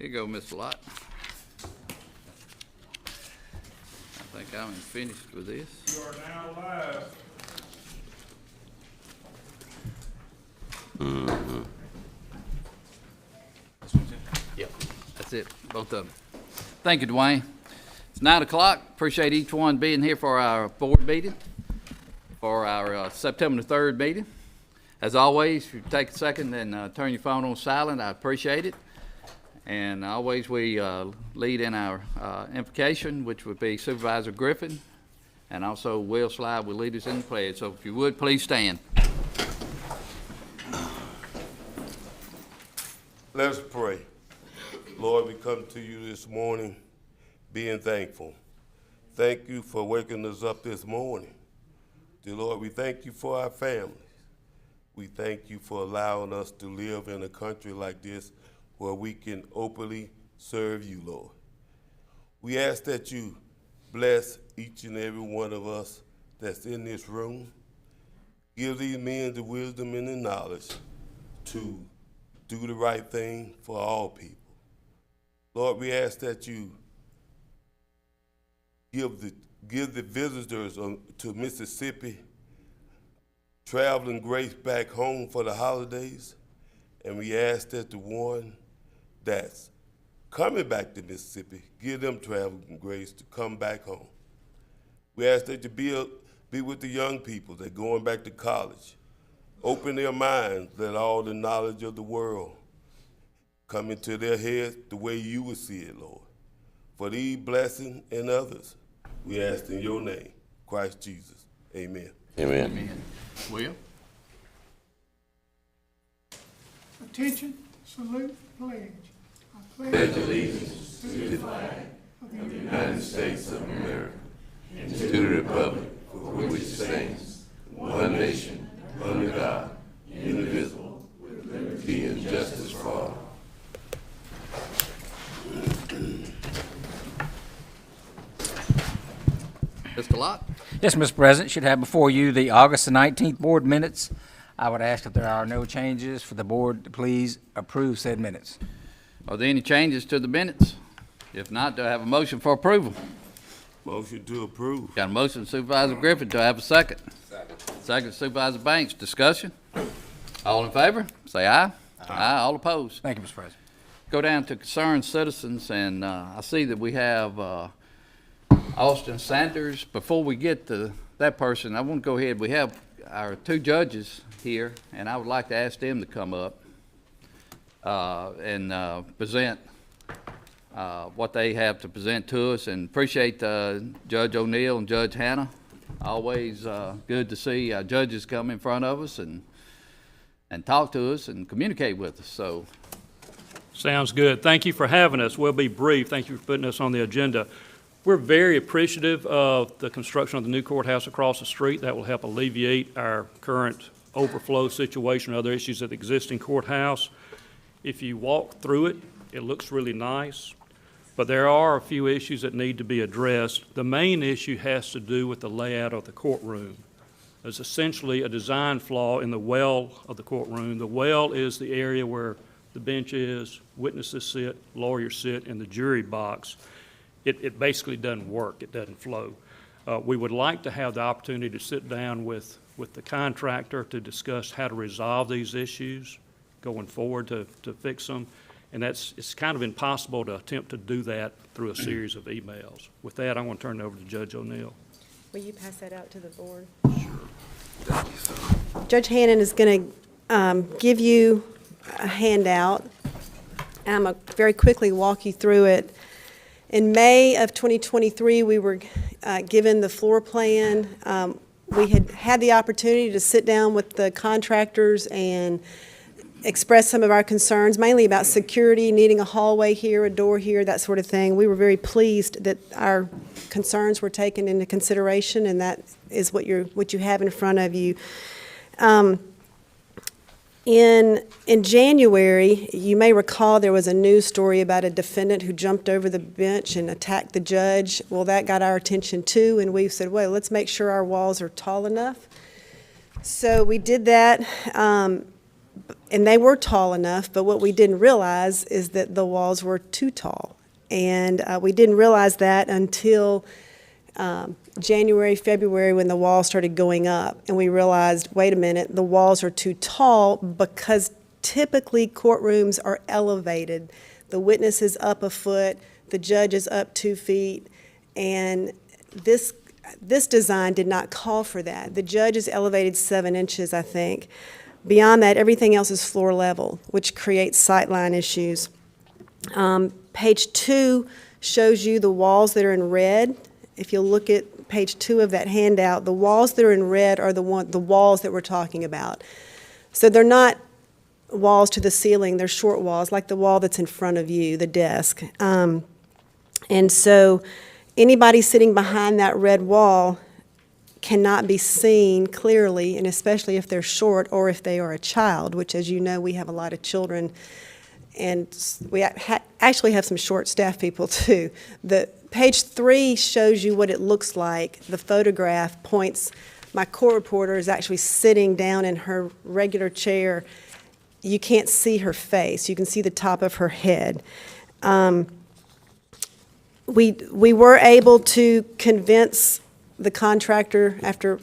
Here you go, Mr. Lott. I think I'm finished with this. You are now live. Yep, that's it, both of them. Thank you, Dwayne. It's 9 o'clock. Appreciate each one being here for our board meeting, for our September the 3rd meeting. As always, if you take a second and turn your phone on silent, I appreciate it. And always we lead in our invocation, which would be Supervisor Griffin, and also Will Slide will lead us in the pledge. So if you would, please stand. Let's pray. Lord, we come to you this morning being thankful. Thank you for waking us up this morning. Dear Lord, we thank you for our families. We thank you for allowing us to live in a country like this where we can openly serve you, Lord. We ask that you bless each and every one of us that's in this room. Give these men the wisdom and the knowledge to do the right thing for all people. Lord, we ask that you give the visitors to Mississippi traveling grace back home for the holidays, and we ask that the one that's coming back to Mississippi, give them traveling grace to come back home. We ask that you be with the young people that are going back to college. Open their minds, let all the knowledge of the world come into their heads the way you would see it, Lord. For these blessings and others, we ask in your name, Christ Jesus. Amen. Amen. Amen. Will? Attention, salute, pledge. I Pledge allegiance to the flag of the United States of America and to the republic for which it stands, one nation, under God, indivisible, with liberty and justice for all. Mr. Lott? Yes, Mr. President, should have before you the August the 19th board minutes. I would ask if there are no changes for the board to please approve said minutes. Are there any changes to the minutes? If not, do I have a motion for approval? Motion to approve. Got a motion Supervisor Griffin. Do I have a second? Second Supervisor Banks. Discussion? All in favor? Say aye. Aye. All opposed? Thank you, Mr. President. Go down to concerned citizens, and I see that we have Austin Sanders. Before we get to that person, I want to go ahead. We have our two judges here, and I would like to ask them to come up and present what they have to present to us, and appreciate Judge O'Neill and Judge Hannah. Always good to see judges come in front of us and talk to us and communicate with us. So, Sounds good. Thank you for having us. We'll be brief. Thank you for putting us on the agenda. We're very appreciative of the construction of the new courthouse across the street. That will help alleviate our current overflow situation and other issues at the existing courthouse. If you walk through it, it looks really nice, but there are a few issues that need to be addressed. The main issue has to do with the layout of the courtroom. There's essentially a design flaw in the well of the courtroom. The well is the area where the bench is, witnesses sit, lawyers sit, and the jury box. It basically doesn't work. It doesn't flow. We would like to have the opportunity to sit down with the contractor to discuss how to resolve these issues going forward to fix them. And it's kind of impossible to attempt to do that through a series of emails. With that, I want to turn it over to Judge O'Neill. Will you pass that out to the board? Sure. Judge Hannon is going to give you a handout. I'm going to very quickly walk you through it. In May of 2023, we were given the floor plan. We had the opportunity to sit down with the contractors and express some of our concerns, mainly about security, needing a hallway here, a door here, that sort of thing. We were very pleased that our concerns were taken into consideration, and that is what you have in front of you. In January, you may recall there was a news story about a defendant who jumped over the bench and attacked the judge. Well, that got our attention too, and we said, well, let's make sure our walls are tall enough. So we did that. And they were tall enough, but what we didn't realize is that the walls were too tall. And we didn't realize that until January, February, when the walls started going up. And we realized, wait a minute, the walls are too tall because typically courtrooms are elevated. The witness is up a foot, the judge is up 2 feet, and this design did not call for that. The judge is elevated 7 inches, I think. Beyond that, everything else is floor level, which creates sightline issues. Page 2 shows you the walls that are in red. If you look at page 2 of that handout, the walls that are in red are the walls that we're talking about. So they're not walls to the ceiling, they're short walls, like the wall that's in front of you, the desk. And so anybody sitting behind that red wall cannot be seen clearly, and especially if they're short or if they are a child, which, as you know, we have a lot of children, and we actually have some short staff people too. The page 3 shows you what it looks like. The photograph points, my court reporter is actually sitting down in her regular chair. You can't see her face. You can see the top of her head. We were able to convince the contractor, after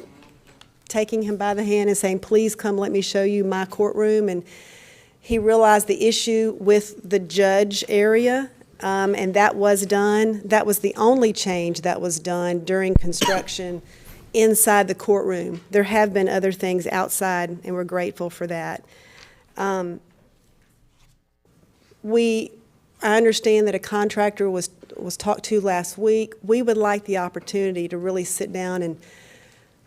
taking him by the hand and saying, please come let me show you my courtroom, and he realized the issue with the judge area, and that was done. That was the only change that was done during construction inside the courtroom. There have been other things outside, and we're grateful for that. I understand that a contractor was talked to last week. We would like the opportunity to really sit down and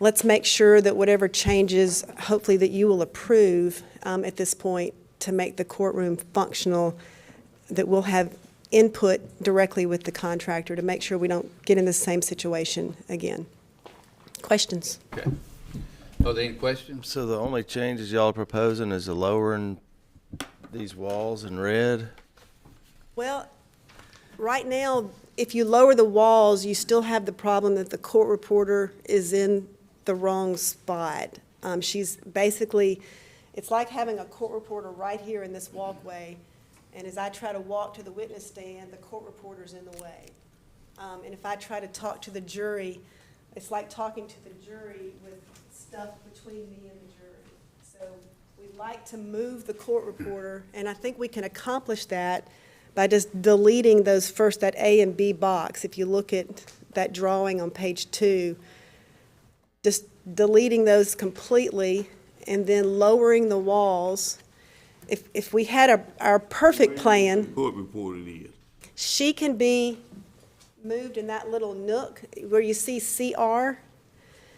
let's make sure that whatever changes, hopefully that you will approve at this point to make the courtroom functional, that we'll have input directly with the contractor to make sure we don't get in the same situation again. Questions? Okay. Are there any questions? So the only changes y'all are proposing is the lowering these walls in red? Well, right now, if you lower the walls, you still have the problem that the court reporter is in the wrong spot. She's basically, it's like having a court reporter right here in this walkway, and as I try to walk to the witness stand, the court reporter's in the way. And if I try to talk to the jury, it's like talking to the jury with stuff between me and the jury. So we'd like to move the court reporter, and I think we can accomplish that by just deleting those first, that A and B box. If you look at that drawing on page 2, just deleting those completely and then lowering the walls. If we had our perfect plan, Court reporter is. she can be moved in that little nook where you see CR,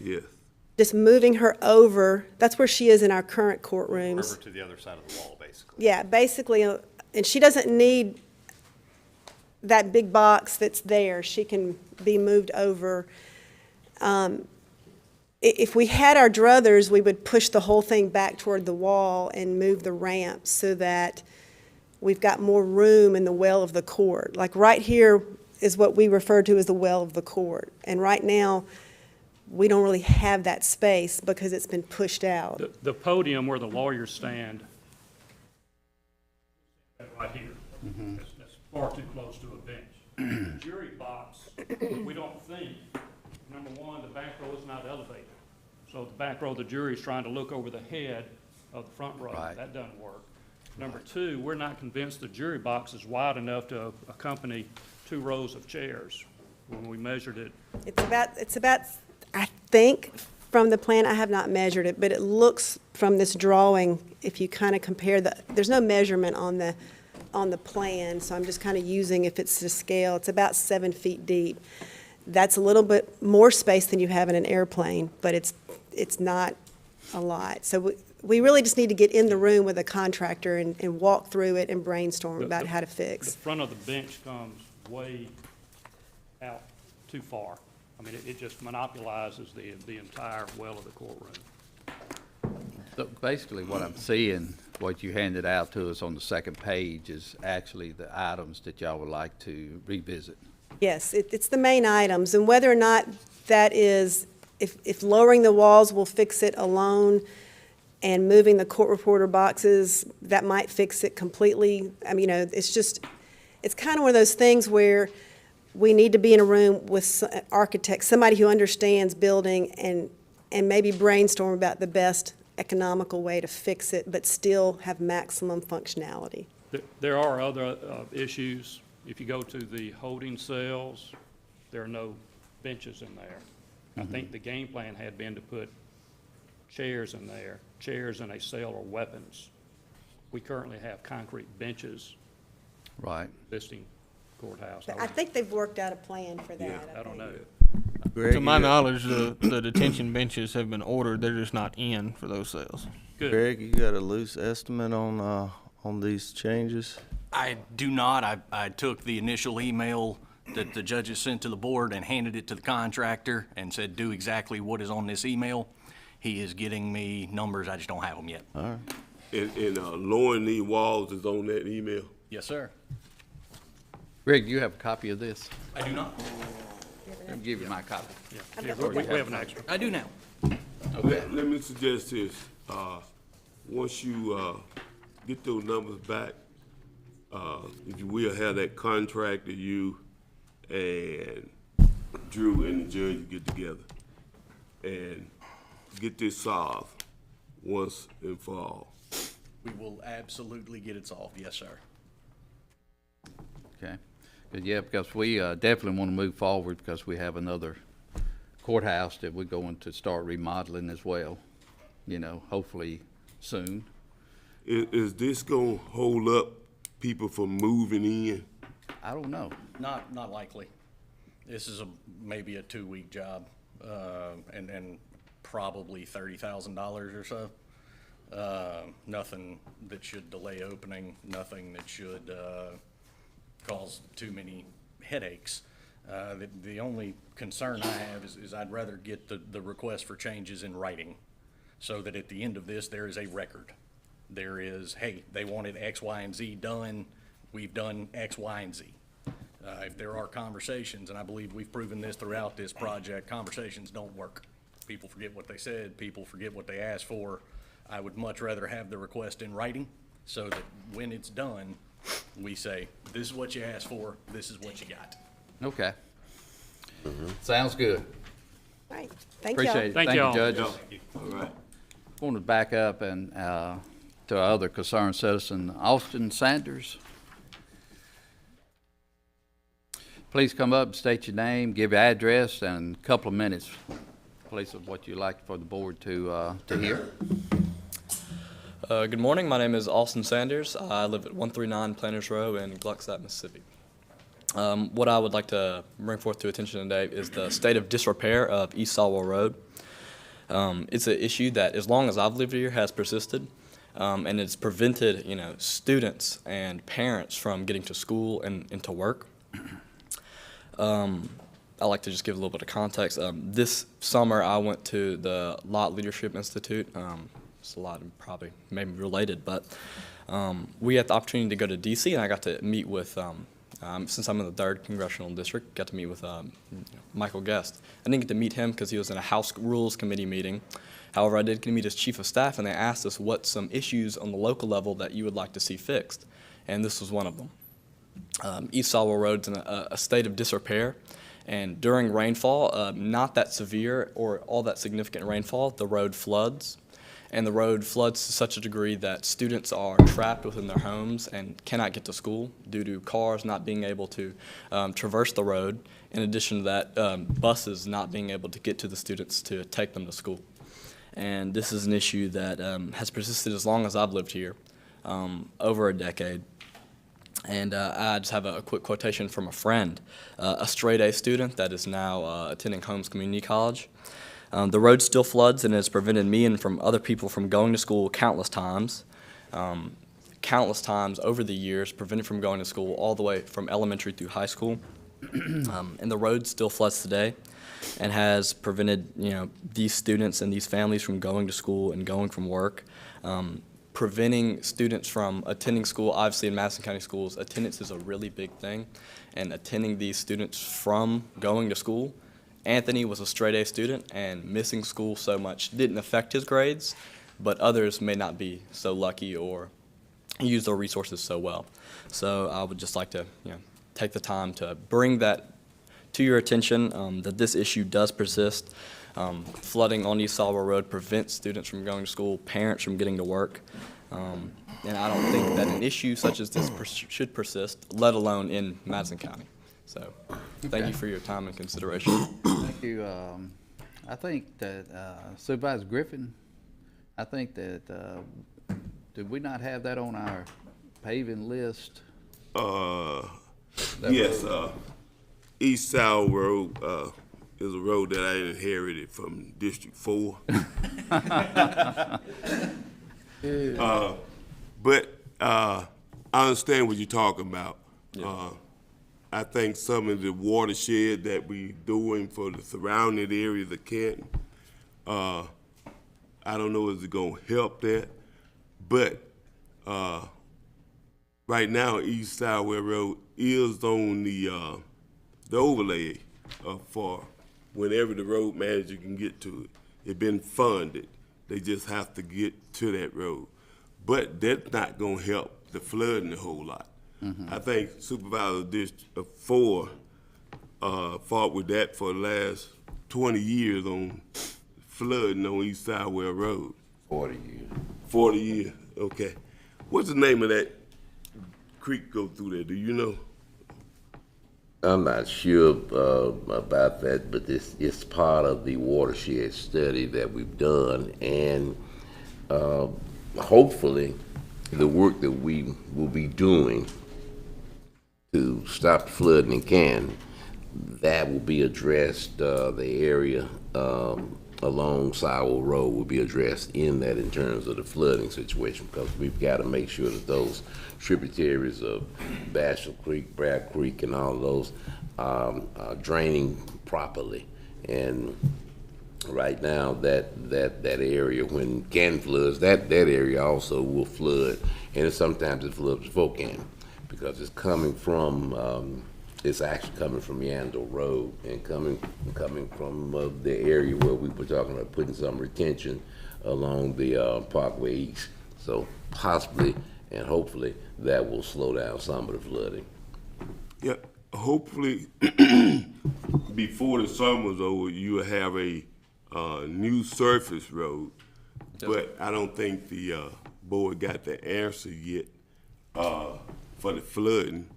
Yes. just moving her over. That's where she is in our current courtrooms. Over to the other side of the wall, basically. Yeah, basically, and she doesn't need that big box that's there. She can be moved over. If we had our druthers, we would push the whole thing back toward the wall and move the ramp so that we've got more room in the well of the court. Like right here is what we refer to as the well of the court. And right now, we don't really have that space because it's been pushed out. The podium where the lawyers stand, right here, that's far too close to a bench. The jury box, we don't think, number one, the back row is not elevated. So the back row, the jury is trying to look over the head of the front row. Right. That doesn't work. Number two, we're not convinced the jury box is wide enough to accompany 2 rows of chairs. When we measured it, It's about, I think, from the plan, I have not measured it, but it looks from this drawing, if you kind of compare there's no measurement on the plan, so I'm just kind of using, if it's to scale, it's about 7 feet deep. That's a little bit more space than you have in an airplane, but it's not a lot. So we really just need to get in the room with a contractor and walk through it and brainstorm about how to the fix. front of the bench comes way out too far. I mean, it just monopolizes the entire well of the courtroom. So basically, what I'm seeing, what you handed out to us on the second page is actually the items that y'all would like to revisit. Yes, it's the main items, and whether or not that is, if lowering the walls will fix it alone, and moving the court reporter boxes, that might fix it completely. I mean, it's kind of one of those things where we need to be in a room with architects, somebody who understands building, and maybe brainstorm about the best economical way to fix it, but still have maximum functionality. There are other issues. If you go to the holding cells, there are no benches in there. I think the game plan had been to put chairs in there. Chairs in a cell are weapons. We currently have concrete benches Right. existing courthouse. But I think they've worked out a plan for that. I don't know. To my knowledge, the detention benches have been ordered, they're just not in for those cells. Good. Greg, you got a loose estimate on these changes? I do not. I took the initial email that the judges sent to the board and handed it to the contractor and said, do exactly what is on this email. He is getting me numbers, I just don't have them yet. All right. And lowering these walls is on that email. Yes, sir. Greg, you have a copy of this? I do not. Let me give you my copy. Yeah, we have an extra. I do now. Let me suggest this, once you, get those numbers back, if you will, have that contractor, you and Drew and the judge get together and get this solved once and for all. We will absolutely get it solved. Yes, sir. Okay. Good, yeah, because we definitely want to move forward because we have another courthouse that we're going to start remodeling as well, hopefully soon. Is this gonna hold up people from moving in? I don't know. Not likely. This is maybe a 2-week job, and probably $30,000 or so. Nothing that should delay opening, nothing that should cause too many headaches. The only concern I have is I'd rather get the request for changes in writing so that at the end of this, there is a record. There is, hey, they wanted X, Y, and Z done. We've done X, Y, and Z. If there are conversations, and I believe we've proven this throughout this project, conversations don't work. People forget what they said. People forget what they asked for. I would much rather have the request in writing so that when it's done, we say, this is what you asked for, this is what you got. Okay. Sounds good. All right, thank y'all. Appreciate it. Thank Thank you, y'all. judges. All right. Want to back up and to our other concerned citizen, Austin Sanders. Please come up and state your name, give your address, and a couple of minutes, please, of what you'd like for the board to hear. Good morning. My name is Austin Sanders. I live at 139 Planters Row in Gluckstadt, Mississippi. What I would like to bring forth to attention today is the state of disrepair of East Sawwell Road. It's an issue that, as long as I've lived here, has persisted, and it's prevented, students and parents from getting to school and to work. I like to just give a little bit of context. This summer, I went to the Lot Leadership Institute. It's a lot, probably maybe related, but we had the opportunity to go to D.C. and I got to meet with. Since I'm in the 3rd Congressional District, got to meet with Michael Guest. I didn't get to meet him because he was in a House Rules Committee meeting. However, I did get to meet his Chief of Staff, and they asked us what some issues on the local level that you would like to see fixed, and this was one of them. East Sawwell Road's in a state of disrepair, and during rainfall, not that severe or all that significant rainfall, the road floods. And the road floods to such a degree that students are trapped within their homes and cannot get to school due to cars not being able to traverse the road. In addition to that, buses not being able to get to the students to take them to school. And this is an issue that has persisted as long as I've lived here, over a decade. And I just have a quick quotation from a friend, a straight-A student that is now attending Holmes Community College. The road still floods and has prevented me and from other people from going to school countless times over the years, prevented from going to school all the way from elementary through high school. And the road still floods today and has prevented, these students and these families from going to school and going from work. Preventing students from attending school, obviously in Madison County Schools, attendance is a really big thing, and attending these students from going to school. Anthony was a straight-A student, and missing school so much didn't affect his grades, but others may not be so lucky or use their resources so well. So I would just like to, take the time to bring that to your attention, that this issue does persist. Flooding on East Salvo Road prevents students from going to school, parents from getting to work. And I don't think that an issue such as this should persist, let alone in Madison County. So thank you for your time and consideration. Thank you. I think that Supervisor Griffin, I think that, did we not have that on our paving list? Yes, East South Road, is a road that I inherited from District 4. But I understand what you're talking about. Yeah. I think some of the watershed that we doing for the surrounding areas of Canton, I don't know if it's gonna help that, but right now East Southwell Road is on the overlay for whenever the road manager can get to it. It's been funded. They just have to get to that road. But that's not gonna help the flooding a whole lot. I think Supervisor District 4 fought with that for the last 20 years on flooding on East Sidewell Road. 40 years. 40 years, okay. What's the name of that creek go through there, do you know? I'm not sure about that, but it's part of the watershed study that we've done, and hopefully the work that we will be doing to stop the flooding in Canton, that will be addressed, the area along Sowell Road will be addressed in that in terms of the flooding situation, because we've got to make sure that those tributaries of Bashel Creek, Brad Creek, and all of those are draining properly. And right now, that area, when Canton floods, that area also will flood, and sometimes it floods before Canton, because it's coming from, it's actually coming from Yandle Road and coming from the area where we were talking about putting some retention along the Parkway East. So possibly and hopefully that will slow down some of the flooding. Yeah, hopefully before the summer's over, you'll have a new surface road. But I don't think the board got the answer yet for the flooding.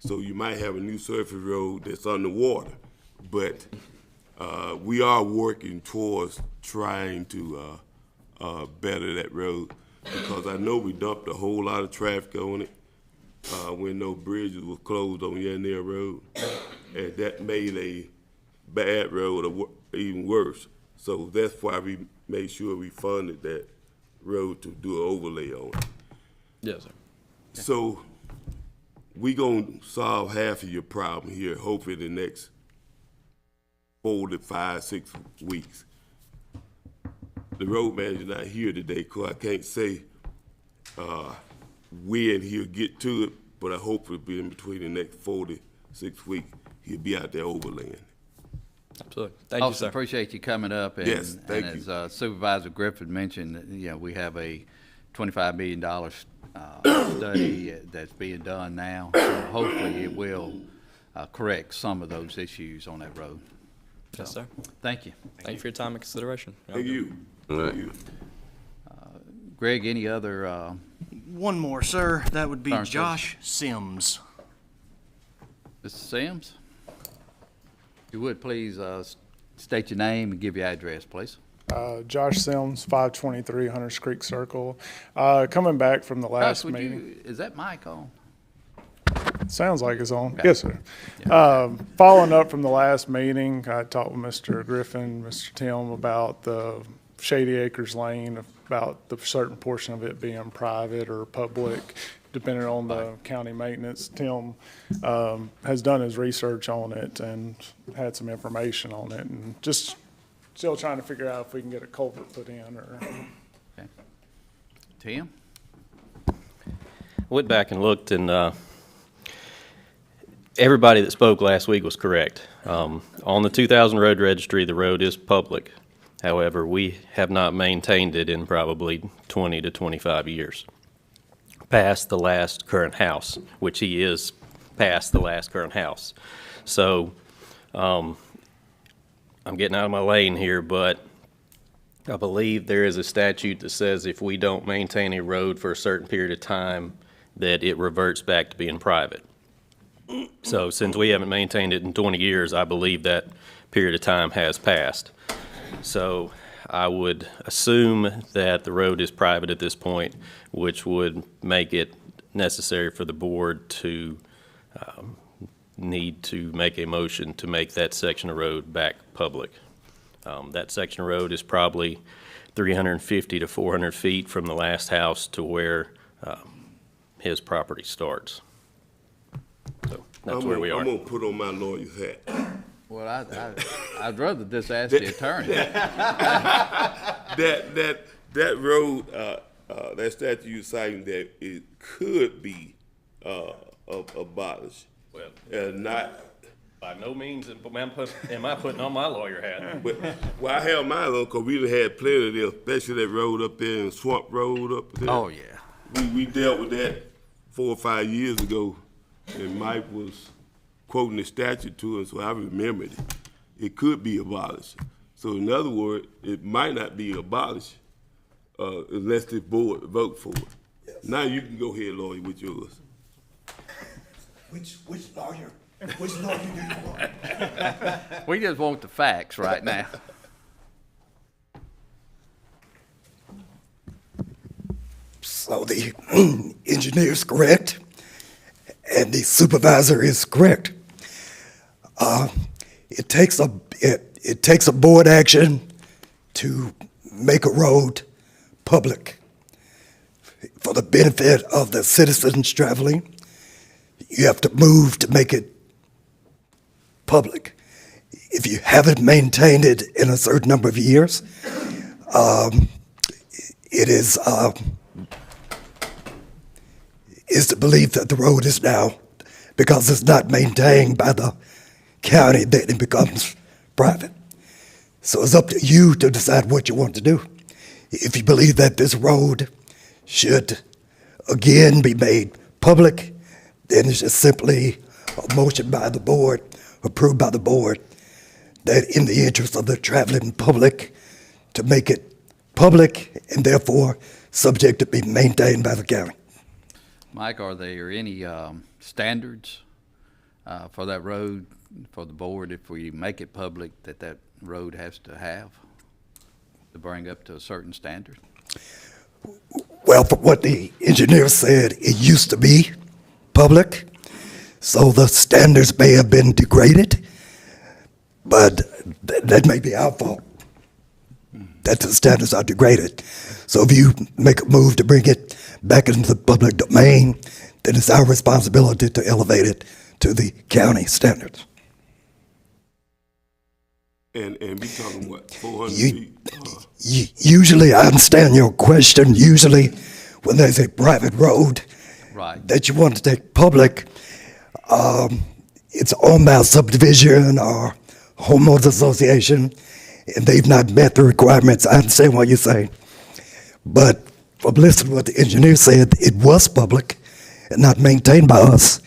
So you might have a new surface road that's underwater, but we are working towards trying to better that road, because I know we dumped a whole lot of traffic on it when no bridges were closed on Yandere Road, and that made a bad road even worse. So that's why we made sure we funded that road to do an overlay on it. Yes, sir. So we gonna solve half of your problem here, hopefully the next 4 to 5, 6 weeks. The road manager's not here today, cause I can't say when he'll get to it, but I hope it'll be in between the next 4 to 6 weeks. He'll be out there overlaying. Absolutely. Thank you, Also sir. appreciate you coming up. And, Yes, thank and you. as Supervisor Griffin mentioned, we have a $25 million study that's being done now. So hopefully it will correct some of those issues on that road. Yes, sir. Thank you. Thank you for your time and consideration. Thank you. Thank you. Greg, any other, One more, sir. That would be Sorry, Josh Sims. Mr. Sims? If you would, please state your name and give your address, please. Josh Sims, 523 Hunters Creek Circle. Coming back from the last Josh, meeting. is that mic on? Sounds like it's on. Okay. Yes, sir. Following up from the last meeting, I talked with Mr. Griffin, Mr. Tim about the Shady Acres Lane, about the certain portion of it being private or public, depending on the county maintenance. Tim has done his research on it and had some information on it, and just still trying to figure out if we can get a culvert put in or. Okay. Tim? Went back and looked, and everybody that spoke last week was correct. On the 2000 road registry, the road is public. However, we have not maintained it in probably 20 to 25 years, past the last current house, which he is past the last current house. So I'm getting out of my lane here, but I believe there is a statute that says if we don't maintain a road for a certain period of time, that it reverts back to being private. So since we haven't maintained it in 20 years, I believe that period of time has passed. So I would assume that the road is private at this point, which would make it necessary for the board to need to make a motion to make that section of road back public. That section of road is probably 350 to 400 feet from the last house to where his property starts. So that's where we are. I'm gonna put on my lawyer's hat. Well, I'd rather just ask the attorney. That road, that statute you're citing, that it could be abolished. Well, not. By no means am I putting on my lawyer hat. But, well, I have mine on because we done had plenty of them, especially that road up there and Swamp Road up there. Oh, yeah. We dealt with that 4 or 5 years ago, and Mike was quoting the statute to us, so I remembered it. It could be abolished. So in other words, it might not be abolished unless this board vote for it. Yes. Now you can go ahead, lawyer, with yours. Which lawyer? Which lawyer do you want? We just want the facts right now. So the engineer is correct, and the supervisor is correct. It takes a board action to make a road public for the benefit of the citizens traveling. You have to move to make it public. If you haven't maintained it in a certain number of years, it is the belief that the road is now, because it's not maintained by the county, that it becomes private. So it's up to you to decide what you want to do. If you believe that this road should again be made public, then it's just simply a motion by the board, approved by the board, that in the interest of the traveling public, to make it public and therefore subject to be maintained by the county. Mike, are there any standards for that road, for the board, if we make it public, that road has to have to bring up to a certain standard? Well, from what the engineer said, it used to be public, so the standards may have been degraded, but that may be our fault, that the standards are degraded. So if you make a move to bring it back into the public domain, then it's our responsibility to elevate it to the county standards. And we talking what, 400 feet? Usually, I understand your question, usually when there's a private road right, that you want to take public, it's owned by a subdivision or homeowners association, and they've not met the requirements. I understand what you're saying. But from listening to what the engineer said, it was public and not maintained by us.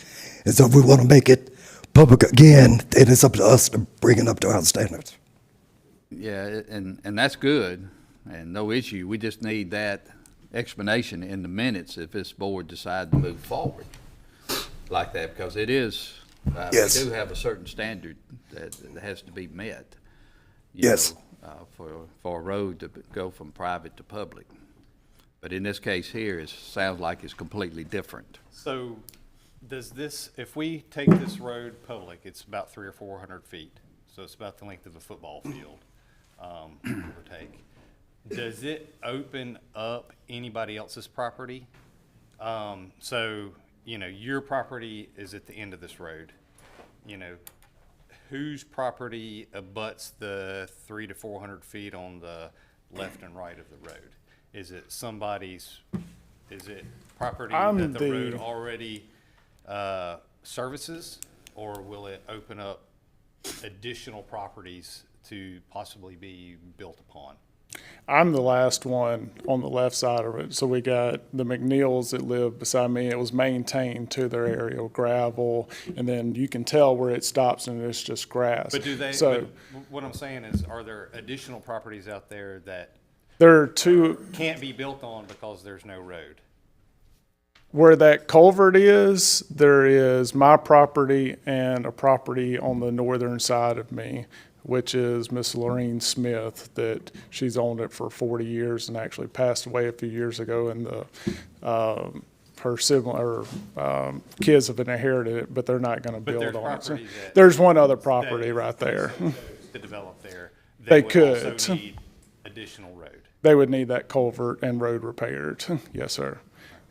And so if we want to make it public again, then it's up to us to bring it up to our standards. Yeah, and that's good, and no issue. We just need that explanation in the minutes if this board decides to move forward like that, because it is, yes, we do have a certain standard that has to be met. Yes. For a road to go from private to public. But in this case here, it sounds like it's completely different. So does this, if we take this road public, it's about 300 or 400 feet. So it's about the length of a football field, give or take. Does it open up anybody else's property? So, you know, your property is at the end of this road. You know, whose property abuts the 300 to 400 feet on the left and right of the road? Is it somebody's, is it property that the road already services, or will it open up additional properties to possibly be built upon? I'm the last one on the left side of it. So we got the McNeils that live beside me. It was maintained to their area, gravel, and then you can tell where it stops and it's just grass. But do they, So but what I'm saying is, are there additional properties out there that there are two, can't be built on because there's no road? where that culvert is, there is my property and a property on the northern side of me, which is Miss Lorraine Smith, that she's owned it for 40 years and actually passed away a few years ago, and her sibling, or kids have inherited it, but they're not gonna But build there's on it. So properties that- there's one other property right there. To develop there. They would could. also need additional road. They would need that culvert and road repaired, yes, sir.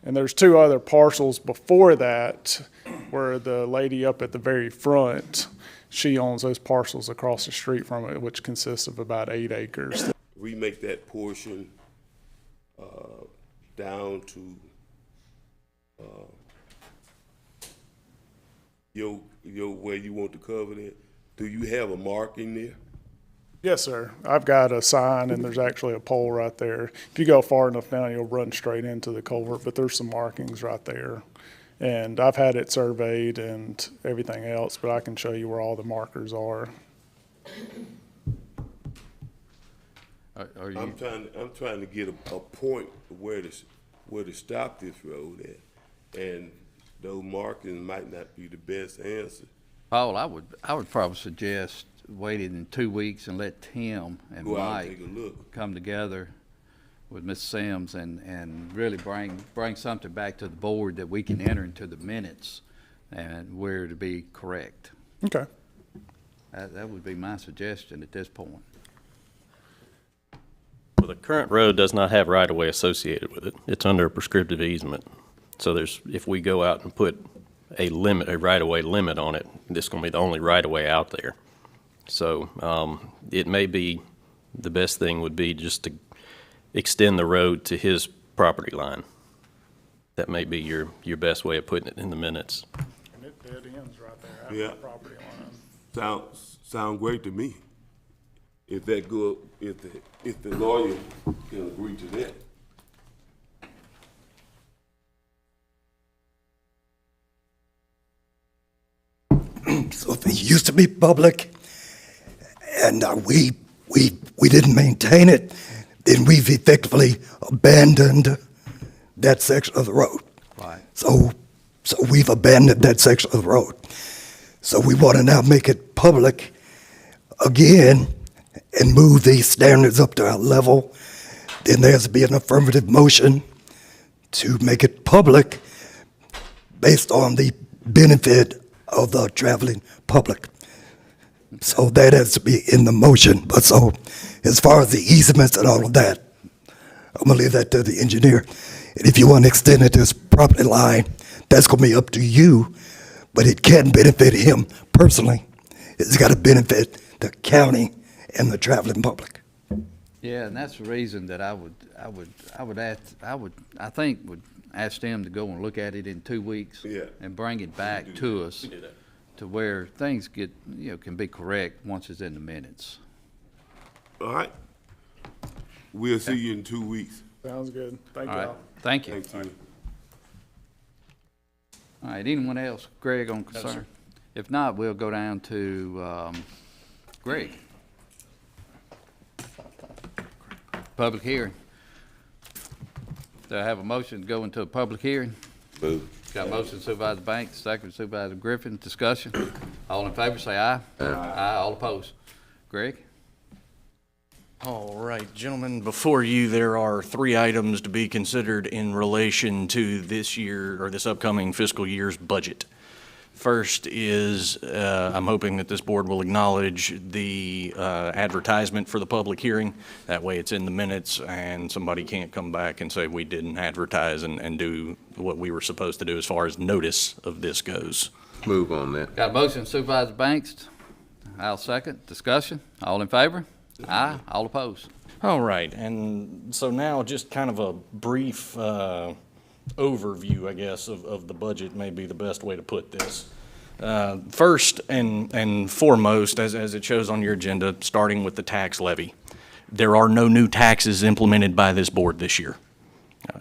And there's two other parcels before that, where the lady up at the very front, she owns those parcels across the street from it, which consists of about 8 acres. Remake that portion, down to, where you want to cover it. Do you have a marking there? Yes, sir. I've got a sign, and there's actually a pole right there. If you go far enough down, you'll run straight into the culvert, but there's some markings right there. And I've had it surveyed and everything else, but I can show you where all the markers are. Are you? I'm trying to get a point where to stop this road at, and those markings might not be the best answer. Paul, I would probably suggest waiting in 2 weeks and let Tim and Go out and Mike take a look. come together with Ms. Sims and really bring something back to the board that we can enter into the minutes and where to be correct. Okay. That would be my suggestion at this point. Well, the current road does not have right-of-way associated with it. It's under a prescriptive easement. So if we go out and put a right-of-way limit on it, this is going to be the only right-of-way out there. So it may be, the best thing would be just to extend the road to his property line. That may be your best way of putting it in the minutes. And it dead ends right there Yeah. at the property line. Sound great to me. If that good, if the lawyer can agree to that. So if it used to be public, and we didn't maintain it, then we've effectively abandoned that section of the road. Right. So we've abandoned that section of the road. So we want to now make it public again and move these standards up to our level. Then there has to be an affirmative motion to make it public based on the benefit of the traveling public. So that has to be in the motion. But so as far as the easements and all of that, I'm gonna leave that to the engineer. And if you want to extend it to his property line, that's gonna be up to you, but it can benefit him personally. It's gotta benefit the county and the traveling public. Yeah, and that's the reason that I would ask them to go and look at it in 2 weeks. Yeah. And bring it back to us to where things can be correct once it's in the minutes. All right. We'll see you in 2 weeks. Sounds good. Thank All you right, all. thank you. Thank you. All right, anyone else? Greg on concern? If not, we'll go down to Greg. Public hearing. Do I have a motion to go into a public hearing? Move. Got a motion Supervisor Banks, second Supervisor Griffin. Discussion. All in favor, say aye. Aye. All opposed. Greg? All right, gentlemen, before you, there are 3 items to be considered in relation to this year, or this upcoming fiscal year's budget. First is, I'm hoping that this board will acknowledge the advertisement for the public hearing. That way it's in the minutes and somebody can't come back and say we didn't advertise and do what we were supposed to do as far as notice of this goes. Move on that. Got a motion Supervisor Banks. I'll second. Discussion. All in favor? Aye. All opposed. All right, and so now just kind of a brief overview, I guess, of the budget may be the best way to put this. First and foremost, as it shows on your agenda, starting with the tax levy, there are no new taxes implemented by this board this year.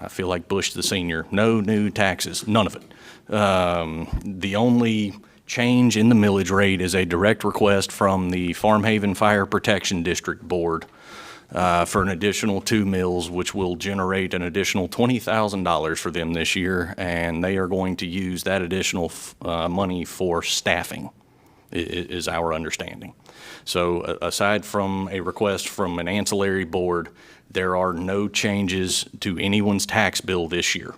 I feel like Bush the senior. No new taxes, none of it. The only change in the millage rate is a direct request from the Farm Haven Fire Protection District Board for an additional 2 mills, which will generate an additional $20,000 for them this year, and they are going to use that additional money for staffing, is our understanding. So aside from a request from an ancillary board, there are no changes to anyone's tax bill this year.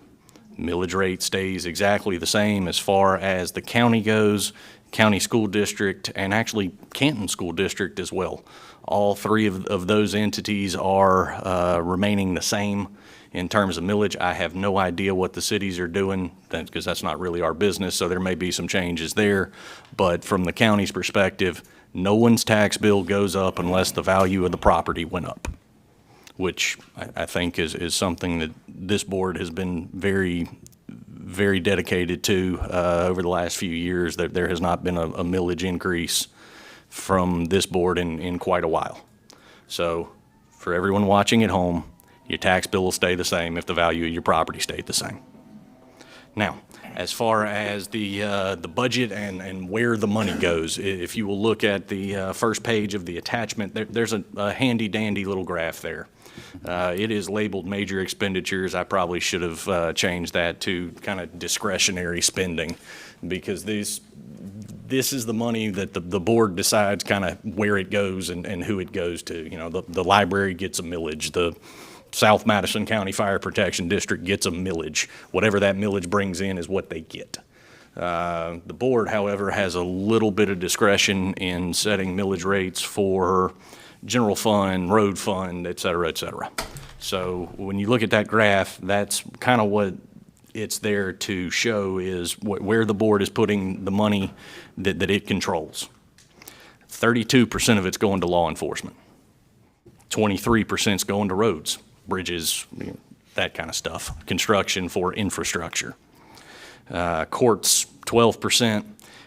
Millage rate stays exactly the same as far as the county goes, county school district, and actually Canton School District as well. All three of those entities are remaining the same in terms of millage. I have no idea what the cities are doing, because that's not really our business, so there may be some changes there. But from the county's perspective, no one's tax bill goes up unless the value of the property went up, which I think is something that this board has been very, very dedicated to over the last few years. That there has not been a millage increase from this board in quite a while. So for everyone watching at home, your tax bill will stay the same if the value of your property stayed the same. Now, as far as the budget and where the money goes, if you will look at the first page of the attachment, there's a handy dandy little graph there. It is labeled major expenditures. I probably should have changed that to kind of discretionary spending, because this is the money that the board decides kind of where it goes and who it goes to. You know, the library gets a millage, the South Madison County Fire Protection District gets a millage. Whatever that millage brings in is what they get. The board, however, has a little bit of discretion in setting millage rates for general fund, road fund, et cetera, et cetera. So when you look at that graph, that's kind of what it's there to show, is where the board is putting the money that it controls. 32% of it's going to law enforcement. 23% is going to roads, bridges, that kind of stuff. Construction for infrastructure. Courts, 12%.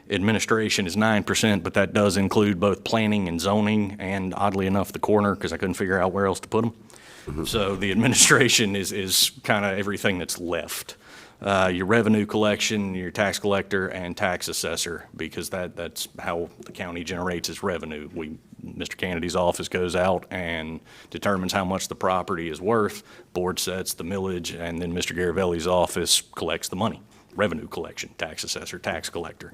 Administration is 9%, but that does include both planning and zoning, and oddly enough, the coroner, because I couldn't figure out where else to put them. So the administration is kind of everything that's left. Your revenue collection, your tax collector, and tax assessor, because that's how the county generates its revenue. Mr. Kennedy's office goes out and determines how much the property is worth, board sets the millage, and then Mr. Garavelli's office collects the money. Revenue collection, tax assessor, tax collector.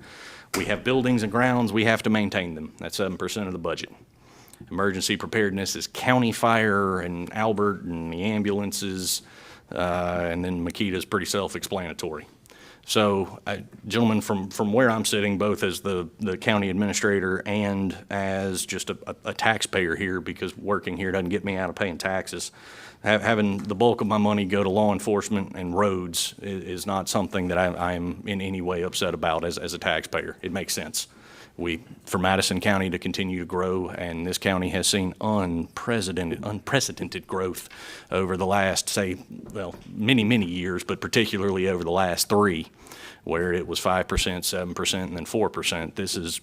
We have buildings and grounds, we have to maintain them. That's 7% of the budget. Emergency preparedness is county fire and Albert and the ambulances, and then Makita's pretty self-explanatory. So, gentlemen, from where I'm sitting, both as the county administrator and as just a taxpayer here, because working here doesn't get me out of paying taxes, having the bulk of my money go to law enforcement and roads is not something that I'm in any way upset about as a taxpayer. It makes sense. For Madison County to continue to grow, and this county has seen unprecedented growth over the last, many, many years, but particularly over the last 3, where it was 5%, 7%, and then 4%. This is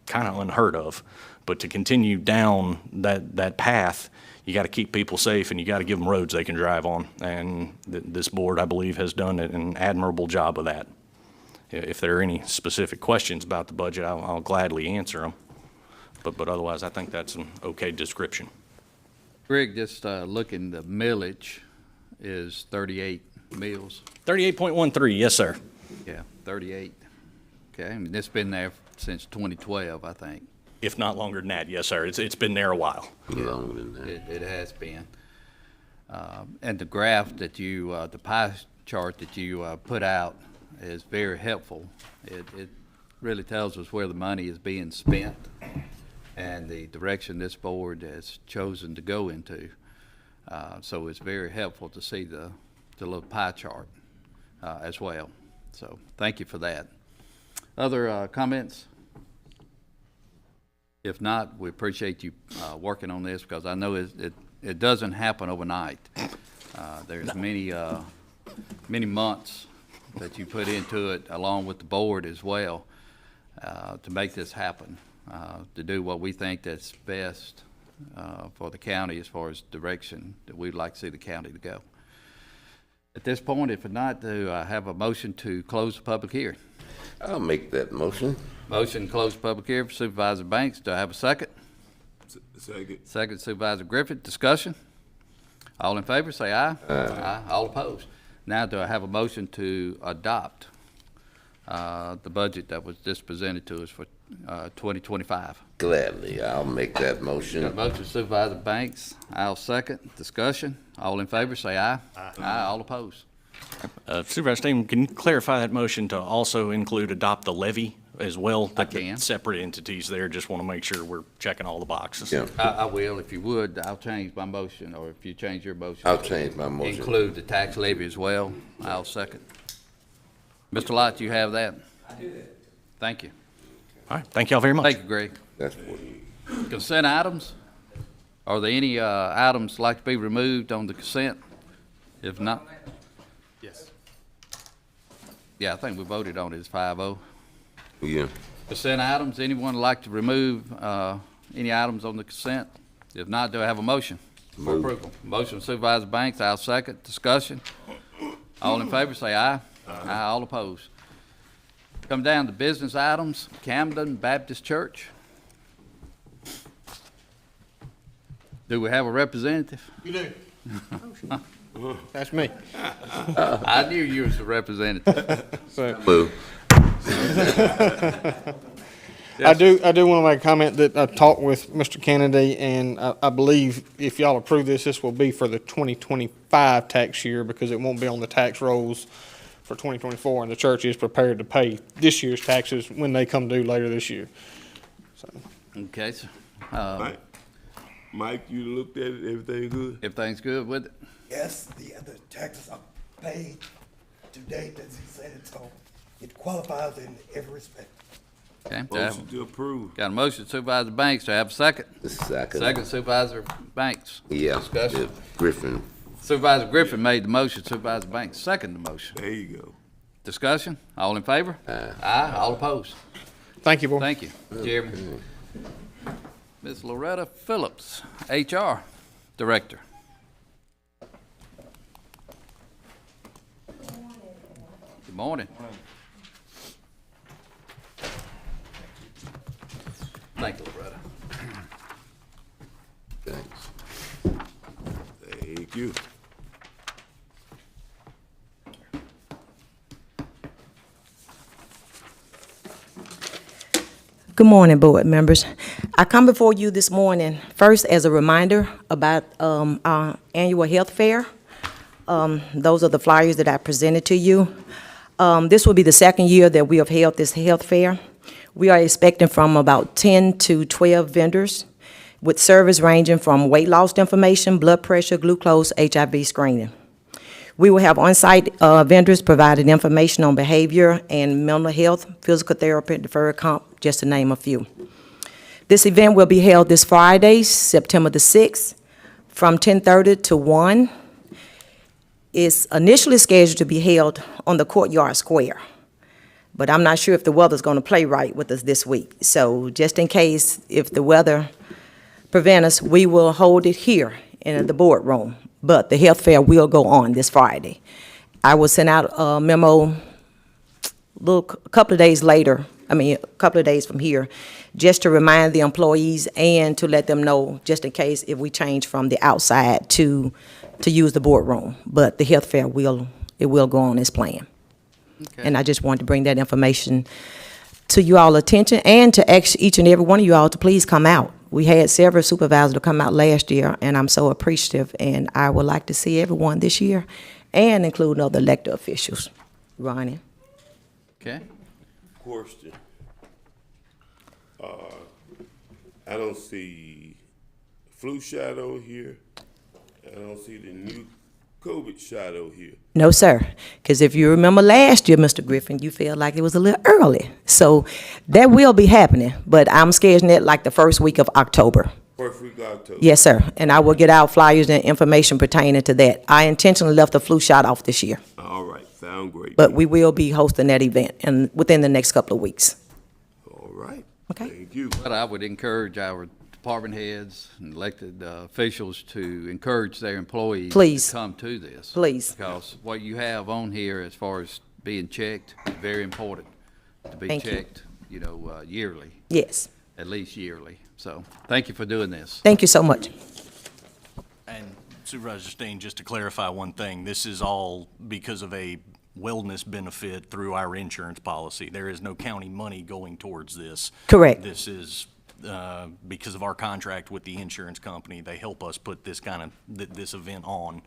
kind of unheard of. But to continue down that path, you got to keep people safe, and you got to give them roads they can drive on. And this board, I believe, has done an admirable job of that. If there are any specific questions about the budget, I'll gladly answer them. But otherwise, I think that's an okay description. Greg, just looking, the millage is 38 mills. 38.13, yes, sir. Yeah, 38. Okay, I mean, it's been there since 2012, I think. If not longer than that, yes, sir. It's been there a while. Longer than that. It has been. And the graph that the pie chart that you put out is very helpful. It really tells us where the money is being spent and the direction this board has chosen to go into. So it's very helpful to see the little pie chart as well. So thank you for that. Other comments? If not, we appreciate you working on this, because I know it doesn't happen overnight. There's many months that you put into it, along with the board as well. to make this happen, to do what we think that's best for the county as far as direction that we'd like to see the county to go. At this point, if not, do I have a motion to close the public hearing? I'll make that motion. Motion to close the public hearing for Supervisor Banks. Do I have a second? Second. Second, Supervisor Griffith. Discussion? All in favor, say aye. Aye. All opposed. Now, do I have a motion to adopt the budget that was just presented to us for 2025? Gladly, I'll make that Got a motion. motion, Supervisor Banks. I'll second. Discussion? All in favor, say aye. Aye. All opposed. Supervisor Steen, can you clarify that motion to also include adopt the levy as well? I can. Separate entities there, just want to make sure we're checking all the boxes. Yeah, I will. If you would, I'll change my motion, or if you change your motion. I'll change my motion. Include the tax levy as well. I'll second. Mr. Lott, you have that? I do that. Thank you. All right, thank y'all very much. Thank you, Greg. That's what. Consent items? Are there any items like to be removed on the consent? If not, Yes. yeah, I think we voted on it as 5-0. Yeah. Consent items, anyone like to remove any items on the consent? If not, do I have a motion for approval? Motion Supervisor Banks, I'll second. Discussion? All in favor, say aye. Aye. All opposed. Come down to business items, Camden Baptist Church. Do we have a representative? You do. That's me. I knew you was the representative. Move. I do want to make a comment that I talked with Mr. Kennedy, and I believe if y'all approve this, this will be for the 2025 tax year because it won't be on the tax rolls for 2024, and the church is prepared to pay this year's taxes when they come due later this year. So, Okay, so, Mike, you looked at it, everything good? everything's good with it? Yes, the other taxes are paid to date, as he said, so it qualifies in every respect. Okay, Motion to approve. got a motion Supervisor Banks, do I have a second? Second. Second Supervisor Banks. Yeah. Discussion. Griffin. Supervisor Griffin made the motion, Supervisor Banks seconded the motion. There you go. Discussion, all in favor? Aye. All opposed. thank you, boy. Thank you, Chairman. Ms. Loretta Phillips, HR Director. Good morning. Thank you, Loretta. Thanks. Thank you. Good morning, board members. I come before you this morning, first as a reminder about our annual health fair. Those are the flyers that I presented to you. This will be the second year that we have held this health fair. We are expecting from about 10 to 12 vendors with service ranging from weight loss information, blood pressure, glucose, HIV screening. We will have on-site vendors providing information on behavior and mental health, physical therapy, deferred comp, just to name a few. This event will be held this Friday, September the 6th, from 10:30 to 1. It's initially scheduled to be held on the Courtyard Square, but I'm not sure if the weather's going to play right with us this week. So just in case, if the weather prevents us, we will hold it here in the boardroom. But the health fair will go on this Friday. I will send out a memo a couple of days later, a couple of days from here, just to remind the employees and to let them know, just in case if we change from the outside to use the boardroom. But the health fair will go on as planned. Okay. And I just wanted to bring that information to you all attention and to ask each and every one of you all to please come out. We had several supervisors to come out last year, and I'm so appreciative, and I would like to see everyone this year, and including other elected officials. Ronnie? Okay. Question. I don't see flu shot on here. I don't see the new COVID shot on here. No, sir, because if you remember last year, Mr. Griffin, you felt like it was a little early. So that will be happening, but I'm scheduling it like the first week of October. First week of October. Yes, sir, and I will get out flyers and information pertaining to that. I intentionally left the flu shot off this year. All right, sound great. But we will be hosting that event within the next couple of weeks. Okay. Thank you. But I would encourage our department heads and elected officials to encourage their employees Please. to come to this. Please. Because what you have on here as far as being checked, is very important to be Thank you. checked, yearly, Yes. at least yearly. So, thank you for doing this. Thank you so much. And Supervisor Steen, just to clarify one thing, this is all because of a wellness benefit through our insurance policy. There is no county money going towards this. Correct. This is because of our contract with the insurance company. They help us put this this event on,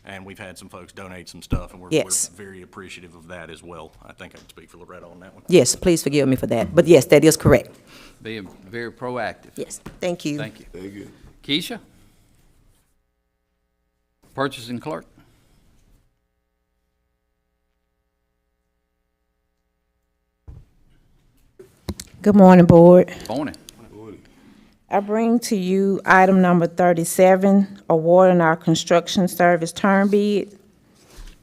and we've had some folks donate some stuff, and we're Yes. very appreciative of that as well. I think I can speak for Loretta on that one. Yes, please forgive me for that. But yes, that is correct. Being very proactive. Yes, thank you. Thank you. Thank you. Keisha? Purchasing clerk? Good morning, Board. Morning. I bring to you item number 37, awarding our construction service term bid.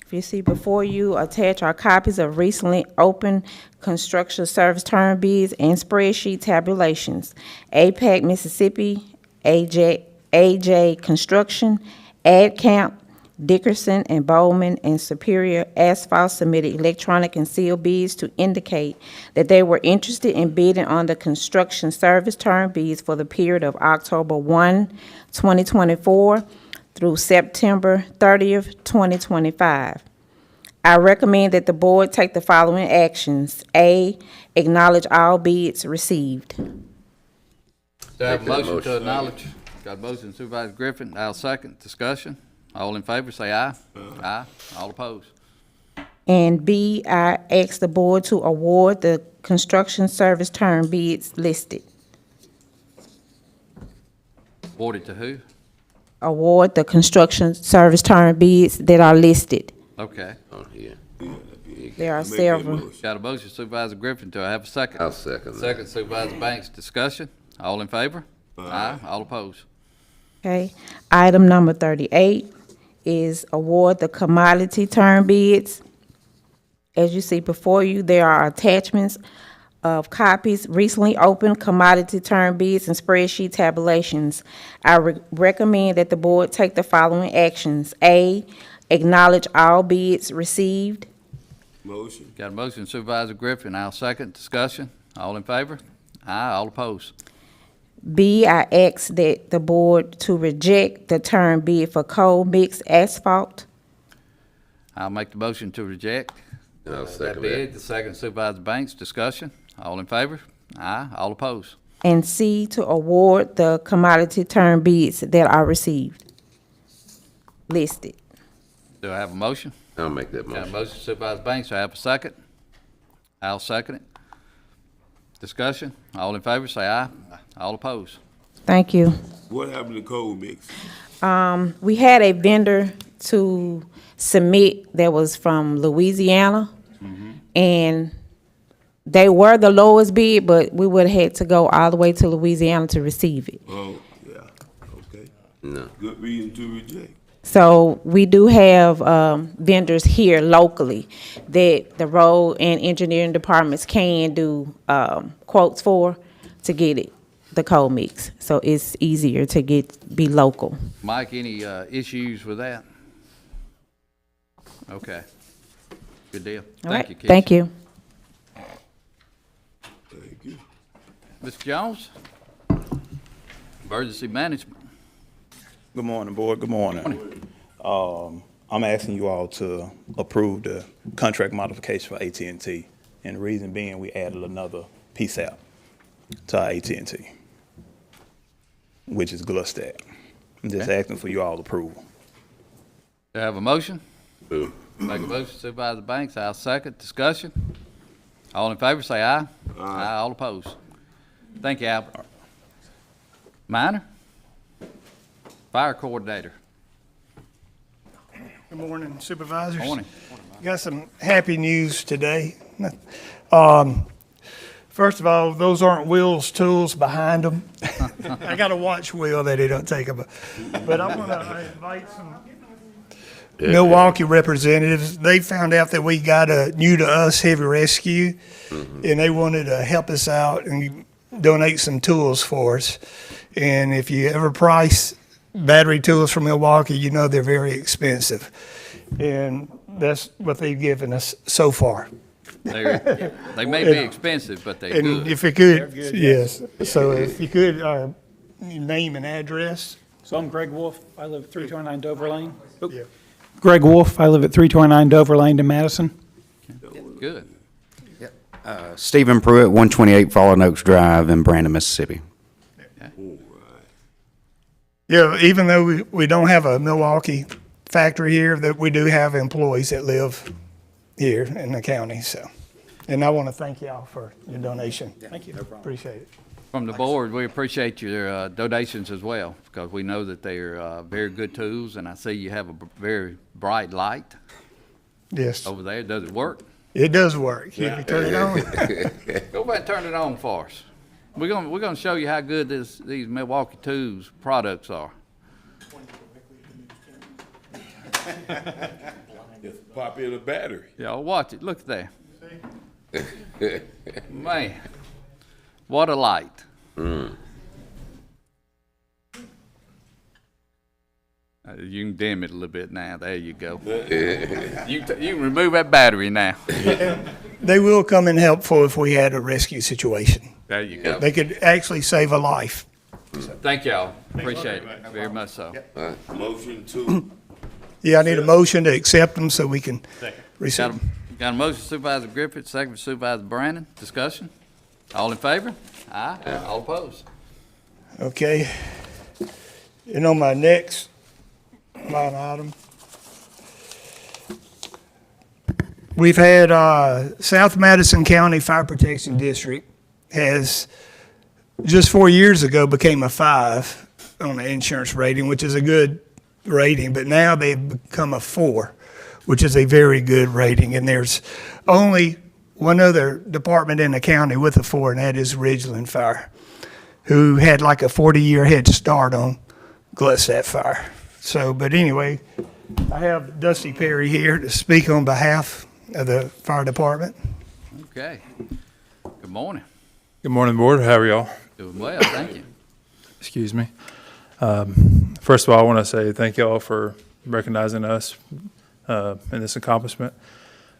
If you see before you, attach our copies of recently opened construction service term bids and spreadsheet tabulations. APAC Mississippi, AJ Construction, AdCamp, Dickerson and Bowman and Superior Asphalt submitted electronic and sealed bids to indicate that they were interested in bidding on the construction service term bids for the period of October 1, 2024 through September 30th, 2025. I recommend that the board take the following actions. A, acknowledge all bids received. Do I have a Make that motion to motion. acknowledge? Got a motion, Supervisor Griffin. I'll second. Discussion. All in favor, say aye. Aye. All opposed. And B, I ask the board to award the construction service term bids listed. Awarded to who? Award the construction service term bids that are listed. Okay. On here. There are Make that several. motion. Got a motion, Supervisor Griffin. Do I have a second? I'll second that. Second, Supervisor Banks. Discussion. All in favor? Aye. All opposed. Okay. Item number 38 is award the commodity term bids. As you see before you, there are attachments of copies, recently opened commodity term bids and spreadsheet tabulations. I recommend that the board take the following actions. A, acknowledge all bids received. Motion. Got a motion, Supervisor Griffin. I'll second. Discussion. All in favor? Aye. All opposed. B, I ask that the board to reject the term bid for cold mix asphalt. I'll make the motion to reject. I'll That second bid. that. The second, Supervisor Banks. Discussion. All in favor? Aye. All opposed. And C, to award the commodity term bids that are received, listed. Do I have a motion? I'll make that Got a motion. motion, Supervisor Banks. Do I have a second? I'll second it. Discussion. All in favor, say aye. All opposed. Thank you. What happened to cold mix? We had a vendor to submit that was from Louisiana, and they were the lowest bid, but we would have had to go all the way to Louisiana to receive it. Oh, yeah, okay. No. Good reason to reject. So we do have vendors here locally that the road and engineering departments can do quotes for to get it, the cold mix. So it's easier to be local. Mike, any issues with that? Okay. Good deal. All Thank right, you, Keisha. thank you. Thank you. Mr. Jones? Emergency management. Good morning, Board. Good morning. I'm asking you all to approve the contract modification for AT&T. And the reason being, we added another PSAP to our AT&T, which is Glustat. I'm just asking for you all approval. Do I have a motion? Boom. Make a motion, Supervisor Banks. I'll second. Discussion. All in favor, say aye. Aye. All opposed. Thank you, Albert. Minor? Fire coordinator. Good morning, Supervisors. Morning. Got some happy news today. First of all, those aren't Will's tools behind them. I got to watch Will that he don't take them. But I want to invite some Milwaukee representatives. They found out that we got a new to us heavy rescue, and they wanted to help us out. And donate some tools for us. And if you ever price battery tools from Milwaukee, you know they're very expensive. And that's what they've given us so far. They may be expensive, but they're And good. if you could, yes. So if you could, name and address. So I'm Greg Wolf. I live at 329 Dover Lane. Oh. Yeah. Greg Wolf. I live at 329 Dover Lane in Madison. Good. Stephen Pruitt, 128 Fallen Oaks Drive in Brandon, Mississippi. Yeah, even though we don't have a Milwaukee factory here, that we do have employees that live here in the county, so. And I want to thank y'all for your donation. Thank you. No problem. Appreciate it. From the board, we appreciate your donations as well, because we know that they're very good tools, and I see you have a very bright light Yes, over there. Does it work? it does work. You can turn it on. Go back and turn it on for us. We're gonna show you how good these Milwaukee Tools products are. Just pop in a battery. Y'all watch it. Look at there. Man, what a light. You can dim it a little bit now. There you go. You can remove that battery now. They will come in helpful if we had a rescue situation. There you go. They could actually save a life. Thank y'all. Appreciate it very much so. Motion to. Yeah, I need a motion to accept them so we can receive them. Got a motion Supervisor Griffith, second for Supervisor Brandon. Discussion? All in favor? Aye. All opposed? Okay. And on my next line item, we've had South Madison County Fire Protection District has just 4 years ago became a 5 on the insurance rating, which is a good rating, but now they've become a 4, which is a very good rating. And there's only one other department in the county with a 4, and that is Ridgeland Fire, who had like a 40-year head start on Gluckstadt Fire. So, but anyway, I have Dusty Perry here to speak on behalf of the fire department. Okay. Good morning. Good morning, Board. How are y'all? Doing well, thank you. Excuse me. First of all, I want to say thank y'all for recognizing us in this accomplishment.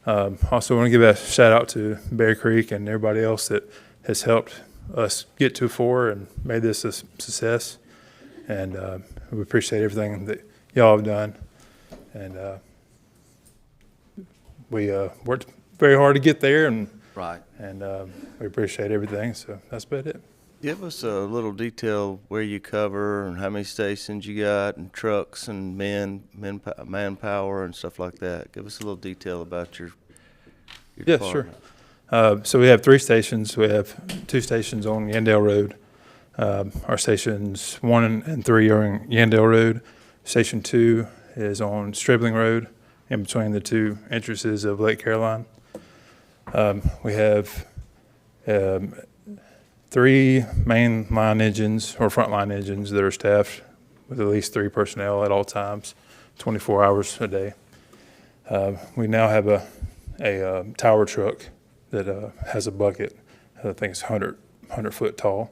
Also want to give a shout out to Bear Creek and everybody else that has helped us get to 4 and made this a success. And we appreciate everything that y'all have done. And we worked very hard to get there, and right. And we appreciate everything. So that's about it. Give us a little detail where you cover and how many stations you got and trucks and manpower and stuff like that. Give us a little detail about your Yeah, sure. So we have 3 stations. We have 2 stations on Yandell Road. Our stations 1 and 3 are on Yandell Road. Station 2 is on Stribling Road, in between the 2 entrances of Lake Caroline. We have 3 main line engines or front line engines that are staffed with at least 3 personnel at all times, 24 hours a day. We now have a tower truck that has a bucket. I think it's 100 foot tall.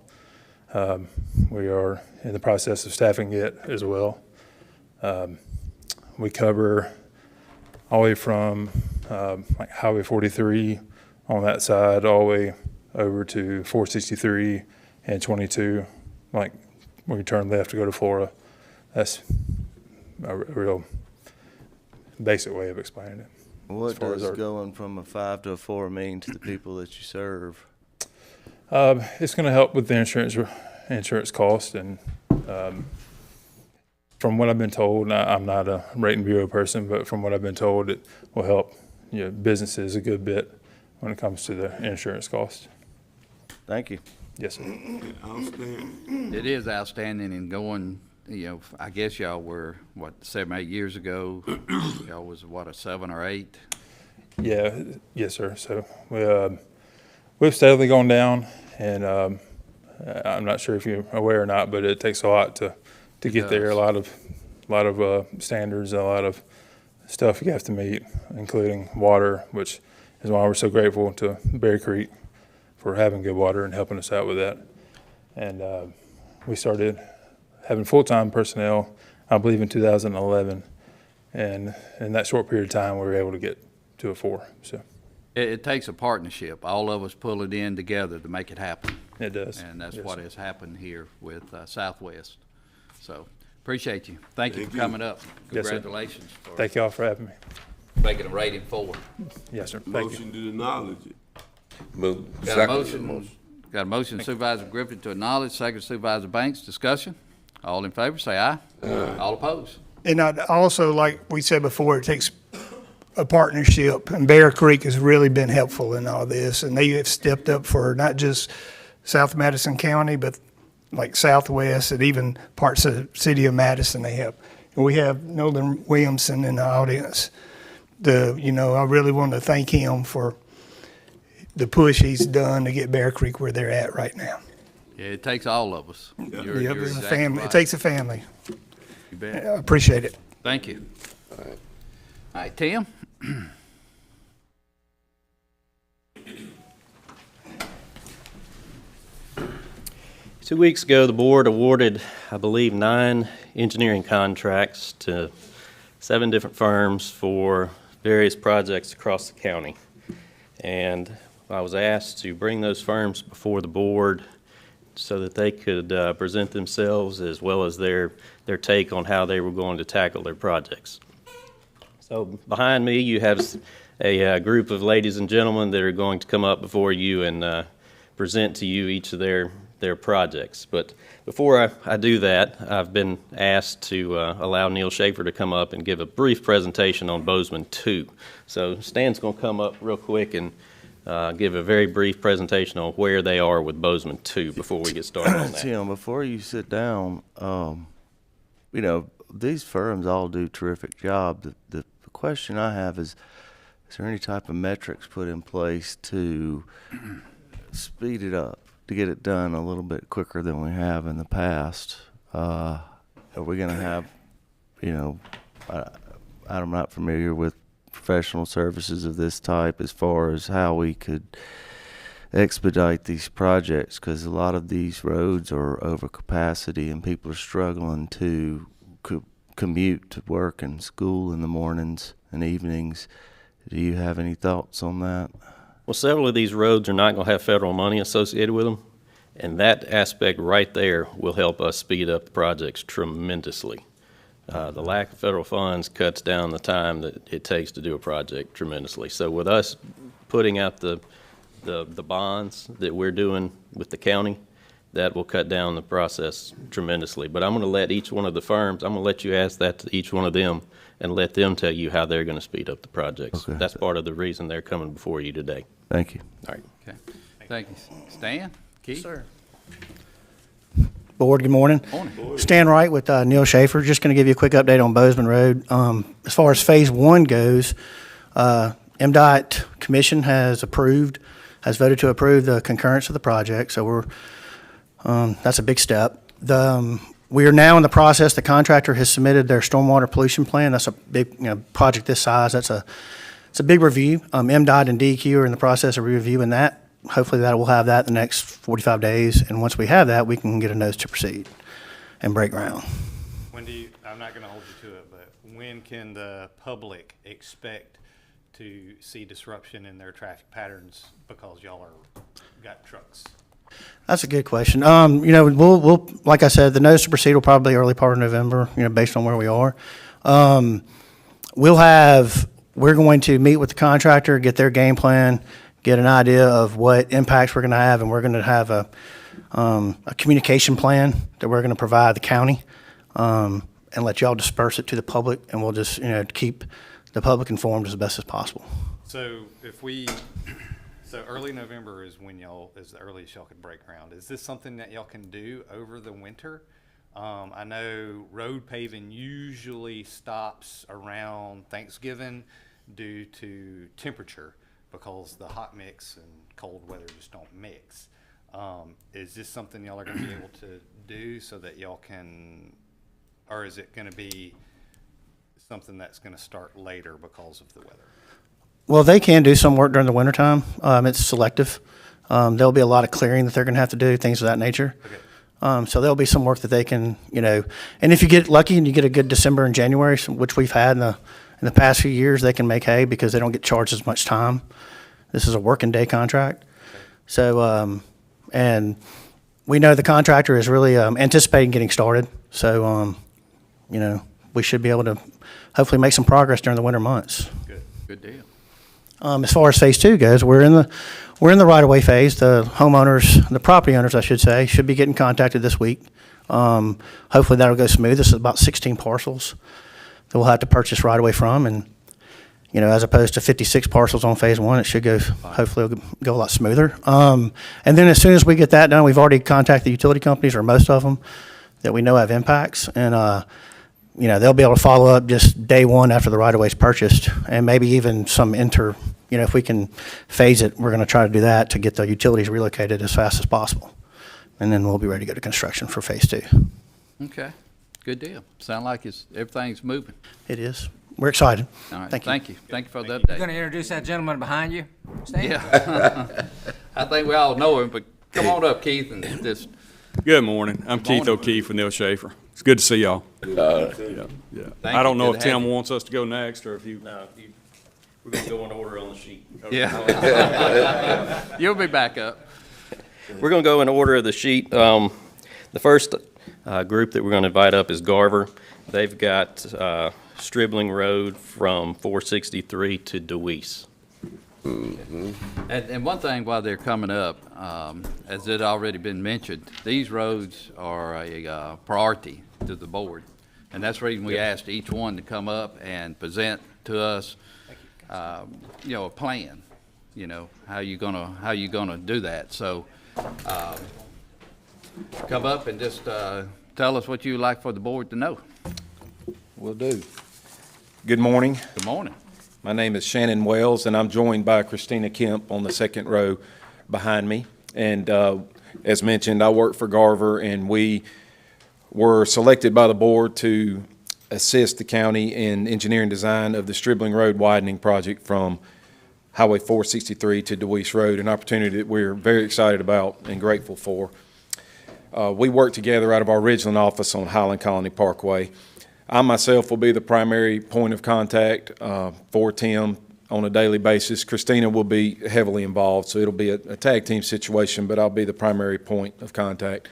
We are in the process of staffing it as well. We cover all the way from like Highway 43 on that side, all the way over to 463 and 22, like when you turn left to go to Florida. That's a real basic way of explaining it. What does going from a 5 to a 4 mean to the people that you serve? It's going to help with the insurance cost, and from what I've been told, I'm not a rating bureau person, but from what I've been told, it will help businesses a good bit when it comes to the insurance cost. Thank you. Yes, sir. Outstanding. It is outstanding, and going, I guess y'all were, 7, 8 years ago, y'all was, a 7 or 8? Yeah, yes, sir. So we've steadily gone down, and I'm not sure if you're aware or not, but it takes a lot to get there. A lot of standards and a lot of stuff you have to meet, including water, which is why we're so grateful to Bear Creek for having good water and helping us out with that. And we started having full-time personnel, I believe, in 2011. And in that short period of time, we were able to get to a 4. So It takes a partnership. All of us pull it in together to make it happen. it does. And that's Yes, what sir. has happened here with Southwest. So appreciate you. Thank you Thank for you. coming up. Yes, sir. Congratulations for Thank y'all for having me. making a rating 4. Yes, sir. Thank you. Motion to acknowledge it. Move. Got a motion Supervisor Griffin to acknowledge, second Supervisor Banks. Discussion. All in favor, say aye. All opposed. And I'd also, like we said before, it takes a partnership, and Bear Creek has really been helpful in all this, and they have stepped up for not just South Madison County, but like Southwest and even parts of the city of Madison they help. And we have Nolan Williamson in the audience. I really want to thank him for the push he's done to get Bear Creek where they're at right now. Yeah, it takes all of us. Yep, You're it's a exactly family. right. It takes a family. You bet. I appreciate it. Thank you. All right, Tim? 2 weeks ago, the board awarded, I believe, 9 engineering contracts to 7 different firms for various projects across the county. And I was asked to bring those firms before the board so that they could present themselves as well as their take on how they were going to tackle their projects. So behind me, you have a group of ladies and gentlemen that are going to come up before you and present to you each of their projects. But before I do that, I've been asked to allow Neil Schaefer to come up and give a brief presentation on Bozeman 2. So Stan's going to come up real quick and give a very brief presentation on where they are with Bozeman 2 before we get started on that. Tim, before you sit down, these firms all do a terrific job. The question I have is there any type of metrics put in place to speed it up, to get it done a little bit quicker than we have in the past? Are we going to have, I'm not familiar with professional services of this type as far as how we could expedite these projects, because a lot of these roads are over capacity and people are struggling to commute to work and school in the mornings and evenings. Do you have any thoughts on that? Well, several of these roads are not going to have federal money associated with them, and that aspect right there will help us speed up the projects tremendously. The lack of federal funds cuts down the time that it takes to do a project tremendously. So with us putting out the bonds that we're doing with the county, that will cut down the process tremendously. But I'm going to let each one of the firms, I'm going to let you ask that to each one of them and let them tell you how they're going to speed up the projects. Okay. That's part of the reason they're coming before you today. Thank you. All right. Okay. Thank you. Stan? Keith? Sir. Board, good morning. Stan Wright with Neil Schaefer. Just going to give you a quick update on Bozeman Road. As far as Phase 1 goes, MDOT Commission has voted to approve the concurrence of the project, so that's a big step. We are now in the process, the contractor has submitted their stormwater pollution plan. That's a big, project this size. It's a big review. MDOT and DEQ are in the process of reviewing that. Hopefully we'll have that in the next 45 days, and once we have that, we can get a notice to proceed and break ground. I'm not going to hold you to it, but when can the public expect to see disruption in their traffic patterns because y'all got trucks? That's a good question. We'll like I said, the notice to proceed will probably be early part of November, based on where we are. We're going to meet with the contractor, get their game plan, get an idea of what impacts we're going to have, and we're going to have a communication plan that we're going to provide the county, and let y'all disperse it to the public, and we'll just, keep the public informed as best as possible. So early November is the earliest y'all could break ground. Is this something that y'all can do over the winter? I know road paving usually stops around Thanksgiving due to temperature, because the hot mix and cold weather just don't mix. Is this something y'all are going to be able to do so that y'all can, or is it going to be something that's going to start later because of the weather? Well, they can do some work during the wintertime. It's selective. There'll be a lot of clearing that they're going to have to do, things of that nature. So there'll be some work that they can, and if you get lucky and you get a good December and January, which we've had in the past few years, they can make hay because they don't get charged as much time. This is a working day contract. So, and we know the contractor is really anticipating getting started. So, we should be able to hopefully make some progress during the winter months. Good deal. As far as phase 2 goes, we're in the right-of-way phase. The homeowners, the property owners, I should say, should be getting contacted this week. Hopefully that'll go smooth. This is about 16 parcels that we'll have to purchase right away from, and as opposed to 56 parcels on phase 1, it should go. Hopefully, it'll go a lot smoother. And then as soon as we get that done, we've already contacted the utility companies, or most of them, that we know have impacts, and they'll be able to follow up just day one after the right of way is purchased, and maybe even some if we can phase it, we're going to try to do that to get the utilities relocated as fast as possible, and then we'll be ready to go to construction for phase 2. Okay, good deal. Sound like everything's moving. It is. We're excited. All right, Thank you. Thank you for the You're update. going to introduce that gentleman behind you? Stan? Yeah. I think we all know him, but come on up, Keith, and just. Good morning. I'm Keith morning. O'Keefe with Neil Schaefer. It's good to see y'all. Yeah. Thank I don't you. know Good if to have Tim you. wants us to go next or if you. No, we're going to go in order on the sheet. Yeah. You'll be back up. We're going to go in order of the sheet. The first group that we're going to invite up is Garver. They've got Stribling Road from 463 to Deweese. And one thing while they're coming up, as it already been mentioned, these roads are a priority to the board. And that's the reason we asked each one to come up and present to us, a plan, how you gonna do that. So, come up and just tell us what you'd like for the board to know. Will do. Good morning. Good morning. My name is Shannon Wells, and I'm joined by Christina Kemp on the second row behind me. And as mentioned, I work for Garver, and we were selected by the board to assist the county in engineering design of the Stribling Road widening project from Highway 463 to Deweese Road, an opportunity that we're very excited about and grateful for. We work together out of our Ridgeland office on Highland Colony Parkway. I myself will be the primary point of contact for Tim on a daily basis. Christina will be heavily involved, so it'll be a tag team situation, but I'll be the primary point of contact.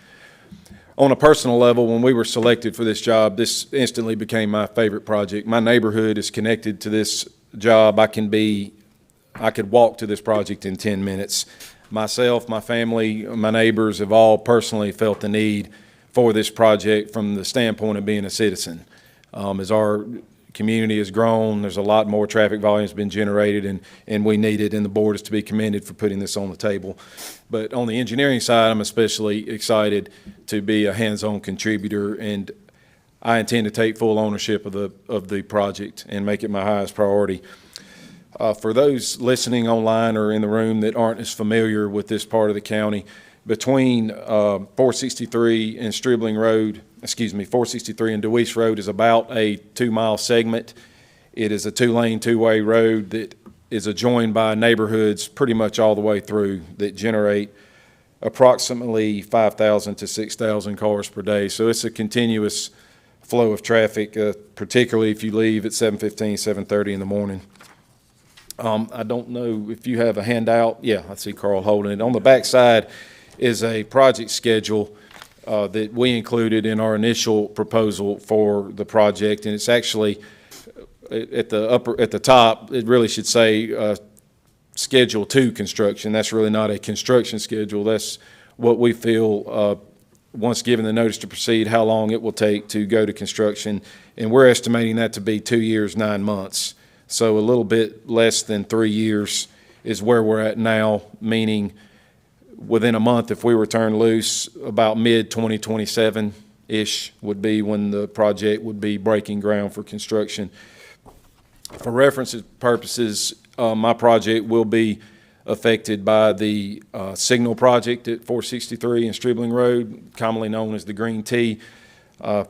On a personal level, when we were selected for this job, this instantly became my favorite project. My neighborhood is connected to this job. I could walk to this project in 10 minutes. Myself, my family, my neighbors have all personally felt the need for this project from the standpoint of being a citizen. As our community has grown, there's a lot more traffic volumes been generated, and we need it, and the board is to be commended for putting this on the table. But on the engineering side, I'm especially excited to be a hands-on contributor, and I intend to take full ownership of the project and make it my highest priority. For those listening online or in the room that aren't as familiar with this part of the county, between 463 and Stribling Road, 463 and Deweese Road is about a 2-mile segment. It is a 2-lane, 2-way road that is adjoined by neighborhoods pretty much all the way through that generate approximately 5,000 to 6,000 cars per day. So it's a continuous flow of traffic, particularly if you leave at 7:15, 7:30 in the morning. I don't know if you have a handout. Yeah, I see Carl holding it. On the back side is a project schedule that we included in our initial proposal for the project, and it's actually at the top. It really should say Schedule 2 construction. That's really not a construction schedule. That's what we feel once given the notice to proceed, how long it will take to go to construction, and we're estimating that to be 2 years, 9 months. So a little bit less than 3 years is where we're at now, meaning within a month, if we were turned loose, about mid-2027-ish would be when the project would be breaking ground for construction. For reference purposes, my project will be affected by the signal project at 463 and Stribling Road, commonly known as the Green T.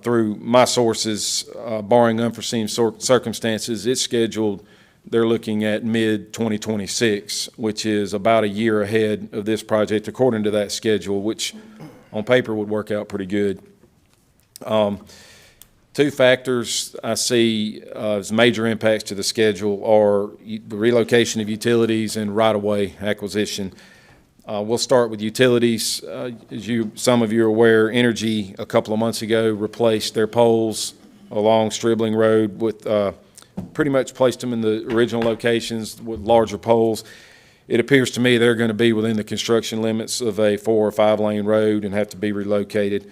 Through my sources, barring unforeseen circumstances, it's scheduled they're looking at mid-2026, which is about a year ahead of this project according to that schedule, which on paper would work out pretty good. Two factors I see as major impacts to the schedule are the relocation of utilities and right-of-way acquisition. We'll start with utilities. As some of you are aware, Energy a couple of months ago replaced their poles along Stribling Road with pretty much placed them in the original locations with larger poles. It appears to me they're going to be within the construction limits of a 4 or 5 lane road and have to be relocated.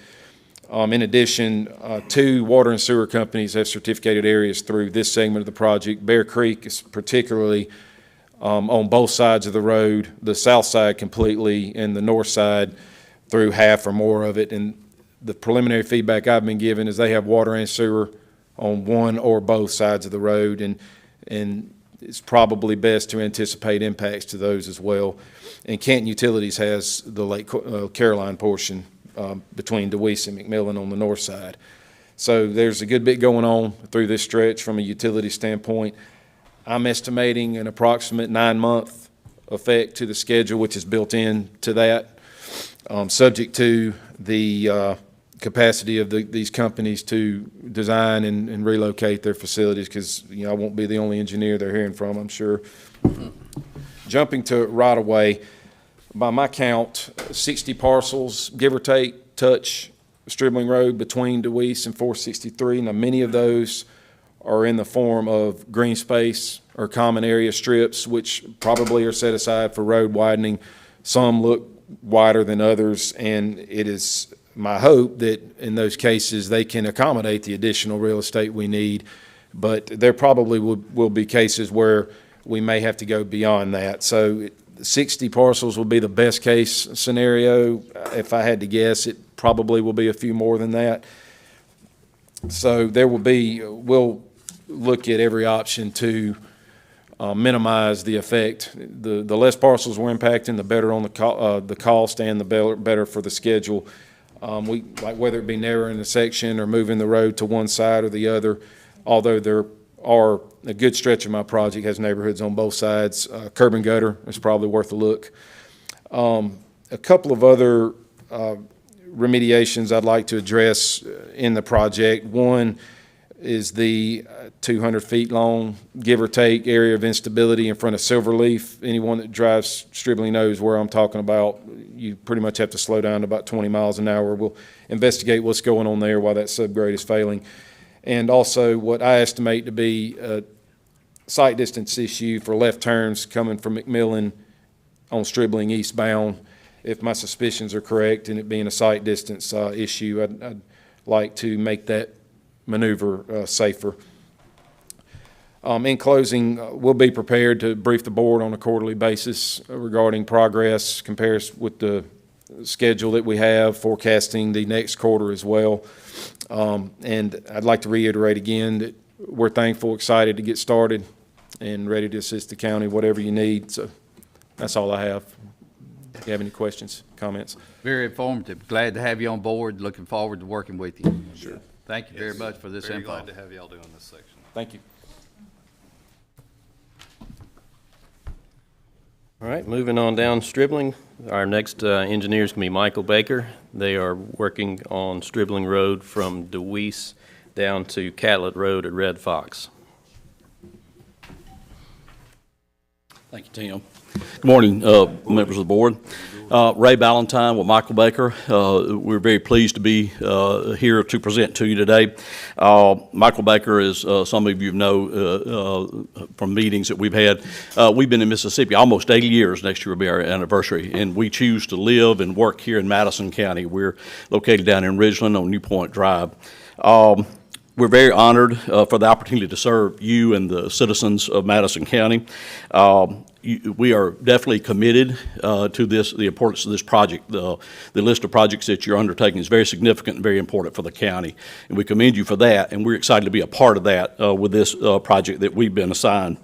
In addition, 2 water and sewer companies have certificated areas through this segment of the project. Bear Creek is particularly on both sides of the road, the south side completely and the north side through half or more of it. And the preliminary feedback I've been given is they have water and sewer on one or both sides of the road, and it's probably best to anticipate impacts to those as well. And Canton Utilities has the Lake Caroline portion between DeWeese and McMillan on the north side. So there's a good bit going on through this stretch from a utility standpoint. I'm estimating an approximate 9-month effect to the schedule, which is built into that, subject to the capacity of these companies to design and relocate their facilities, because I won't be the only engineer they're hearing from, I'm sure. Jumping to right-of-way, by my count, 60 parcels, give or take, touch Stribling Road between DeWeese and 463. Now, many of those are in the form of green space or common area strips, which probably are set aside for road widening. Some look wider than others, and it is my hope that in those cases they can accommodate the additional real estate we need, but there probably will be cases where we may have to go beyond that. So 60 parcels will be the best case scenario. If I had to guess, it probably will be a few more than that. So we'll look at every option to minimize the effect. The less parcels we're impacting, the better on the cost and the better for the schedule. Like whether it be narrowing the section or moving the road to one side or the other, although there are a good stretch of my project has neighborhoods on both sides. Curb and gutter is probably worth a look. A couple of other remediations I'd like to address in the project. One is the 200 feet long, give or take, area of instability in front of Silverleaf. Anyone that drives Stribling knows where I'm talking about. You pretty much have to slow down to about 20 miles an hour. We'll investigate what's going on there while that subgrade is failing. And also what I estimate to be a sight distance issue for left turns coming from McMillan on Stribling eastbound. If my suspicions are correct and it being a sight distance issue, I'd like to make that maneuver safer. In closing, we'll be prepared to brief the board on a quarterly basis regarding progress, compares with the schedule that we have, forecasting the next quarter as well. And I'd like to reiterate again that we're thankful, excited to get started, and ready to assist the county, whatever you need. So that's all I have. If you have any questions, comments? Very informative. Glad to have you on board. Looking forward to working with you. Sure. Thank you very much for this Very info. glad to have y'all doing this section. Thank you. All right, moving on down Stribling. Our next engineer is going to be Michael Baker. They are working on Stribling Road from DeWeese down to Catlett Road at Red Fox. Thank you, Tim. Good morning, members of the board. Ray Ballantyne with Michael Baker. We're very pleased to be here to present to you today. Michael Baker, as some of you know from meetings that we've had, we've been in Mississippi almost 80 years. Next year will be our anniversary, and we choose to live and work here in Madison County. We're located down in Ridgeland on New Point Drive. We're very honored for the opportunity to serve you and the citizens of Madison County. We are definitely committed to the importance of this project. The list of projects that you're undertaking is very significant and very important for the county, and we commend you for that, and we're excited to be a part of that with this project that we've been assigned.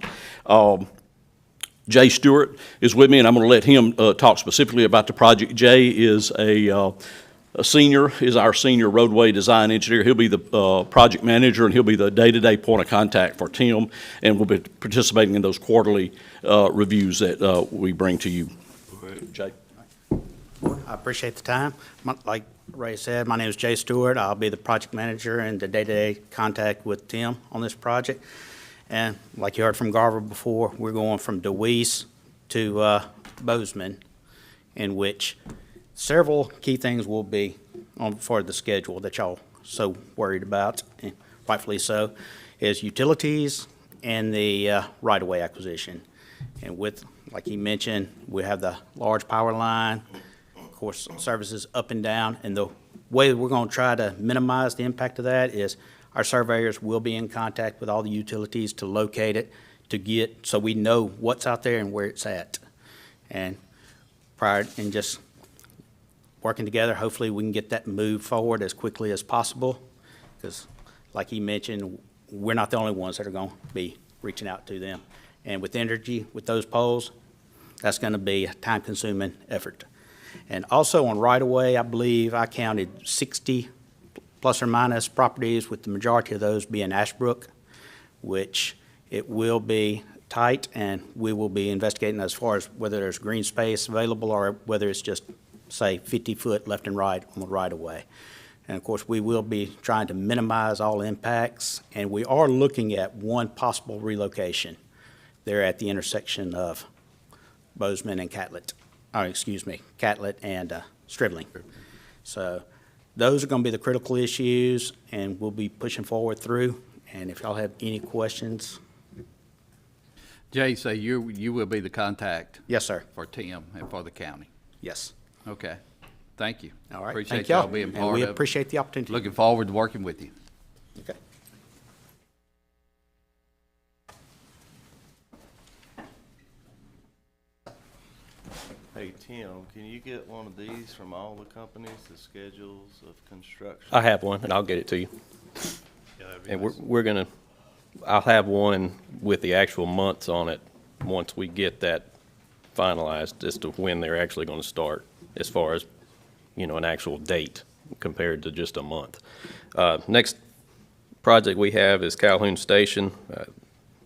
Jay Stewart is with me, and I'm going to let him talk specifically about the project. Jay is a Senior is our senior roadway design engineer. He'll be the project manager, and he'll be the day-to-day point of contact for Tim, and will be participating in those quarterly reviews that we bring to you. Jay. I appreciate the time. Like Ray said, my name is Jay Stewart. I'll be the project manager and the day-to-day contact with Tim on this project. And like you heard from Garver before, we're going from DeWeese to Bozeman, in which several key things will be on for the schedule that y'all so worried about, and rightfully so, is utilities and the right-of-way acquisition. And with, like he mentioned, we have the large power line, of course, services up and down, and the way we're going to try to minimize the impact of that is our surveyors will be in contact with all the utilities to locate it, to get, so we know what's out there and where it's at. And prior, and just working together, hopefully we can get that moved forward as quickly as possible, because like he mentioned, we're not the only ones that are going to be reaching out to them. And with energy, with those poles, that's going to be a time-consuming effort. And also on right-of-way, I believe I counted 60 plus or minus properties, with the majority of those being Ashbrook, which it will be tight, and we will be investigating as far as whether there's green space available or whether it's just, say, 50-foot left and right on the right-of-way. And of course, we will be trying to minimize all impacts, and we are looking at one possible relocation there at the intersection of Bozeman and Catlett, Catlett and Stribling. So those are going to be the critical issues, and we'll be pushing forward through. And if y'all have any questions. Jay, so you will be the contact? Yes, sir. For Tim and for the county? Yes. Okay. Thank you. All right. Appreciate Thank y'all being part and we of it. appreciate the opportunity. Looking forward to working with you. Okay. Hey, Tim, can you get one of these from all the companies, the schedules of construction? I have one, and I'll get it to you. And we're gonna, I'll have one with the actual months on it once we get that finalized as to when they're actually gonna start, as far as, you know, an actual date compared to just a month. Next project we have is Calhoun Station,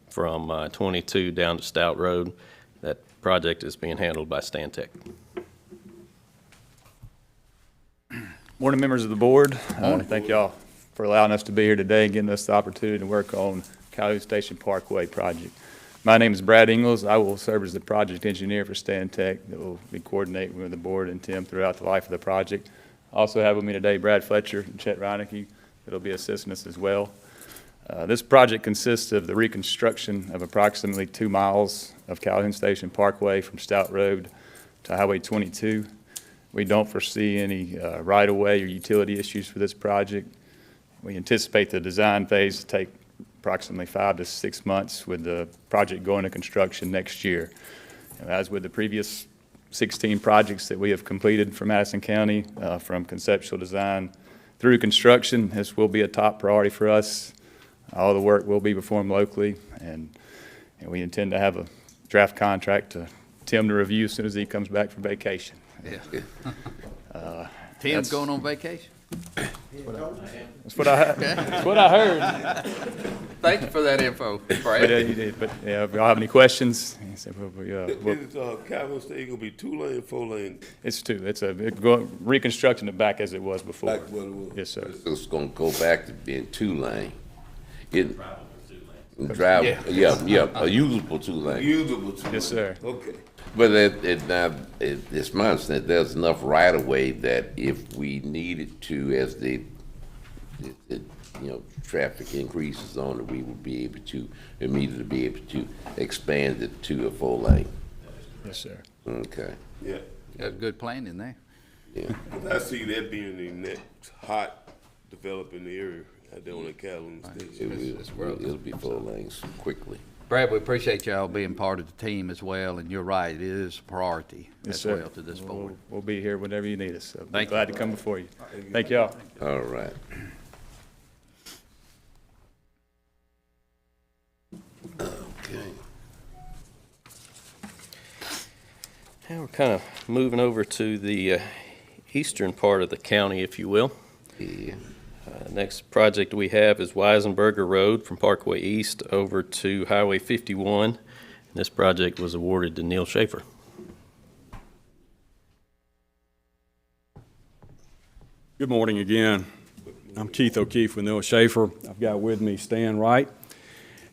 from 22 down to Stout Road. That project is being handled by Stantec. Morning, members of the board. Thank y'all for allowing us to be here today and giving us the opportunity to work on Calhoun Station Parkway project. My name is Brad Ingles. I will serve as the project engineer for Stantec that will be coordinating with the board and Tim throughout the life of the project. Also have with me today Brad Fletcher and Chet Reinecke that will be assisting us as well. This project consists of the reconstruction of approximately 2 miles of Calhoun Station Parkway from Stout Road to Highway 22. We don't foresee any right-of-way or utility issues for this project. We anticipate the design phase to take approximately 5 to 6 months, with the project going to construction next year. And as with the previous 16 projects that we have completed for Madison County, from conceptual design through construction, this will be a top priority for us. All the work will be performed locally, and we intend to have a draft contract to Tim to review as soon as he comes back from vacation. Yeah. Tim's going on vacation? That's what I heard. Thank you for that info, Brad. You did. But yeah, if y'all have any questions, Is Calhoun Station gonna be 2-lane, 4-lane? it's two. It's reconstructing it back as it was before. Back what it was? Yes, sir. It's gonna go back to being 2-lane. A usable 2-lane. Usable 2-lane. Yes, sir. Okay. But it's my understanding there's enough right of way that if we needed to, as the traffic increases on it, we would be able to immediately be able to expand it to a 4-lane. Yes, sir. Okay. Yeah. Got good planning there. Yeah. I see that being the next hot developing area out there on the Calhoun Station. It'll be 4 lanes quickly. Brad, we appreciate y'all being part of the team as well, and you're right, it is a priority Yes, as sir. well to this board. We'll be here whenever you need us. So Thank you. glad to come before you. Thank y'all. All right. Okay. Now we're kind of moving over to the eastern part of the county, if you will. Yeah. Next project we have is Weisenberger Road from Parkway East over to Highway 51. This project was awarded to Neil Schaefer. Good morning again. I'm Keith O'Keefe with Neil Schaefer. I've got with me Stan Wright.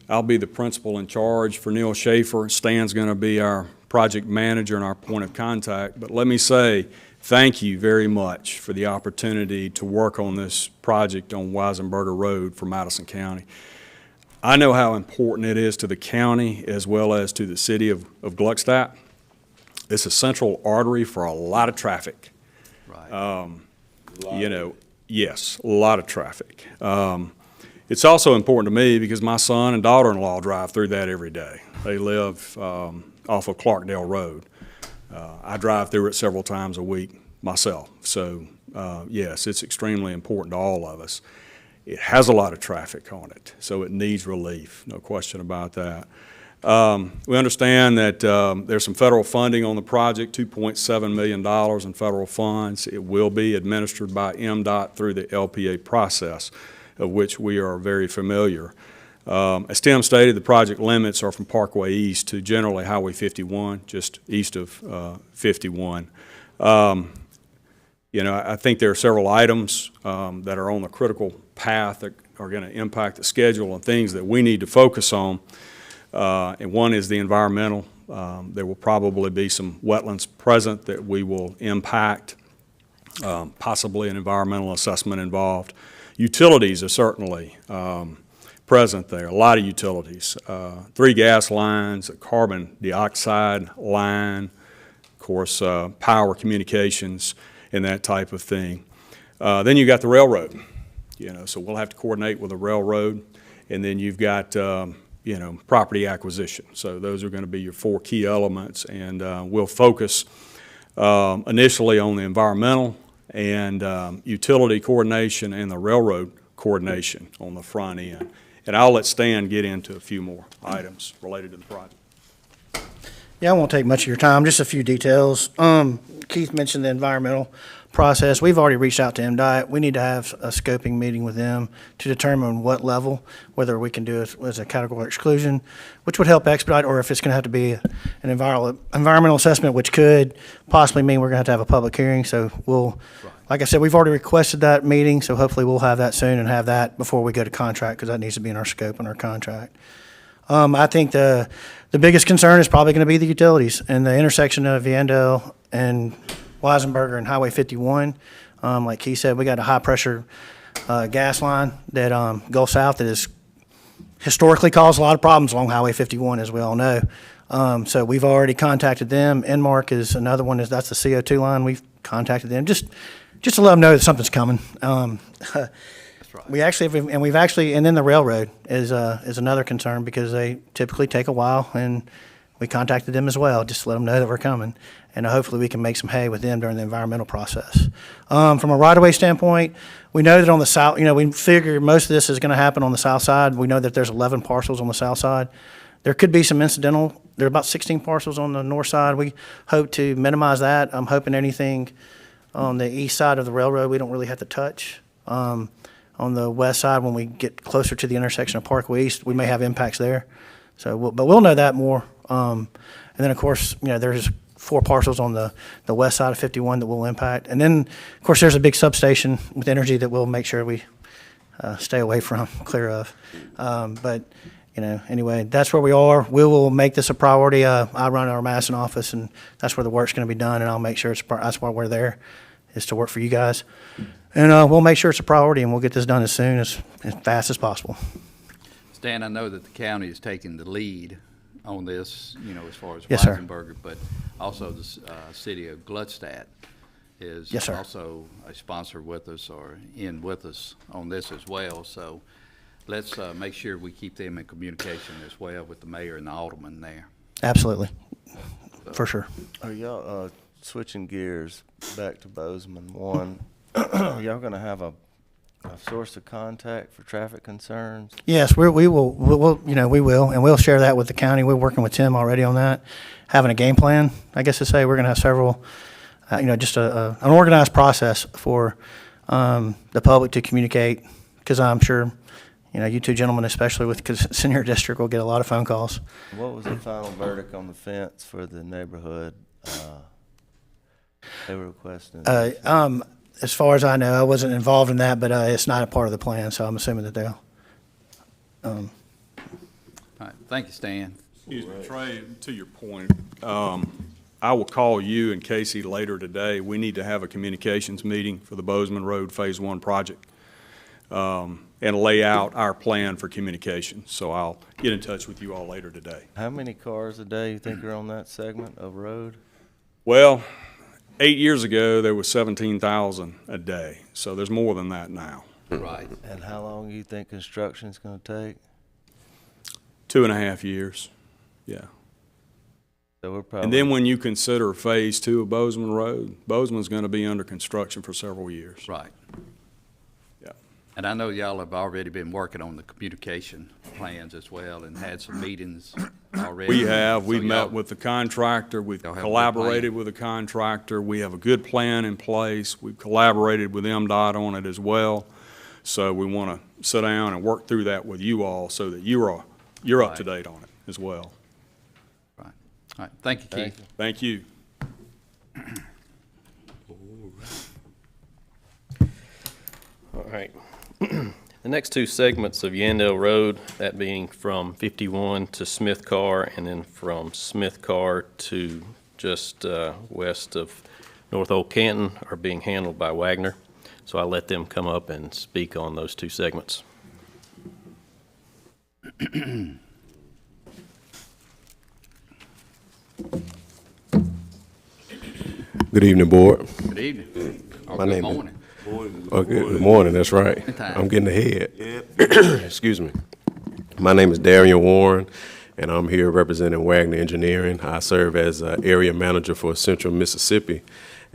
I'll be the principal in charge for Neil Schaefer. Stan's going to be our project manager and our point of contact. But let me say thank you very much for the opportunity to work on this project on Weisenberger Road for Madison County. I know how important it is to the county as well as to the city of Gluckstadt. It's a central artery for a lot of traffic. Right. You know, yes, a lot of traffic. It's also important to me because my son and daughter-in-law drive through that every day. They live off of Clarkdale Road. I drive through it several times a week myself. So, yes, it's extremely important to all of us. It has a lot of traffic on it, so it needs relief, no question about that. We understand that there's some federal funding on the project, $2.7 million in federal funds. It will be administered by MDOT through the LPA process, of which we are very familiar. As Tim stated, the project limits are from Parkway East to generally Highway 51, just east of 51. You know, I think there are several items that are on the critical path that are going to impact the schedule and things that we need to focus on. And one is the environmental. There will probably be some wetlands present that we will impact, possibly an environmental assessment involved. Utilities are certainly present there, a lot of utilities. 3 gas lines, a carbon dioxide line, of course, power communications, and that type of thing. Then you got the railroad, you know, so we'll have to coordinate with the railroad. And then you've got, you know, property acquisition. So those are going to be your 4 key elements, and we'll focus initially on the environmental and utility coordination and the railroad coordination on the front end. And I'll let Stan get into a few more items related to the project. Yeah, I won't take much of your time, just a few details. Keith mentioned the environmental process. We've already reached out to MDOT. We need to have a scoping meeting with them to determine what level, whether we can do it as a category exclusion, which would help expedite, or if it's going to have to be an environmental assessment, which could possibly mean we're going to have a public hearing. So we'll, like I said, we've already requested that meeting, so hopefully we'll have that soon and have that before we go to contract, because that needs to be in our scope and our contract. I think the biggest concern is probably going to be the utilities and the intersection of Viando and Weisenberger and Highway 51. Like he said, we got a high-pressure gas line that goes south that has historically caused a lot of problems along Highway 51, as we all know. So we've already contacted them. Enmark is another one. That's the CO2 line. We've contacted them just to let them know that something's coming. We actually have, and then the railroad is another concern, because they typically take a while, and we contacted them as well, just to let them know that we're coming, and hopefully we can make some hay with them during the environmental process. From a right-of-way standpoint, we know that on the south, you know, we figure most of this is going to happen on the south side. We know that there's 11 parcels on the south side. There could be some incidental. There are about 16 parcels on the north side. We hope to minimize that. I'm hoping anything on the east side of the railroad we don't really have to touch. On the west side, when we get closer to the intersection of Parkway East, we may have impacts there. So, but we'll know that more. And then, of course, you know, there's 4 parcels on the west side of 51 that will impact. And then, of course, there's a big substation with energy that we'll make sure we stay away from, clear of. But, you know, anyway, that's where we are. We will make this a priority. I run our Madison office, and that's where the work's going to be done, and I'll make sure that's why we're there, is to work for you guys. And we'll make sure it's a priority, and we'll get this done as soon as fast as possible. Stan, I know that the county is taking the lead on this, you know, as far as Yes, sir. Weisenberger, but also the city of Gluckstadt is Yes, sir. also a sponsor with us, or in with us on this as well. So let's make sure we keep them in communication as well with the mayor and the alderman there. Absolutely, So, for sure. Are y'all switching gears back to Bozeman 1? Are y'all going to have a source of contact for traffic concerns? Yes, we will, you know, we will, and we'll share that with the county. We're working with Tim already on that, having a game plan, I guess to say. We're going to have several just an organized process for the public to communicate, because I'm sure, you two gentlemen, especially with, because it's in your district, will get a lot of phone calls. What was the final verdict on the fence for the neighborhood? They were requesting. As far as I know, I wasn't involved in that, but it's not a part of the plan, so I'm assuming that they'll. All right, thank you, Stan. Excuse me, Trey, to your point, I will call you and Casey later today. We need to have a communications meeting for the Bozeman Road Phase 1 project, and lay out our plan for communication. So I'll get in touch with you all later today. How many cars a day you think are on that segment of road? Well, 8 years ago, there was 17,000 a day, so there's more than that now. Right. And how long do you think construction's gonna take? 2.5 years, yeah. So we're probably. And then when you consider Phase 2 of Bozeman Road, Bozeman's gonna be under construction for several years. Right. Yeah. And I know y'all have already been working on the communication plans as well and had some meetings already. We have. So We've met y'all- with the contractor. We've Y'all have a good collaborated with the contractor. We have a good plan in place. We've collaborated with MDOT on it as well. So we want to sit down and work through that with you all so that you're up to date on it as well. Right. All right, thank you, Keith. Thank you. All right. The next two segments of Yandell Road, that being from 51 to Smith Car and then from Smith Car to just west of North Old Canton, are being handled by Wagner. So I'll let them come up and speak on those two segments. Good evening, Board. Good evening. Or My good name morning. Good morning, that's right. I'm getting ahead. Excuse me. My name is Darian Warren, and I'm here representing Wagner Engineering. I serve as area manager for Central Mississippi.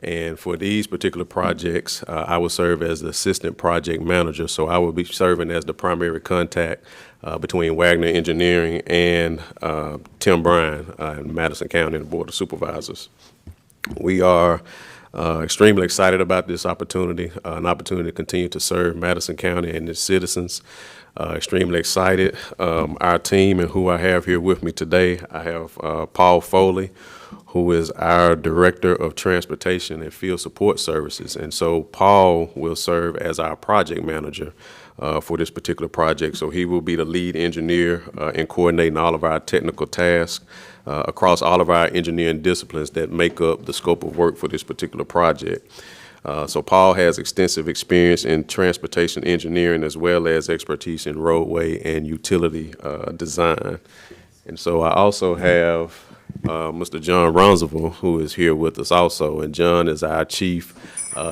And for these particular projects, I will serve as the assistant project manager. So I will be serving as the primary contact between Wagner Engineering and Tim Bryan in Madison County and the Board of Supervisors. We are extremely excited about this opportunity, an opportunity to continue to serve Madison County and its citizens. Extremely excited. Our team and who I have here with me today, I have Paul Foley, who is our Director of Transportation and Field Support Services. And so Paul will serve as our project manager for this particular project. So he will be the lead engineer in coordinating all of our technical tasks across all of our engineering disciplines that make up the scope of work for this particular project. So Paul has extensive experience in transportation engineering as well as expertise in roadway and utility design. And so I also have Mr. John Ronzaville, who is here with us also, and John is our Chief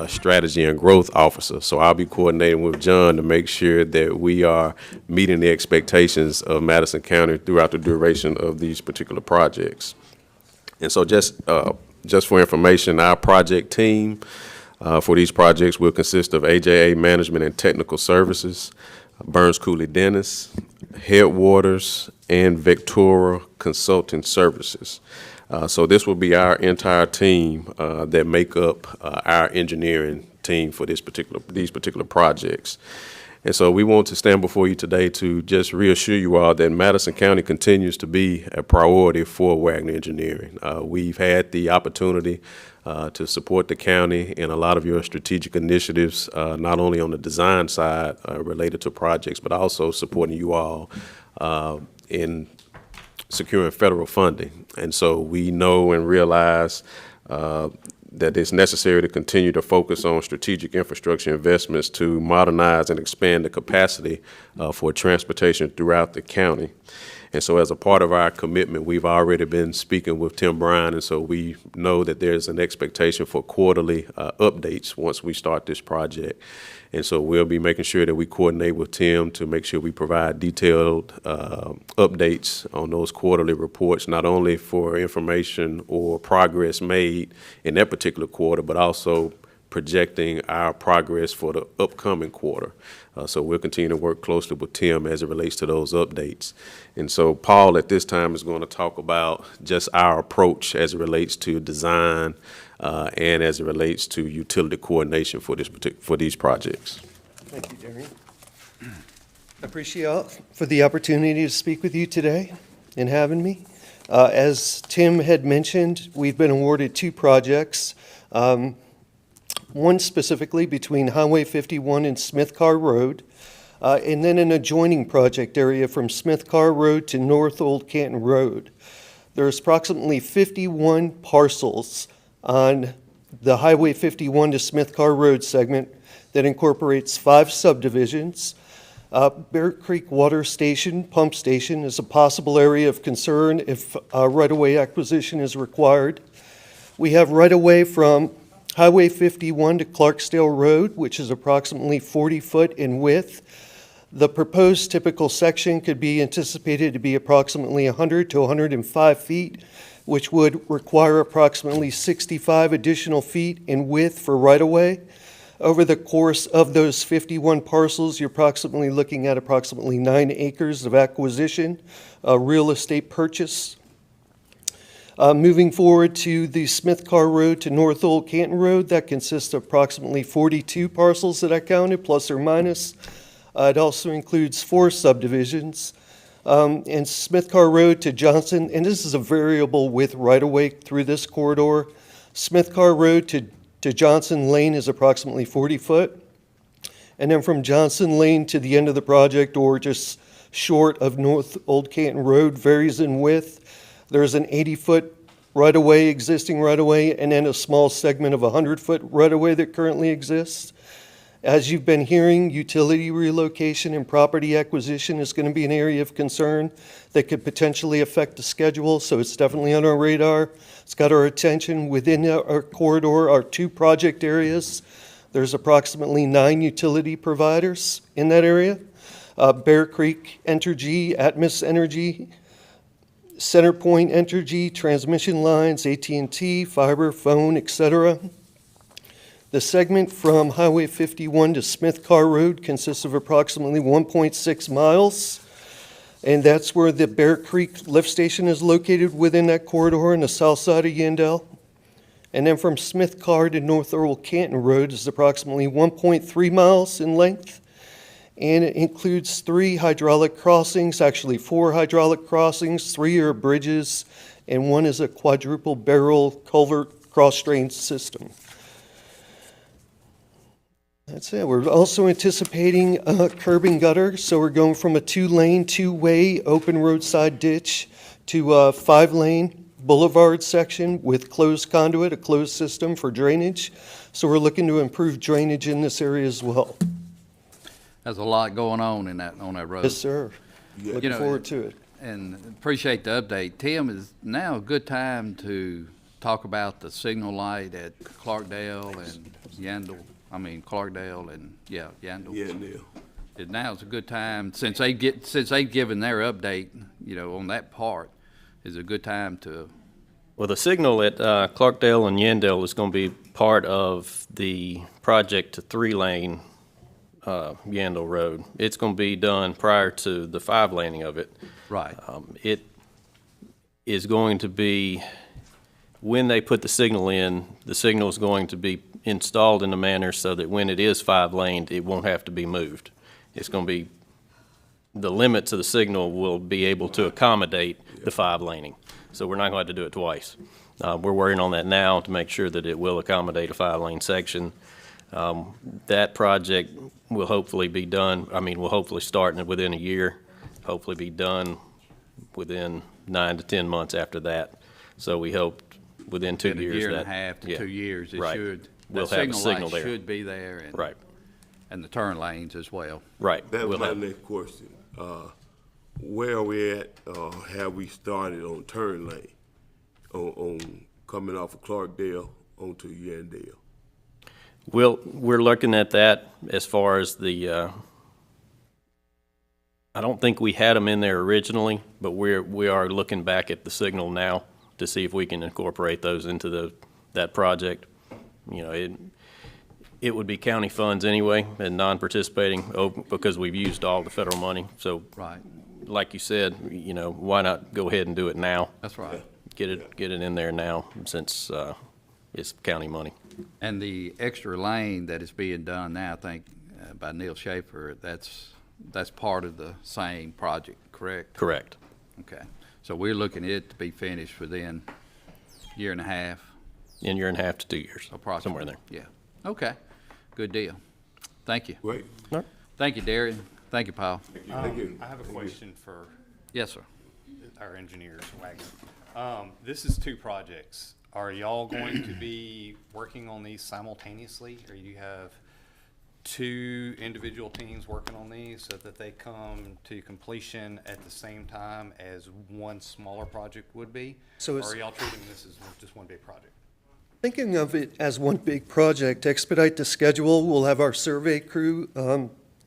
Strategy and Growth Officer. So I'll be coordinating with John to make sure that we are meeting the expectations of Madison County throughout the duration of these particular projects. And so just for information, our project team for these projects will consist of AJA Management and Technical Services, Burns Cooley Dennis, Headwaters, and Vectura Consulting Services. So this will be our entire team that make up our engineering team for these particular projects. And so we want to stand before you today to just reassure you all that Madison County continues to be a priority for Wagner Engineering. We've had the opportunity to support the county in a lot of your strategic initiatives, not only on the design side related to projects, but also supporting you all in securing federal funding. And so we know and realize that it's necessary to continue to focus on strategic infrastructure investments to modernize and expand the capacity for transportation throughout the county. And so as a part of our commitment, we've already been speaking with Tim Bryan, and so we know that there's an expectation for quarterly updates once we start this project. And so we'll be making sure that we coordinate with Tim to make sure we provide detailed updates on those quarterly reports, not only for information or progress made in that particular quarter, but also projecting our progress for the upcoming quarter. So we'll continue to work closely with Tim as it relates to those updates. And so Paul at this time is going to talk about just our approach as it relates to design and as it relates to utility coordination for these projects. Thank you, Darian. I appreciate for the opportunity to speak with you today and having me. As Tim had mentioned, we've been awarded 2 projects. One specifically between Highway 51 and Smith Car Road, and then an adjoining project area from Smith Car Road to North Old Canton Road. There's approximately 51 parcels on the Highway 51 to Smith Car Road segment that incorporates 5 subdivisions. Bear Creek Water Station, Pump Station is a possible area of concern if right-of-way acquisition is required. We have right-of-way from Highway 51 to Clarksdale Road, which is approximately 40 foot in width. The proposed typical section could be anticipated to be approximately 100 to 105 feet, which would require approximately 65 additional feet in width for right-of-way. Over the course of those 51 parcels, you're approximately looking at approximately 9 acres of acquisition, real estate purchase. Moving forward to the Smith Car Road to North Old Canton Road, that consists of approximately 42 parcels that I counted, plus or minus. It also includes 4 subdivisions. And Smith Car Road to Johnson, and this is a variable width right-of-way through this corridor. Smith Car Road to Johnson Lane is approximately 40 foot. And then from Johnson Lane to the end of the project, or just short of North Old Canton Road, varies in width. There's an 80-foot right-of-way, existing right-of-way, and then a small segment of 100-foot right-of-way that currently exists. As you've been hearing, utility relocation and property acquisition is going to be an area of concern that could potentially affect the schedule, so it's definitely on our radar. It's got our attention. Within our corridor are 2 project areas. There's approximately 9 utility providers in that area. Bear Creek Entergy, Atmos Energy, CenterPoint Entergy, transmission lines, AT&T, fiber, phone, etc. The segment from Highway 51 to Smith Car Road consists of approximately 1.6 miles, and that's where the Bear Creek lift station is located within that corridor on the south side of Yandell. And then from Smith Car to North Old Canton Road is approximately 1.3 miles in length, and it includes 3 hydraulic crossings, actually 4 hydraulic crossings, 3 are bridges, and 1 is a quadruple barrel culvert cross-drain system. That's it. We're also anticipating curb and gutter, so we're going from a 2-lane, 2-way open roadside ditch to a 5-lane boulevard section with closed conduit, a closed system for drainage. So we're looking to improve drainage in this area as well. There's a lot going on on that road. Yes, sir. Looking forward to it. And appreciate the update. Tim, is now a good time to talk about the signal light at Clarkdale and Yandell? Clarkdale and, Yandell. Yandell. Now's a good time, since they've given their update, on that part, is a good time to. Well, the signal at Clarkdale and Yandell is going to be part of the project to 3-lane Yandell Road. It's going to be done prior to the 5-laning of it. Right. It is going to be, when they put the signal in, the signal is going to be installed in a manner so that when it is 5-laned, it won't have to be moved. It's going to be, the limits of the signal will be able to accommodate the 5-laning. So we're not going to have to do it twice. We're working on that now to make sure that it will accommodate a 5-lane section. That project will hopefully be done, we'll hopefully start within a year, hopefully be done within 9 to 10 months after that. So we hope within 2 years. A year and a half to 2 years, it right. should. We'll have a signal there. Should be there. And, right. And the turn lanes as well. Right. That was my next question. Where are we at? Have we started on turn lane on coming off of Clarkdale onto Yandell? We're looking at that as far as the. I don't think we had them in there originally, but we are looking back at the signal now to see if we can incorporate those into that project. It would be county funds anyway and non-participating because we've used all the federal money. So, Right. like you said, you know, why not go ahead and do it now? That's right. Get it in there now since it's county money. And the extra lane that is being done now, I think, by Neil Schaefer, that's part of the same project, correct? Correct. Okay. So we're looking at it to be finished within year and a half? In year and a half to 2 years, Approximately. somewhere in there. Yeah. Okay. Good deal. Thank you. Great. Thank you, Darian. Thank you, Paul. Thank you. I have a question for Yes, sir. our engineers, Wagner. This is 2 projects. Are y'all going to be working on these simultaneously, or do you have 2 individual teams working on these so that they come to completion at the same time as one smaller project would be? So or are y'all treating this as just one big project? Thinking of it as one big project, to expedite the schedule, we'll have our survey crew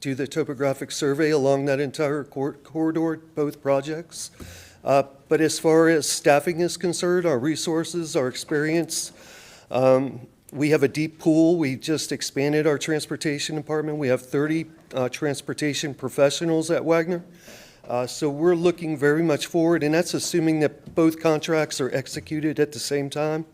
do the topographic survey along that entire corridor, both projects. But as far as staffing is concerned, our resources, our experience, we have a deep pool. We just expanded our transportation department. We have 30 transportation professionals at Wagner. So we're looking very much forward, and that's assuming that both contracts are executed at the same time,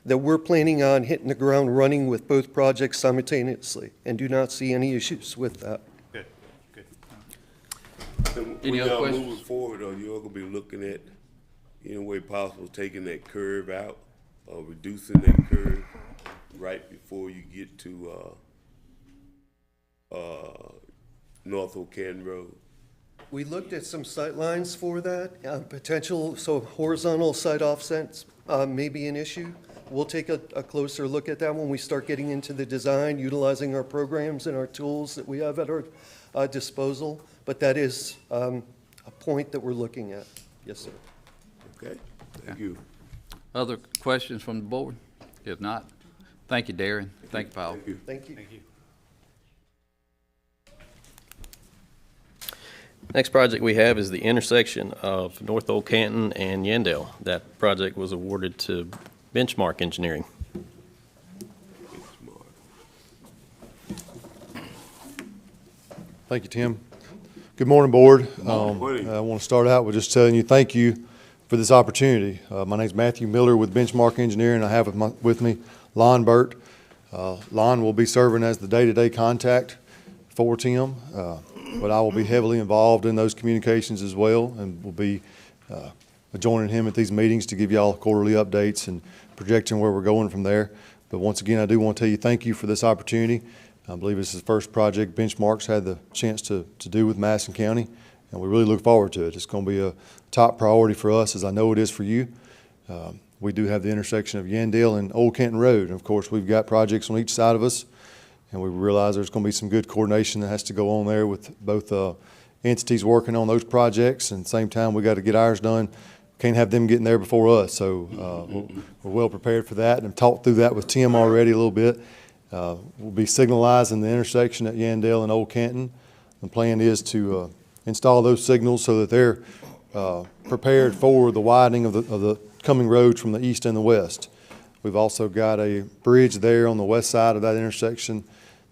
that we're planning on hitting the ground running with both projects simultaneously and do not see any issues with that. Good, good. And Any when other y'all questions? moving forward, are you all gonna be looking at any way possible taking that curve out or reducing that curve right before you get to North Oak Canton Road? We looked at some sight lines for that, potential, so horizontal site offsets may be an issue. We'll take a closer look at that when we start getting into the design, utilizing our programs and our tools that we have at our disposal. But that is a point that we're looking at. Yes, sir. Okay, thank you. Other questions from the board? If not, thank you, Darian. Thank you, Paul. Thank you. Thank you. Thank you. Next project we have is the intersection of North Old Canton and Yandell. That project was awarded to Benchmark Engineering. Thank you, Tim. Good morning, Board. morning. I want to start out with just telling you thank you for this opportunity. My name's Matthew Miller with Benchmark Engineering. I have with me Lon Burt. Lon will be serving as the day-to-day contact for Tim, but I will be heavily involved in those communications as well, and will be joining him at these meetings to give y'all quarterly updates and projecting where we're going from there. But once again, I do want to tell you thank you for this opportunity. I believe this is the first project Benchmark's had the chance to do with Madison County, and we really look forward to it. It's going to be a top priority for us, as I know it is for you. We do have the intersection of Yandell and Old Canton Road, and of course we've got projects on each side of us, and we realize there's going to be some good coordination that has to go on there with both entities working on those projects, and at the same time we got to get ours done. Can't have them getting there before us, so we're well prepared for that, and I've talked through that with Tim already a little bit. We'll be signalizing the intersection at Yandell and Old Canton. The plan is to install those signals so that they're prepared for the widening of the coming roads from the east and the west. We've also got a bridge there on the west side of that intersection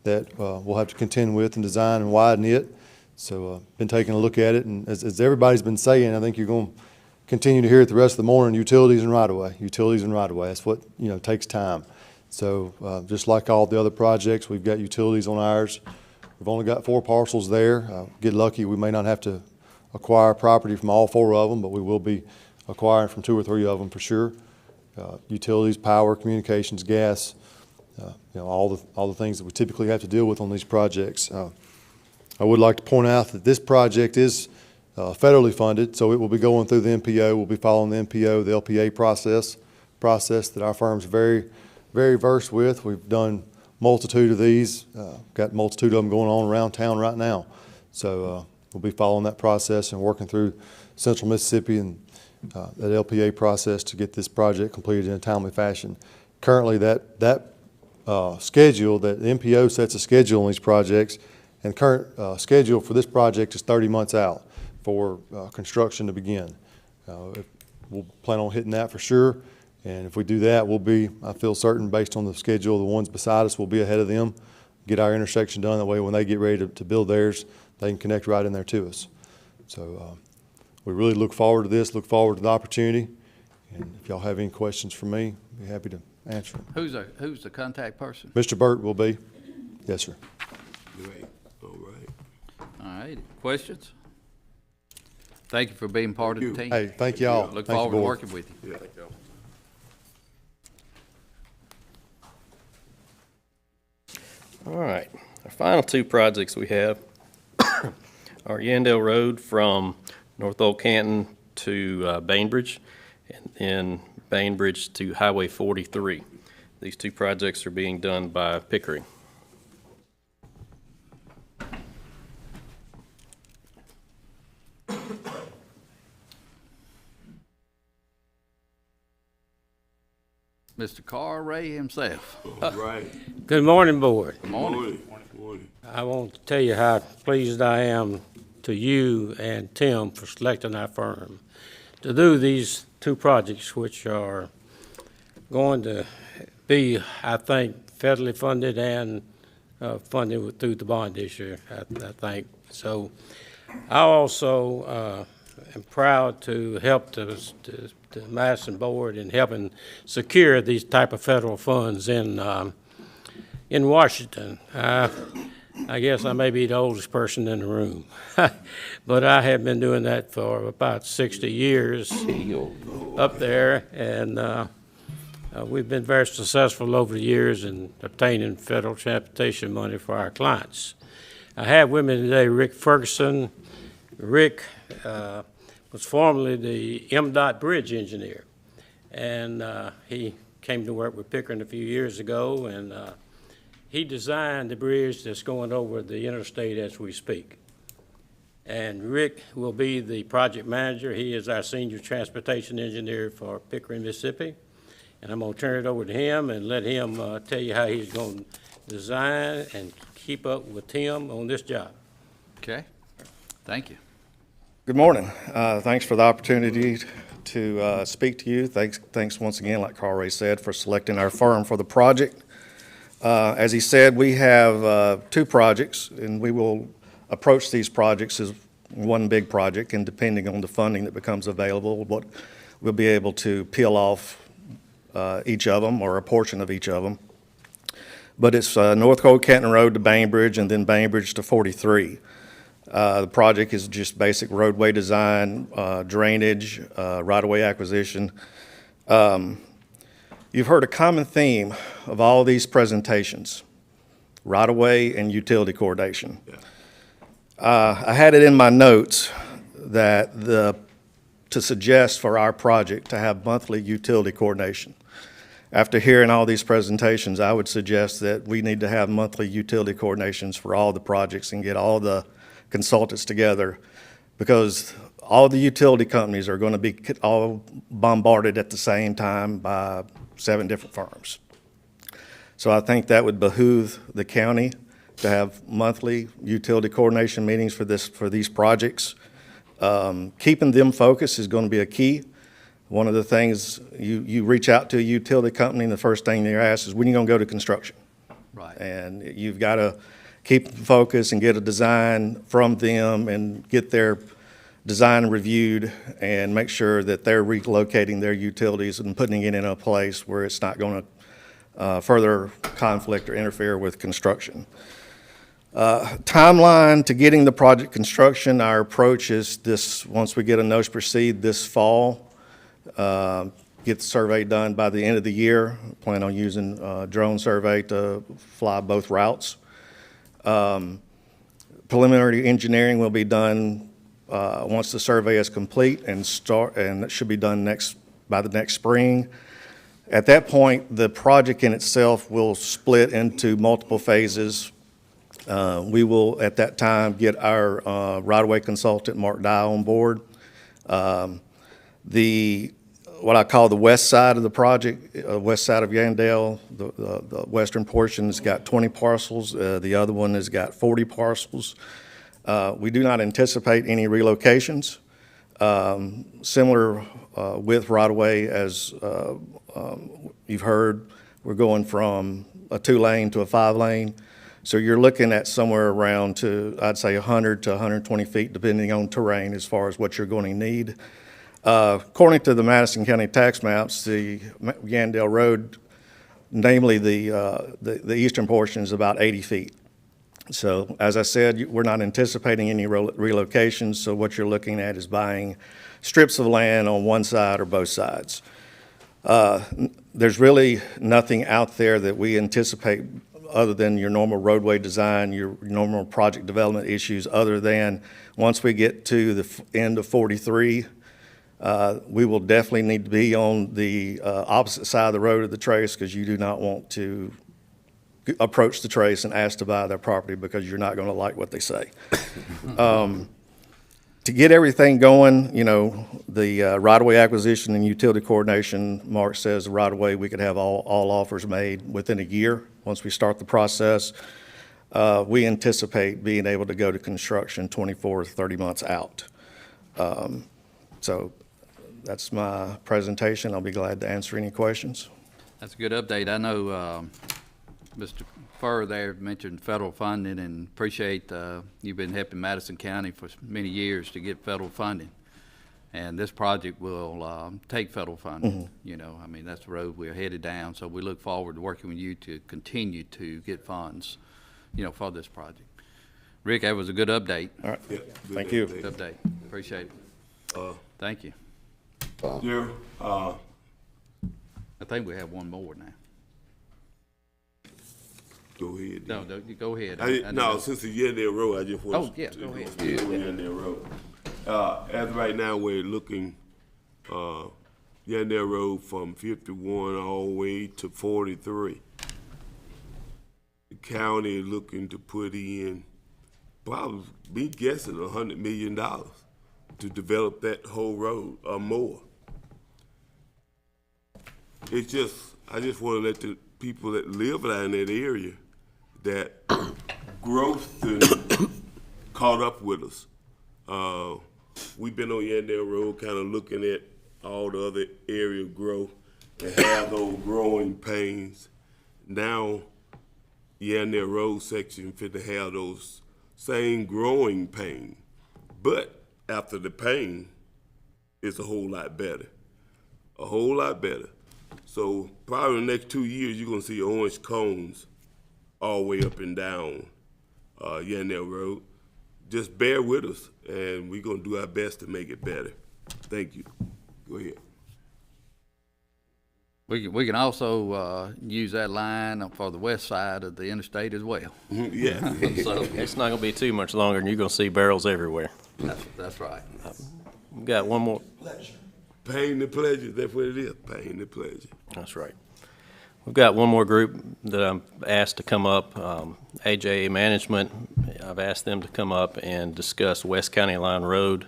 that we'll have to contend with and design and widen it. So been taking a look at it, and as everybody's been saying, I think you're going to continue to hear it the rest of the morning, utilities and right-of-way. Utilities and right-of-way, that's what, takes time. So just like all the other projects, we've got utilities on ours. We've only got 4 parcels there. Get lucky, we may not have to acquire property from all 4 of them, but we will be acquiring from 2 or 3 of them for sure. Utilities, power, communications, gas, all the things that we typically have to deal with on these projects. I would like to point out that this project is federally funded, so it will be going through the MPO. We'll be following the MPO, the LPA process that our firm's very versed with. We've done multitude of these, got multitude of them going on around town right now. So we'll be following that process and working through Central Mississippi and that LPA process to get this project completed in a timely fashion. Currently, that schedule, that the MPO sets a schedule on these projects, and current schedule for this project is 30 months out for construction to begin. We'll plan on hitting that for sure, And if we do that, we'll be, I feel certain, based on the schedule, the ones beside us will be ahead of them, get our intersection done. That way, when they get ready to build theirs, they can connect right in there to us. So we really look forward to this, look forward to the opportunity. And if y'all have any questions for me, I'd be happy to answer them. Who's the contact person? Mr. Burt will be. Yes, sir. Great. All right. All right. Questions? Thank you for being part of the team. Hey, thank y'all. Look Thank you, forward to board. working with you. Yeah. All right, our final two projects we have are Yandell Road from North Old Canton to Bainbridge, and then Bainbridge to Highway 43. These two projects are being done by Pickering. Mr. Carl Ray himself. All right. Good morning, Board. Good morning. Morning. I want to tell you how pleased I am to you and Tim for selecting our firm to do these two projects, which are going to be, I think, federally funded and funded through the bond issue, I think. So I also am proud to help the Madison Board in helping secure these type of federal funds in Washington. I guess I may be the oldest person in the room, but I have been doing that for about 60 years up there, and we've been very successful over the years in obtaining federal transportation money for our clients. I have with me today Rick Ferguson. Rick was formerly the MDOT bridge engineer, and he came to work with Pickering a few years ago, and he designed the bridge that's going over the interstate as we speak. And Rick will be the project manager. He is our senior transportation engineer for Pickering, Mississippi. And I'm going to turn it over to him and let him tell you how he's going to design and keep up with Tim on this job. Okay. Thank you. Good morning. Thanks for the opportunity to speak to you. Thanks once again, like Carl Ray said, for selecting our firm for the project. As he said, we have two projects, and we will approach these projects as one big project, and depending on the funding that becomes available, we'll be able to peel off each of them or a portion of each of them. But it's North Old Canton Road to Bainbridge and then Bainbridge to 43. The project is just basic roadway design, drainage, right-of-way acquisition. You've heard a common theme of all these presentations, right-of-way and utility coordination. I had it in my notes that to suggest for our project to have monthly utility coordination. After hearing all these presentations, I would suggest that we need to have monthly utility coordinations for all the projects and get all the consultants together, because all the utility companies are going to be all bombarded at the same time by 7 different firms. So I think that would behoove the county to have monthly utility coordination meetings for these projects. Keeping them focused is going to be a key. One of the things, you reach out to a utility company and the first thing they're asked is, when are you going to go to construction? Right. And you've got to keep them focused and get a design from them and get their design reviewed and make sure that they're relocating their utilities and putting it in a place where it's not going to further conflict or interfere with construction. Timeline to getting the project construction, our approach is this: once we get a notice to proceed this fall, get the survey done by the end of the year. Plan on using drone survey to fly both routes. Preliminary engineering will be done once the survey is complete, and it should be done by the next spring. At that point, the project in itself will split into multiple phases. We will, at that time, get our right-of-way consultant, Mark Dye, on board. What I call the west side of the project, west side of Yandell, the western portion has got 20 parcels. The other one has got 40 parcels. We do not anticipate any relocations. Similar width right-of-way, as you've heard, we're going from a 2-lane to a 5-lane. So you're looking at somewhere around I'd say 100 to 120 feet, depending on terrain, as far as what you're going to need. According to the Madison County tax maps, the Yandell Road, namely the eastern portion, is about 80 feet. So as I said, we're not anticipating any relocations, so what you're looking at is buying strips of land on one side or both sides. There's really nothing out there that we anticipate other than your normal roadway design, your normal project development issues, other than once we get to the end of 43, we will definitely need to be on the opposite side of the road of the trace, because you do not want to approach the trace and ask to buy their property, because you're not going to like what they say. To get everything going, you know, the right-of-way acquisition and utility coordination, Mark says the right-of-way, we could have all offers made within a year once we start the process. We anticipate being able to go to construction 24 to 30 months out. So that's my presentation. I'll be glad to answer any questions. That's a good update. I know Mr. Furr there mentioned federal funding, and appreciate you've been helping Madison County for many years to get federal funding. And this project will take federal funding. You know, I mean, that's the road we're headed down. So we look forward to working with you to continue to get funds, you know, for this project. Rick, that was a good update. All right. Yeah, Thank you. Good update. Appreciate it. Thank you. Yeah, I think we have one more now. go ahead. No, go ahead. No, since it's Yandell Road, I just want to. Oh, yeah, go ahead. Yandell Road. As right now, we're looking, Yandell Road from 51 all the way to 43. The county is looking to put in, probably be guessing $100 million to develop that whole road or more. It's just, I just want to let the people that live down in that area, that growth caught up with us. We've been on Yandell Road kind of looking at all the other area growth and have those growing pains. Now, Yandell Road section fit to have those same growing pain. But after the pain, it's a whole lot better. A whole lot better. So probably in the next 2 years, you're gonna see orange cones all the way up and down Yandell Road. Just bear with us, and we're gonna do our best to make it better. Thank you. Go ahead. We can also use that line for the west side of the interstate as well. Yeah. So It's not gonna be too much longer, and you're gonna see barrels everywhere. that's right. We've got one more. Pain to pleasure, that's what it is, pain to pleasure. That's right. We've got one more group that I'm asked to come up, AJA Management. I've asked them to come up and discuss West County Line Road.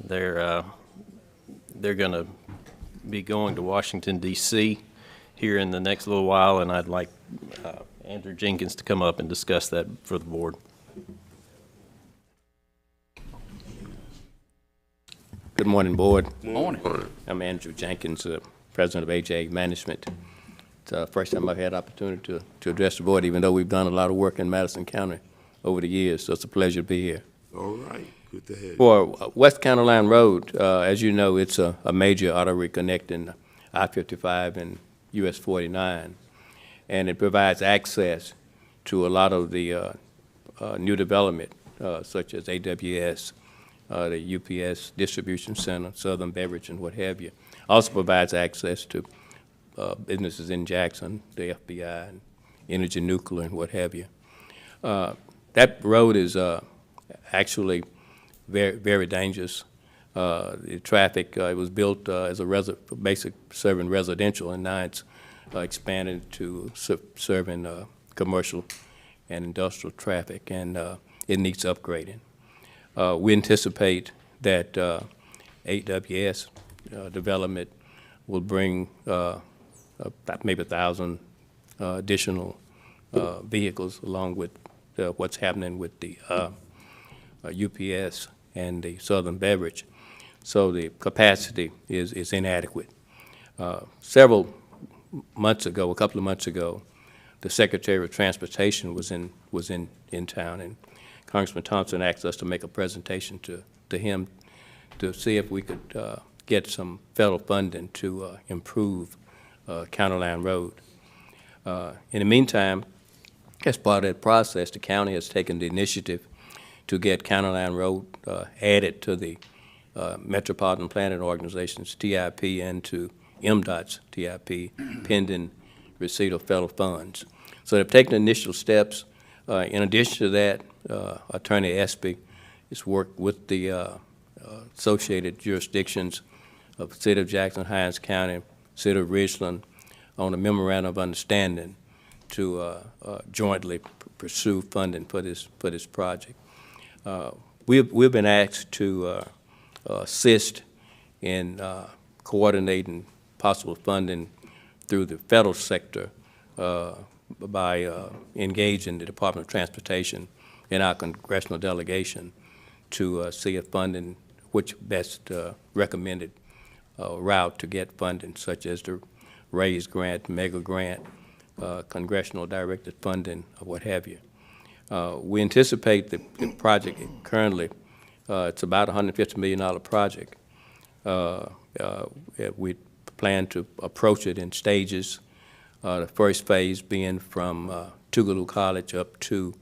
They're going to be going to Washington, D.C. here in the next little while, and I'd like Andrew Jenkins to come up and discuss that for the board. Good morning, board. Morning. I'm Andrew Jenkins, president of AJA Management. It's the first time I've had opportunity to address the board, even though we've done a lot of work in Madison County over the years, so it's a pleasure to be here. All right, good to have you. For West County Line Road, as you know, it's a major artery connecting I-55 and US 49, and it provides access to a lot of the new development, such as AWS, the UPS Distribution Center, Southern Beverage, and what have you. Also provides access to businesses in Jackson, the FBI, and Energy Nuclear, and what have you. That road is actually very, very dangerous. The traffic, it was built as a basic serving residential, and now it's expanded to serving commercial and industrial traffic, and it needs upgrading. We anticipate that AWS development will bring maybe 1,000 additional vehicles, along with what's happening with the UPS and the Southern Beverage. so the capacity is inadequate. Several months ago, a couple of months ago, the Secretary of Transportation was in town, and Congressman Thompson asked us to make a presentation to him to see if we could get some federal funding to improve County Line Road. In the meantime, as part of that process, the county has taken the initiative to get County Line Road added to the Metropolitan Planning Organization's TIP and to MDOT's TIP pending receipt of federal funds. So they've taken initial steps. In addition to that, Attorney Espy has worked with the associated jurisdictions of the City of Jackson, Hinds County, City of Richland on a memorandum of understanding to jointly pursue funding for this project. We've been asked to assist in coordinating possible funding through the federal sector by engaging the Department of Transportation in our congressional delegation to see if funding, which best recommended route to get funding, such as the RAISE grant, MEGA grant, congressional directed funding, or what have you. We anticipate the project currently, it's about a $150 million project. We plan to approach it in stages. The first phase being from Tougaloo College up to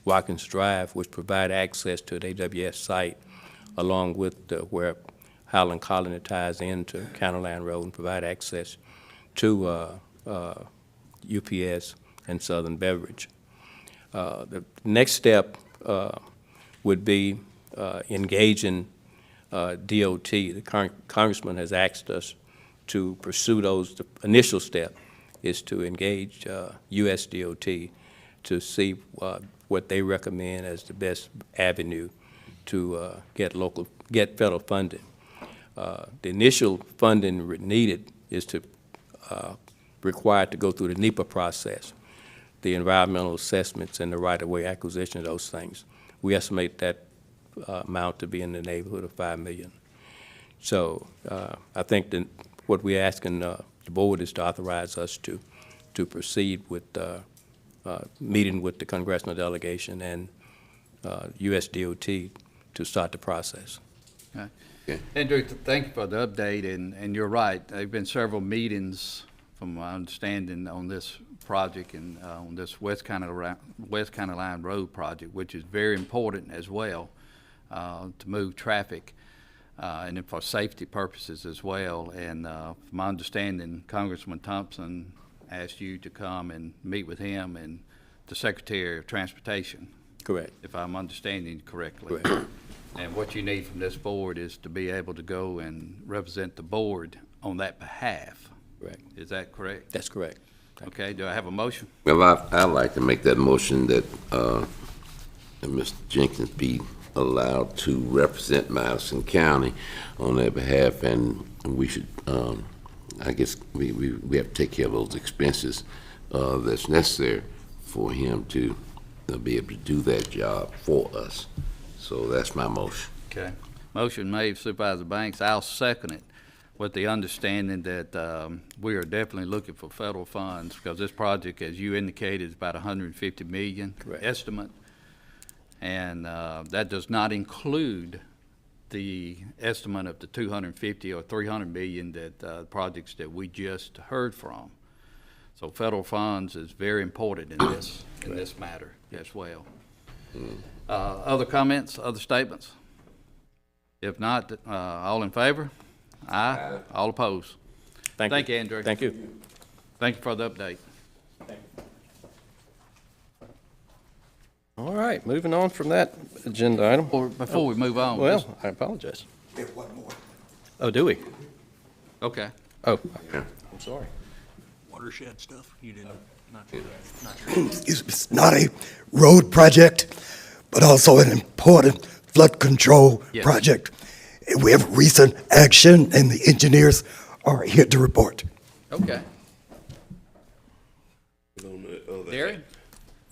Watkins Drive, which provide access to the AWS site, along with where Highland Colony ties into County Line Road and provide access to UPS and Southern Beverage. The next step would be engaging DOT. The Congressman has asked us to pursue those. The initial step is to engage US DOT to see what they recommend as the best avenue to get federal funding. The initial funding needed is to required to go through the NEPA process, the environmental assessments and the right-of-way acquisition of those things. We estimate that amount to be in the neighborhood of $5 million. So I think that what we're asking the board is to authorize us to proceed with meeting with the congressional delegation and US DOT to start the process. Okay. Yeah. Andrew, thank you for the update, and you're right. There have been several meetings, from my understanding, on this project and on this West County Line Road project, which is very important as well to move traffic and for safety purposes as well. And from my understanding, Congressman Thompson asked you to come and meet with him and the Secretary of Transportation. Correct. If I'm understanding correctly. Correct. And what you need from this board is to be able to go and represent the board on that behalf. Correct. Is that correct? That's correct. Okay, do I have a motion? Well, I'd like to make that motion that Mr. Jenkins be allowed to represent Madison County on their behalf, and we should, I guess, we have to take care of those expenses that's necessary for him to be able to do that job for us. So that's my motion. Okay. Motion made, Supervisor Banks. I'll second it with the understanding that we are definitely looking for federal funds, because this project, as you indicated, is about $150 million estimate. And that does not include the estimate of the 250 or 300 million that projects that we just heard from. So federal funds is very important in this matter as well. Other comments, other statements? If not, all in favor? Aye. All opposed? Thank you, Andrew. Thank you. Thank you for the update. All right, moving on from that agenda item. Before we move on. Well, I apologize. We have one more. Oh, do we? Okay. Oh, I'm sorry. Watershed stuff, you didn't, not It's not a road project, but also an important flood control project. And we have recent action, and the engineers are here to report. Okay. Derek,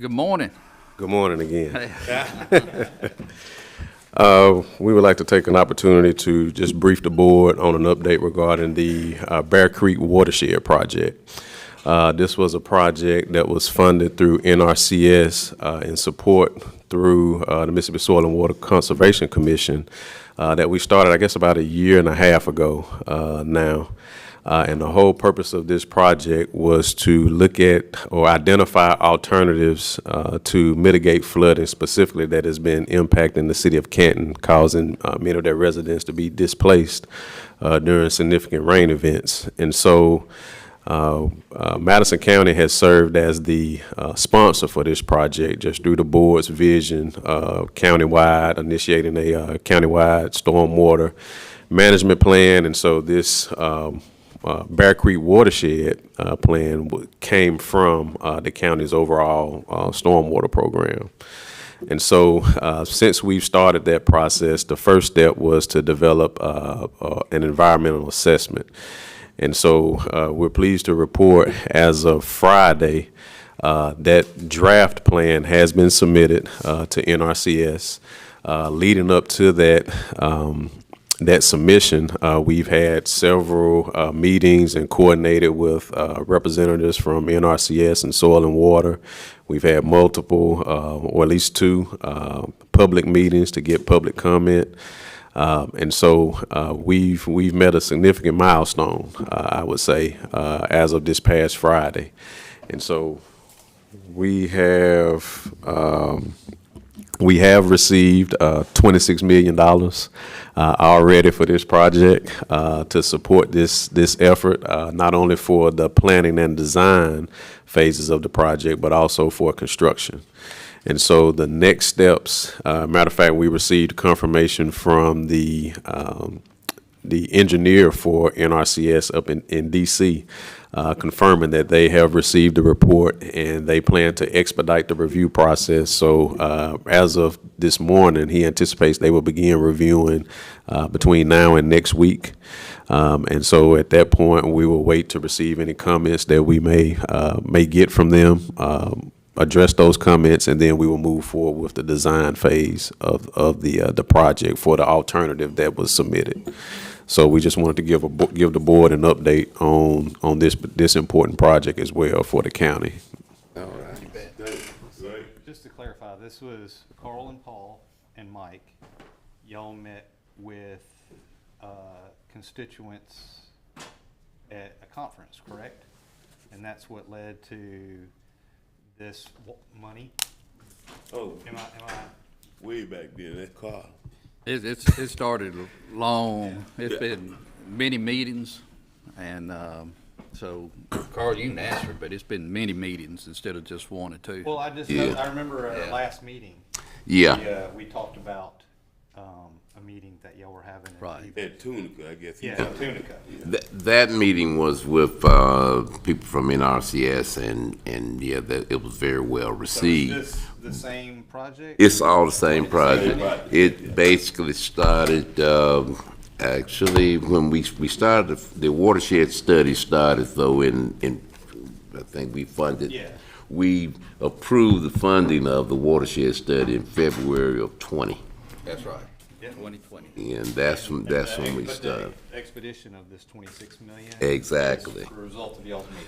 good morning. Good morning again. We would like to take an opportunity to just brief the board on an update regarding the Bear Creek Watershed Project. This was a project that was funded through NRCS in support through the Mississippi Soil and Water Conservation Commission that we started, I guess, about a year and a half ago now. And the whole purpose of this project was to look at or identify alternatives to mitigate flooding specifically that has been impacting the city of Canton, causing many of their residents to be displaced during significant rain events. And so Madison County has served as the sponsor for this project just through the board's vision countywide, initiating a countywide stormwater management plan. And so this Bear Creek Watershed plan came from the county's overall stormwater program. And so since we've started that process, the first step was to develop an environmental assessment. And so we're pleased to report as of Friday that draft plan has been submitted to NRCS. Leading up to that submission, we've had several meetings and coordinated with representatives from NRCS and Soil and Water. We've had multiple, or at least 2, public meetings to get public comment. And so we've met a significant milestone, I would say, as of this past Friday. And so we have received $26 million already for this project to support this effort, not only for the planning and design phases of the project, but also for construction. And so the next steps, matter of fact, we received confirmation from the engineer for NRCS up in D.C., confirming that they have received the report and they plan to expedite the review process. So as of this morning, he anticipates they will begin reviewing between now and next week. And so at that point, we will wait to receive any comments that we may get from them, address those comments, and then we will move forward with the design phase of the project for the alternative that was submitted. So we just wanted to give the board an update on this important project as well for the county. All right. Just to clarify, this was Carl and Paul and Mike. Y'all met with constituents at a conference, correct? And that's what led to this money? Oh, am I way back then, that car. It started long. It's been many meetings, and so Carl, you can answer, but it's been many meetings instead of just 1 or 2. Well, I just know, I remember our last meeting. Yeah. We talked about a meeting that y'all were having At Tunica, I guess. Yeah, at Tunica. That meeting was with people from NRCS, and yeah, it was very well received. So is this the same project? It's all the same project. It basically started, actually, when we started, the watershed study started, though, in I think we funded. Yeah. We approved the funding of the watershed study in February of 20. That's right. 2020. And that's when we started. The expedition of this $26 million. Exactly. Is the result of y'all's meeting.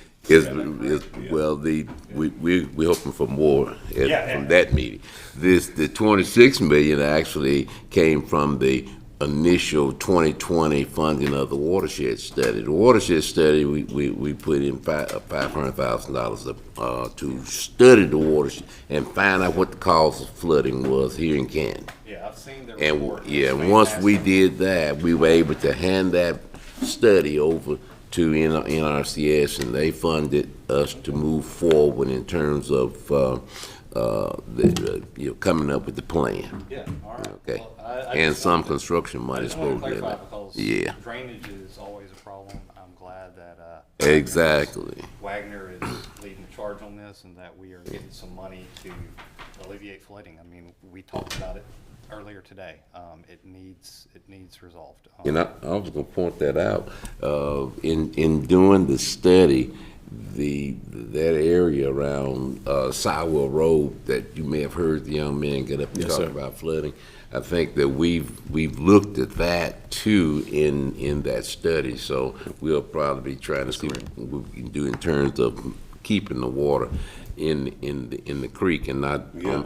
We're hoping for more from that meeting. The $26 million actually came from the initial 2020 funding of the watershed study. The watershed study, we put in $500,000 to study the watershed and find out what the cause of flooding was here in Canton. Yeah, I've seen their And report. once we did that, we were able to hand that study over to NRCS, and they funded us to move forward in terms of coming up with the plan. Yeah, all right. Okay. Well, And some construction money I just want to supposed in clarify it. because Yeah. drainage is always a problem. I'm glad that Exactly. Wagner is leading the charge on this, and that we are getting some money to alleviate flooding. I mean, we talked about it earlier today. It needs resolved. And I was gonna point that out. In doing the study, that area around Sywell Road that you may have heard the young man get up and Yes, talk sir. about flooding, I think that we've looked at that too in that study. So we'll probably be trying to see what we can do in terms of keeping the water in the creek and not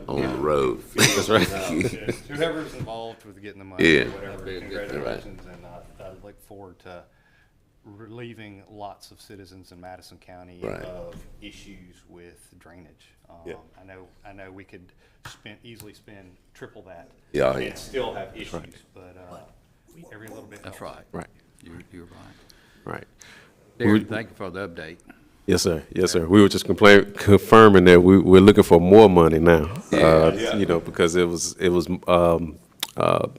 on the road. That's right. Whoever's involved with getting the money, Yeah. whatever, congratulations, and I look forward to relieving lots of citizens in Madison County of issues with drainage. I know we could easily spend triple that and still have issues, but every little bit That's helps. right. Right. You're right. Right. Darren, thank you for the update. Yes, sir. Yes, sir. We were just confirming that we're looking for more money now. You know, because it was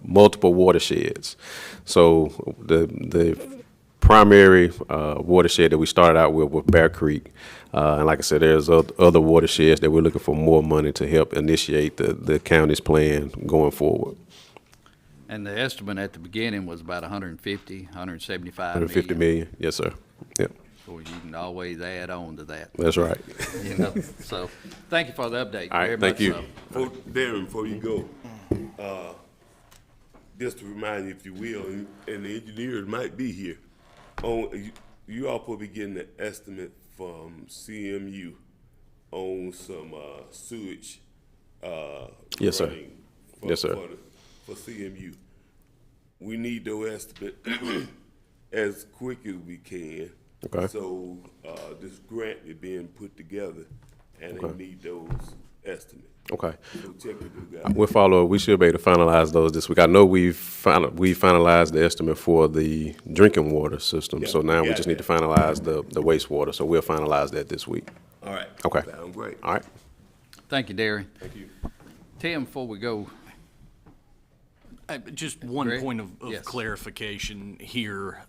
multiple watersheds. So the primary watershed that we started out with was Bear Creek, and like I said, there's other watersheds that we're looking for more money to help initiate the county's plan going forward. And the estimate at the beginning was about 150, 175 150 million. Yes, sir. Yep. So you can always add on to that. That's right. You know, so thank you for the update. All right, very thank much you. so. Darren, before you go, just to remind you, if you will, and the engineers might be here, you all probably getting an estimate from CMU on some sewage. Yes, sir. running Yes, sir. For CMU. We need those estimates as quick as we can. Okay. So this grant is being put together, and they need those estimates. Okay. So check with you guys. We'll follow. We should be able to finalize those this week. I know we finalized the estimate for the drinking water system. So now we just need to finalize the wastewater. So we'll finalize that this week. All right. Okay. Sounds great. All right. Thank you, Darren. Thank you. Tim, before we go, Just one Greg? point of Yes. clarification here.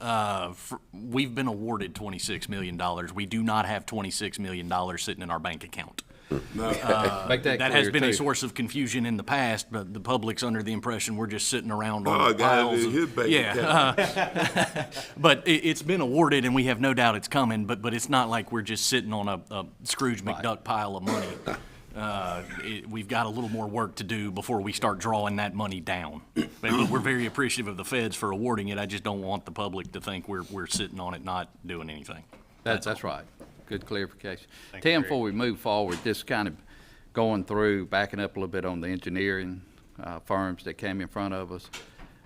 We've been awarded $26 million. We do not have $26 million sitting in our bank account. Make that That has clear, been a too. source of confusion in the past, but the public's under the impression we're just sitting around on Oh, guys, piles in of, his bank but it's been awarded, and we have no doubt it's coming. But it's not like we're just sitting on a Scrooge McDuck pile of money. We've got a little more work to do before we start drawing that money down. But we're very appreciative of the feds for awarding it. I just don't want the public to think we're sitting on it not doing anything. That's right. Good clarification. Thank you, Tim, Greg. before we move forward, just kind of going through, backing up a little bit on the engineering firms that came in front of us.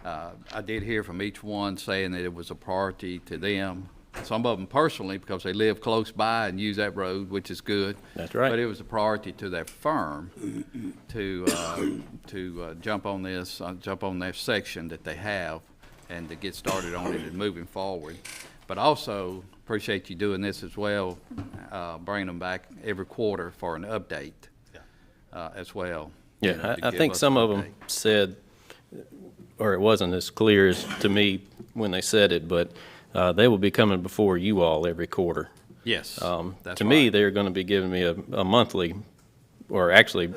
I did hear from each one saying that it was a priority to them. Some of them personally, because they live close by and use that road, which is good. That's right. But it was a priority to their firm to jump on this, jump on their section that they have, and to get started on it and moving forward. But also appreciate you doing this as well, bringing them back every quarter for an update as well. you know, Yeah, to I give think us some an of them update. said, or it wasn't as clear as to me when they said it, but they will be coming before you all every quarter. Yes, that's To me, right. they're going to be giving me a monthly, or actually,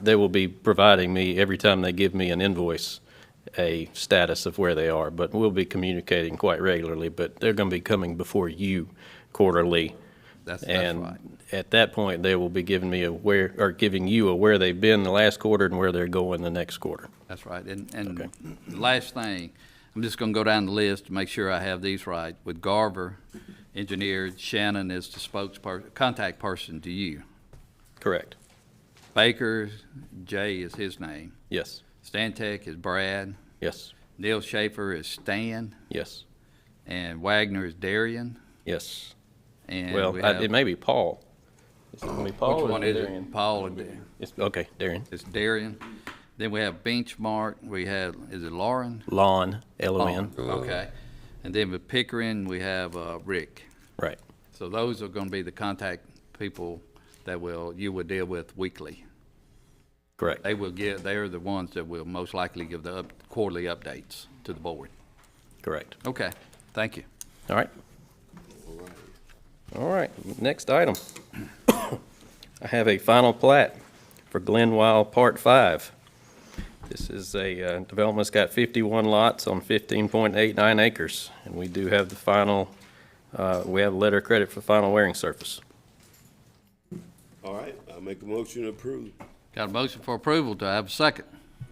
they will be providing me, every time they give me an invoice, a status of where they are. But we'll be communicating quite regularly, but they're going to be coming before you quarterly. That's And right. at that point, they will be giving me giving you a where they've been the last quarter and where they're going the next quarter. That's right. And the last thing, I'm just going to go down the list to make sure I have these right. With Garver Engineer, Shannon is the contact person to you. Correct. Baker, Jay is his name. Yes. Stantec is Brad. Yes. Neil Schaefer is Stan. Yes. And Wagner is Darian. Yes. And Well, we have, it may be Paul. Is it gonna be Paul which or one is Darian? it? Paul and Darian. Okay, Darian. It's Darian. Then we have Benchmark. We have, is it Lauren? Lon, L-O-N. Okay. And then with Pickering, we have Rick. Right. So those are going to be the contact people that you will deal with weekly. Correct. They're the ones that will most likely give the quarterly updates to the board. Correct. Okay, thank you. All right. All right, next item. I have a final plat for Glenwile Part 5. This is a development's got 51 lots on 15.89 acres, and we do have the final, we have a letter of credit for final wearing surface. All right, I'll make a motion to approve. Got a motion for approval. Do I have a second?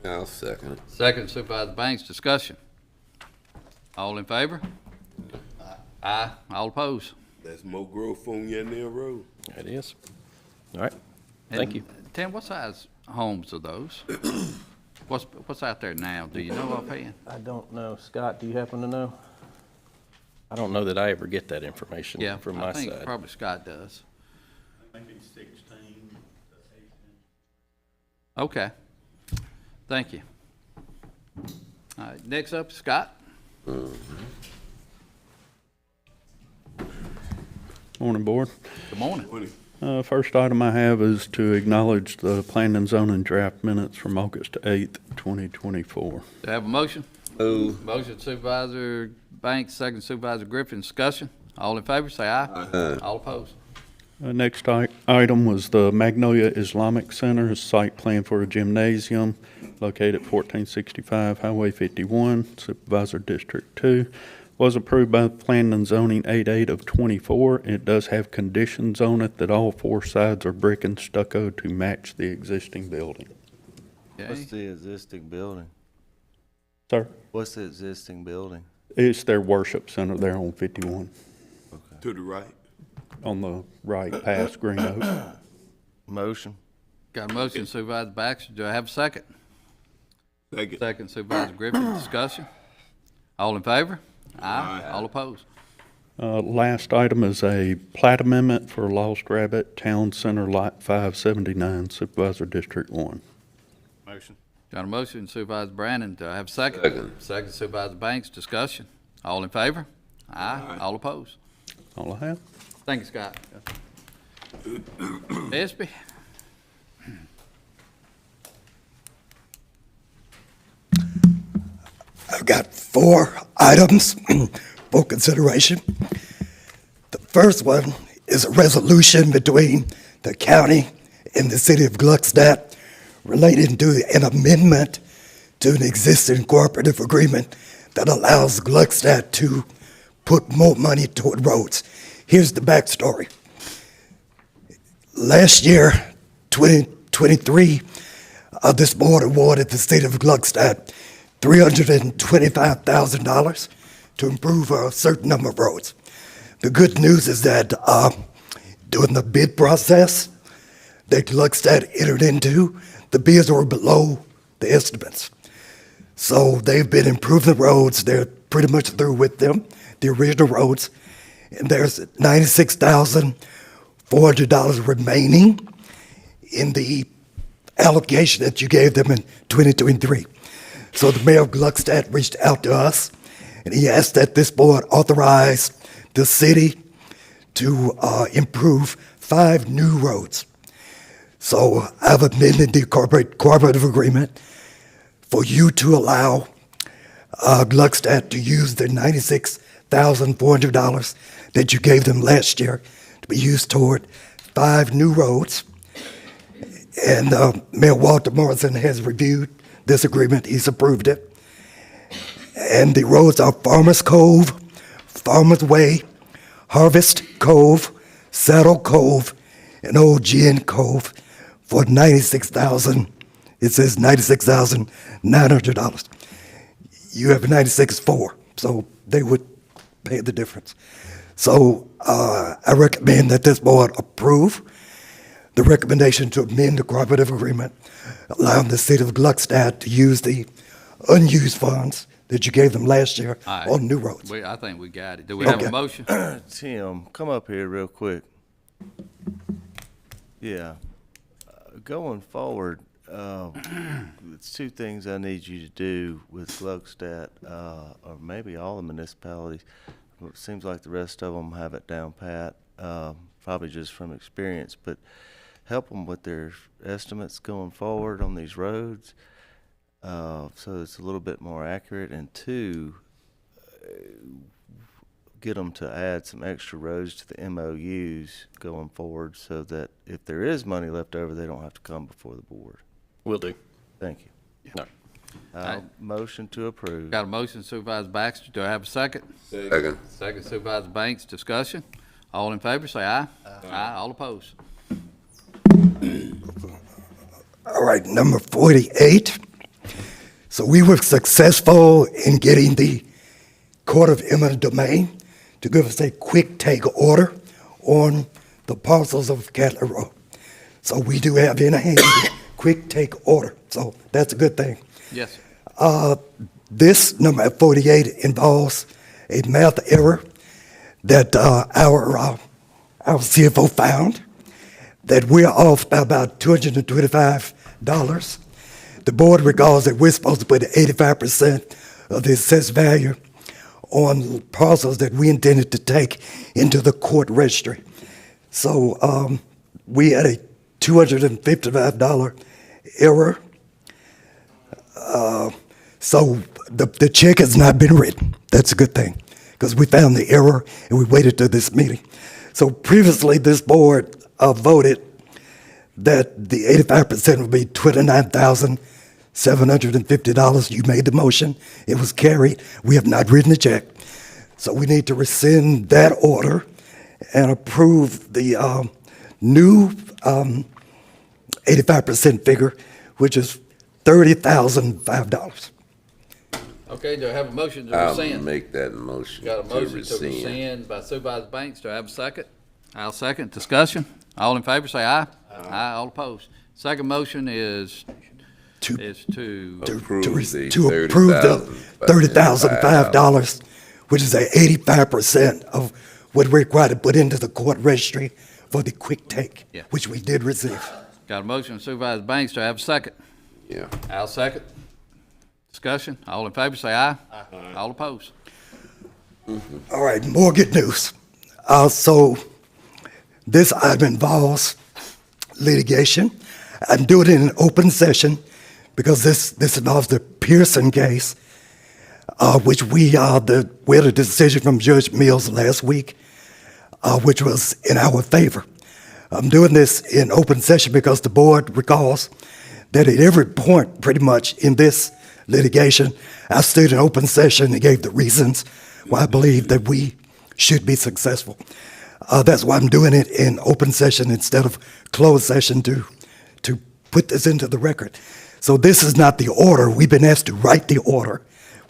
I'll second it. Second Supervisor Banks, discussion. All in favor? Aye. All opposed? That's more growth on Yandell Road. It is. All right. Thank you. Tim, what size homes are those? What's out there now? Do you know offhand? I don't know. Scott, do you happen to know? I don't know that I ever get that information Yeah, from my I think side. probably Scott does. Maybe 16 to 18. Okay. Thank you. All right, next up, Scott. Morning, Board. Good morning. First item I have is to acknowledge the planning and zoning draft minutes from August 8th, 2024. Do I have a motion? Move. Motion Supervisor Banks, second Supervisor Griffin, discussion. All in favor, say aye. Aye. All opposed? Next item was the Magnolia Islamic Center, site plan for a gymnasium located at 1465 Highway 51, Supervisor District 2. Was approved by Planning and Zoning 8/8 of 24. It does have conditions on it that all four sides are brick and stucco to match the existing building. What's the existing building? Sir? What's the existing building? It's their worship center there on 51, To the right. on the right past Green Oak. Motion. Got a motion Supervisor Baxter. Do I have a second? Second. Second Supervisor Griffin, discussion. All in favor? Aye. All opposed? Last item is a plat amendment for Lost Rabbit Town Center Lot 579, Supervisor District 1. Motion. Got a motion Supervisor Brandon. Do I have a second? Second. Second Supervisor Banks, discussion. All in favor? Aye. All opposed? All I have. Thank you, Scott. Espy? I've got 4 items for consideration. The first one is a resolution between the county and the city of Gluckstadt relating to an amendment to an existing cooperative agreement that allows Gluckstadt to put more money toward roads. Here's the backstory. Last year, 2023, this board awarded the state of Gluckstadt $325,000 to improve a certain number of roads. The good news is that during the bid process that Gluckstadt entered into, the bids were below the estimates. So they've been improving the roads. They're pretty much through with them, the original roads. And there's $96,400 remaining in the allocation that you gave them in 2023. So the mayor of Gluckstadt reached out to us, and he asked that this board authorize the city to improve 5 new roads. So I've amended the cooperative agreement for you to allow Gluckstadt to use the $96,400 that you gave them last year to be used toward 5 new roads. And Mayor Walter Morrison has reviewed this agreement. He's approved it. And the roads are Farmers Cove, Farmers Way, Harvest Cove, Saddle Cove, and Old Gin Cove for $96,000. It says $96,900. You have $96,400, so they would pay the difference. So I recommend that this board approve the recommendation to amend the cooperative agreement, allowing the city of Gluckstadt to use the unused funds that you gave them last year All right. on new roads. I think we got it. Do we have a Okay. motion? Tim, come up here real quick. Yeah. Going forward, it's 2 things I need you to do with Gluckstadt, or maybe all the municipalities. It seems like the rest of them have it down pat, probably just from experience, but help them with their estimates going forward on these roads, so it's a little bit more accurate. And 2, get them to add some extra roads to the MOUs going forward so that if there is money left over, they don't have to come before the board. Will do. Thank you. No. Motion to approve. Got a motion Supervisor Baxter. Do I have a second? Second. Second Supervisor Banks, discussion. All in favor, say aye. Aye. All opposed? All right, number 48 So we were successful in getting the Court of Eminent Domain to give us a quick take order on the parcels of Catlett Road. So we do have in hand quick take order. So that's a good thing. Yes, sir. This number 48 involves a math error that our CFO found, that we're off by about $225. The board recalls that we're supposed to put 85% of the assessed value on parcels that we intended to take into the court registry. So we had a $255 error. So the check has not been written. That's a good thing, because we found the error and we waited till this meeting. So previously, this board voted that the 85% would be $29,750. You made the motion. It was carried. We have not written the check. So we need to rescind that order and approve the new 85% figure, which is $30,005. Okay, do I have a motion to I'll rescind? make that motion. Got a motion to rescind by Supervisor Banks. Do I have a second? I'll second. Discussion. All in favor, say aye. Aye. All opposed. Second motion is to Approve the $30,005, which is 85% of what we're required to put into the court registry for the quick take, Yeah. which we did receive. Got a motion from Supervisor Banks. Do I have a second? Yeah. I'll second. Discussion. All in favor, say aye. Aye. All opposed. All right, more good news. So this item involves litigation. I'm doing it in an open session because this involves the Pearson case, which we had a decision from Judge Mills last week, which was in our favor. I'm doing this in open session because the board recalls that at every point, pretty much, in this litigation, I stood in open session and gave the reasons why I believe that we should be successful. That's why I'm doing it in open session instead of closed session to put this into the record. So this is not the order. We've been asked to write the order,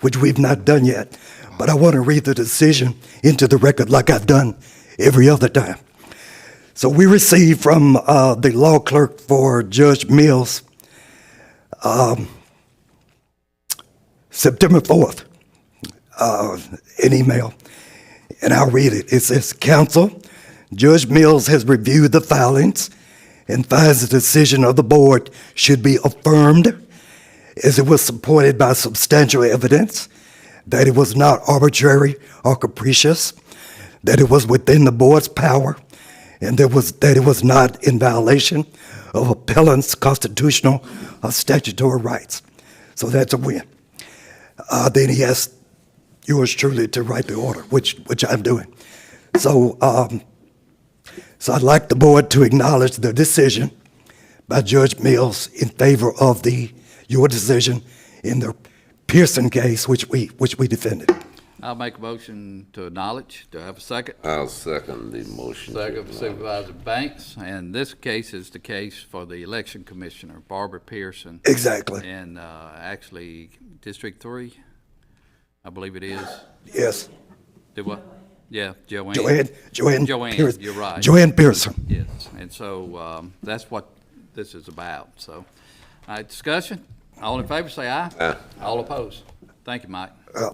which we've not done yet. But I want to read the decision into the record like I've done every other time. So we received from the law clerk for Judge Mills September 4th, an email, and I'll read it. It says, "Counsel, Judge Mills has reviewed the filings and finds the decision of the board should be affirmed as it was supported by substantial evidence, that it was not arbitrary or capricious, that it was within the board's power, and that it was not in violation of appellant's constitutional or statutory rights." So that's a win. Then he asked yours truly to write the order, which I'm doing. So I'd like the board to acknowledge the decision by Judge Mills in favor of your decision in the Pearson case, which we defended. I'll make a motion to acknowledge. Do I have a second? I'll second the motion. Second for Supervisor Banks, and this case is the case for the election commissioner, Barbara Pearson. Exactly. And actually, District 3, I believe it is. Yes. Did what? Yeah, Joanne. Joanne Pearson. You're right. Joanne Pearson. Yes, and so that's what this is about. So, all right, discussion. All in favor, say aye. Aye. All opposed. Thank you, Mike.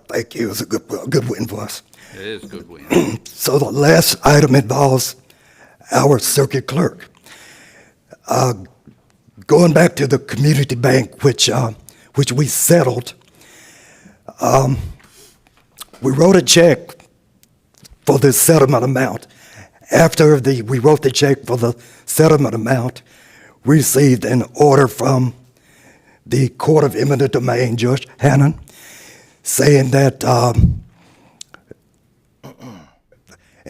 Thank you. It was a good win for us. It is a good win. So the last item involves our circuit clerk. Going back to the community bank, which we settled, we wrote a check for the settlement amount. After we wrote the check for the settlement amount, we received an order from the Court of Eminent Domain, Judge Hannon, saying that an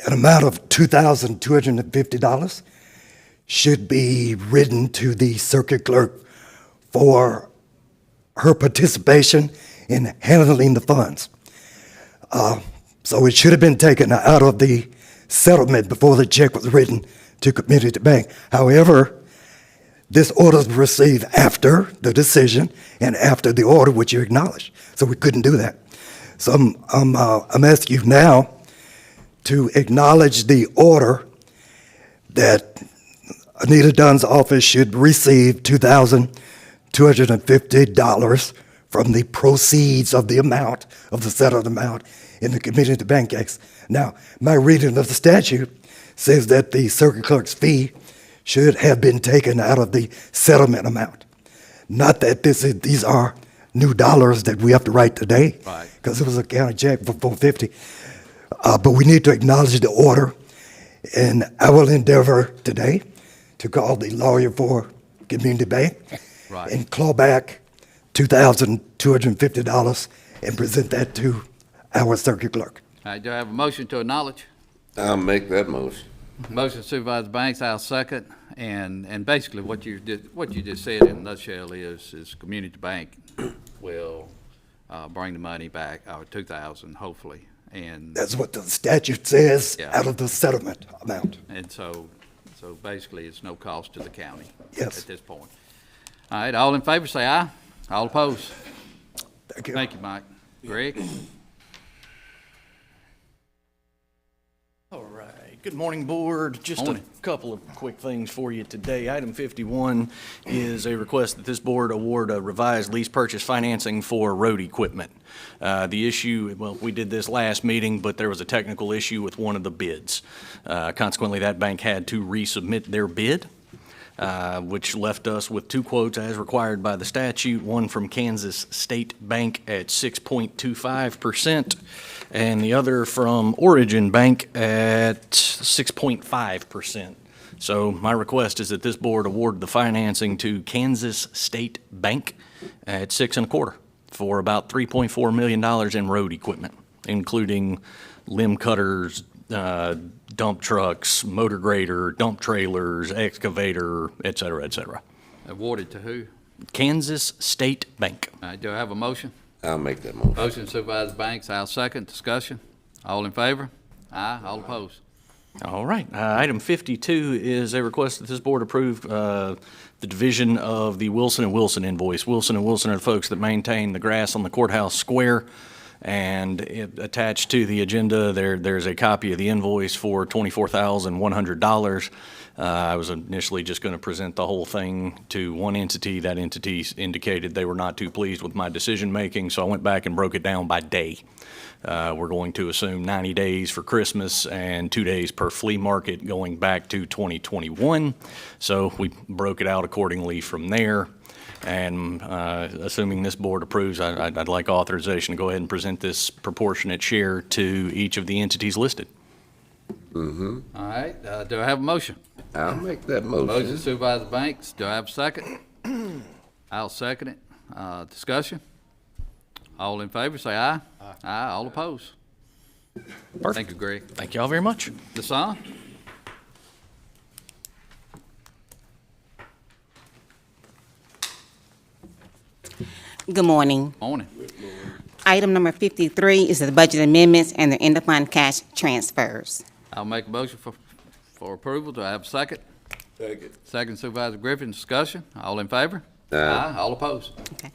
amount of $2,250 should be written to the circuit clerk for her participation in handling the funds. So it should have been taken out of the settlement before the check was written to Community Bank. However, this order was received after the decision and after the order which you acknowledged. So we couldn't do that. So I'm asking you now to acknowledge the order that Anita Dunn's office should receive $2,250 from the proceeds of the amount, of the settled amount in the community bank case. Now, my reading of the statute says that the circuit clerk's fee should have been taken out of the settlement amount. Not that these are new dollars that we have to write today, because it was a county check for $450. But we need to acknowledge the order, and I will endeavor today to call the lawyer for Community Bank and claw back $2,250 and present that to our circuit clerk. All right, do I have a motion to acknowledge? I'll make that motion. Motion Supervisor Banks, I'll second. And basically what you just said in a nutshell is Community Bank will bring the money back, our 2,000 hopefully. And that's what the statute says, out of the settlement amount. And so basically it's no cost to the county Yes. at this point. All right, all in favor say aye. All opposed? Thank you. Thank you, Mike. Greg? All right. Good morning, Board. Just a couple of quick things for you today. Item 51 is a request that this Board award a revised lease purchase financing for road equipment. The issue, well, we did this last meeting, but there was a technical issue with one of the bids. Consequently, that bank had to resubmit their bid, which left us with two quotes as required by the statute, one from Kansas State Bank at 6.25%, and the other from Origin Bank at 6.5%. So my request is that this board award the financing to Kansas State Bank at 6.25% for about $3.4 million in road equipment, including limb cutters, dump trucks, motor grader, dump trailers, excavator, et cetera, et cetera. Awarded to who? Kansas State Bank. All right, do I have a motion? I'll make that motion. Motion Supervisor Banks, I'll second. Discussion? All in favor? Aye. All opposed? All right. Item 52 is a request that this board approve the division of the Wilson & Wilson invoice. Wilson & Wilson are the folks that maintain the grass on the courthouse square. And attached to the agenda, there's a copy of the invoice for $24,100. I was initially just going to present the whole thing to one entity. That entity indicated they were not too pleased with my decision-making, so I went back and broke it down by day. We're going to assume 90 days for Christmas and 2 days per flea market going back to 2021. So we broke it out accordingly from there. And assuming this board approves, I'd like authorization to go ahead and present this proportionate share to each of the entities listed. All right, do I have a motion? I'll make that motion. Motion Supervisor Banks, do I have a second? I'll second it. Discussion? All in favor, say aye. Aye. Aye, all opposed? Perfect. Thank you, Greg. Thank you all very much. Deshaun? Good morning. Morning. Item number 53 is the budget amendments and the end-of-fund cash transfers. I'll make a motion for approval. Do I have a second? Second. Second Supervisor Griffin. Discussion? All in favor? Aye. All opposed? Okay.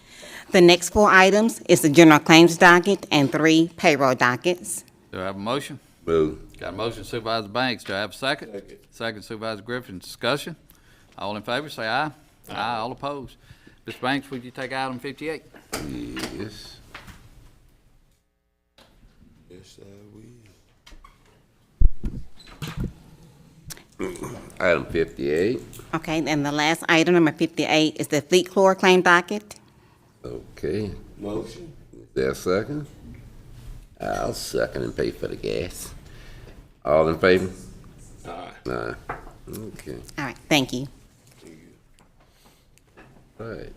The next four items is the general claims docket and 3 payroll dockets. Do I have a motion? Move. Got a motion Supervisor Banks. Do I have a second? Second. Second Supervisor Griffin. Discussion? All in favor, say aye. Aye. All opposed? Mr. Banks, would you take item 58? Yes. Yes, I will. Item 58. Okay, and the last item, number 58, is the fleet floor claim docket. Okay. Motion. Is there a second? I'll second and pay for the gas. All in favor? Aye. Aye. Okay. All right, thank you. Right.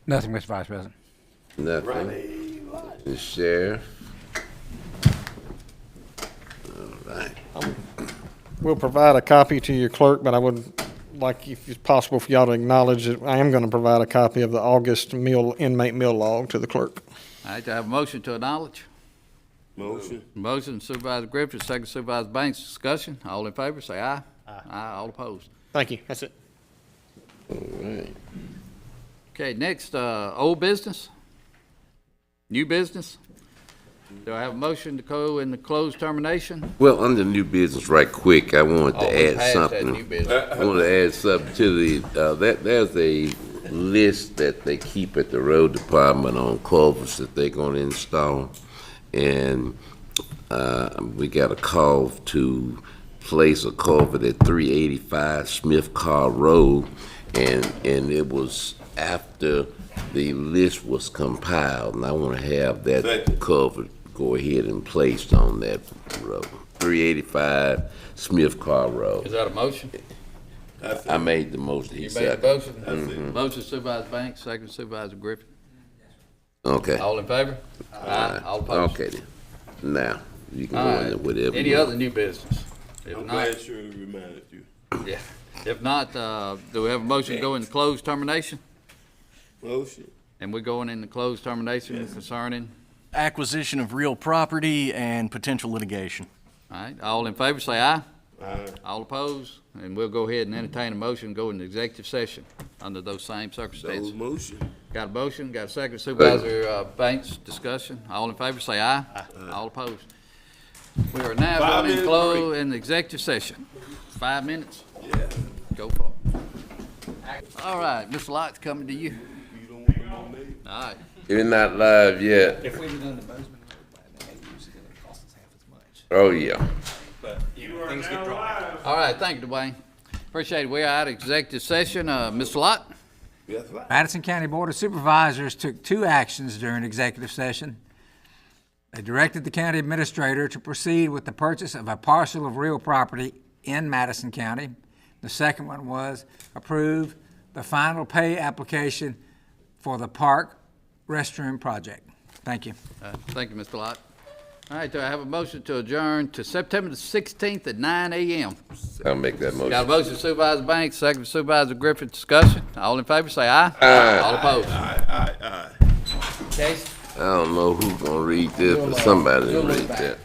Nothing, Mr. Vice President. Nothing. The sheriff. All right. We'll provide a copy to your clerk, but I would like, if it's possible, for y'all to acknowledge that I am going to provide a copy of the August inmate meal log to the clerk. All right, do I have a motion to acknowledge? Motion. Motion Supervisor Griffin, second Supervisor Banks. Discussion? All in favor, say aye. Aye. Aye. All opposed? Thank you. That's it. All right. Okay, next, old business? New business? Do I have a motion to go in the closed termination? Well, under new business, right quick, I wanted Oh, to we add passed that something. new business. I want to add something to the, there's a list that they keep at the road department on culverts that they're going to install. And we got a call to place a culvert at 385 Smith Car Road. And it was after the list was compiled. And I want to have that culvert go ahead and placed on that road. 385 Smith Car Road. Is that a motion? I made the motion. You made the motion? Motion Supervisor Banks, second Supervisor Griffin. Okay. All in favor? Aye. All opposed? Okay then. Now, you can All go right. into whatever. Any you other want. new business? If I'm not, glad Shirley reminded you. yeah. If not, do we have a motion to go into closed termination? Motion. And we're going into closed termination concerning? Acquisition of real property and potential litigation. All right, all in favor, say aye. Aye. All opposed? And we'll go ahead and entertain a motion, to go into executive session under those same circumstances. Those motion. Got a motion, got a second. Supervisor Banks, discussion. All in favor, say aye. All opposed? We are now 5 going in minutes close in the executive session. 5 minutes? Yeah. Go for it. All right, Mr. Lott's coming to you. You don't want no more names? All right. You're not live yet. If we'd have done the Bozeman Road plan, they had used it, it cost us half as much. Oh, yeah. But, things get drawn. All right, thank you, Dwayne. Appreciate it. We're out of executive session. Mr. Lott? That's right. Madison County Board of Supervisors took 2 actions during executive session. They directed the county administrator to proceed with the purchase of a parcel of real property in Madison County. The second one was approve the final pay application for the park restroom project. Thank you. Thank you, Mr. Lott. All right, do I have a motion to adjourn to September the 16th at 9 a.m.? I'll make that motion. Got a motion, Supervisor Banks, second Supervisor Griffin. Discussion. All in favor, say aye. Aye. All opposed? Aye. Case? I don't know who's gonna read this, but somebody will read that.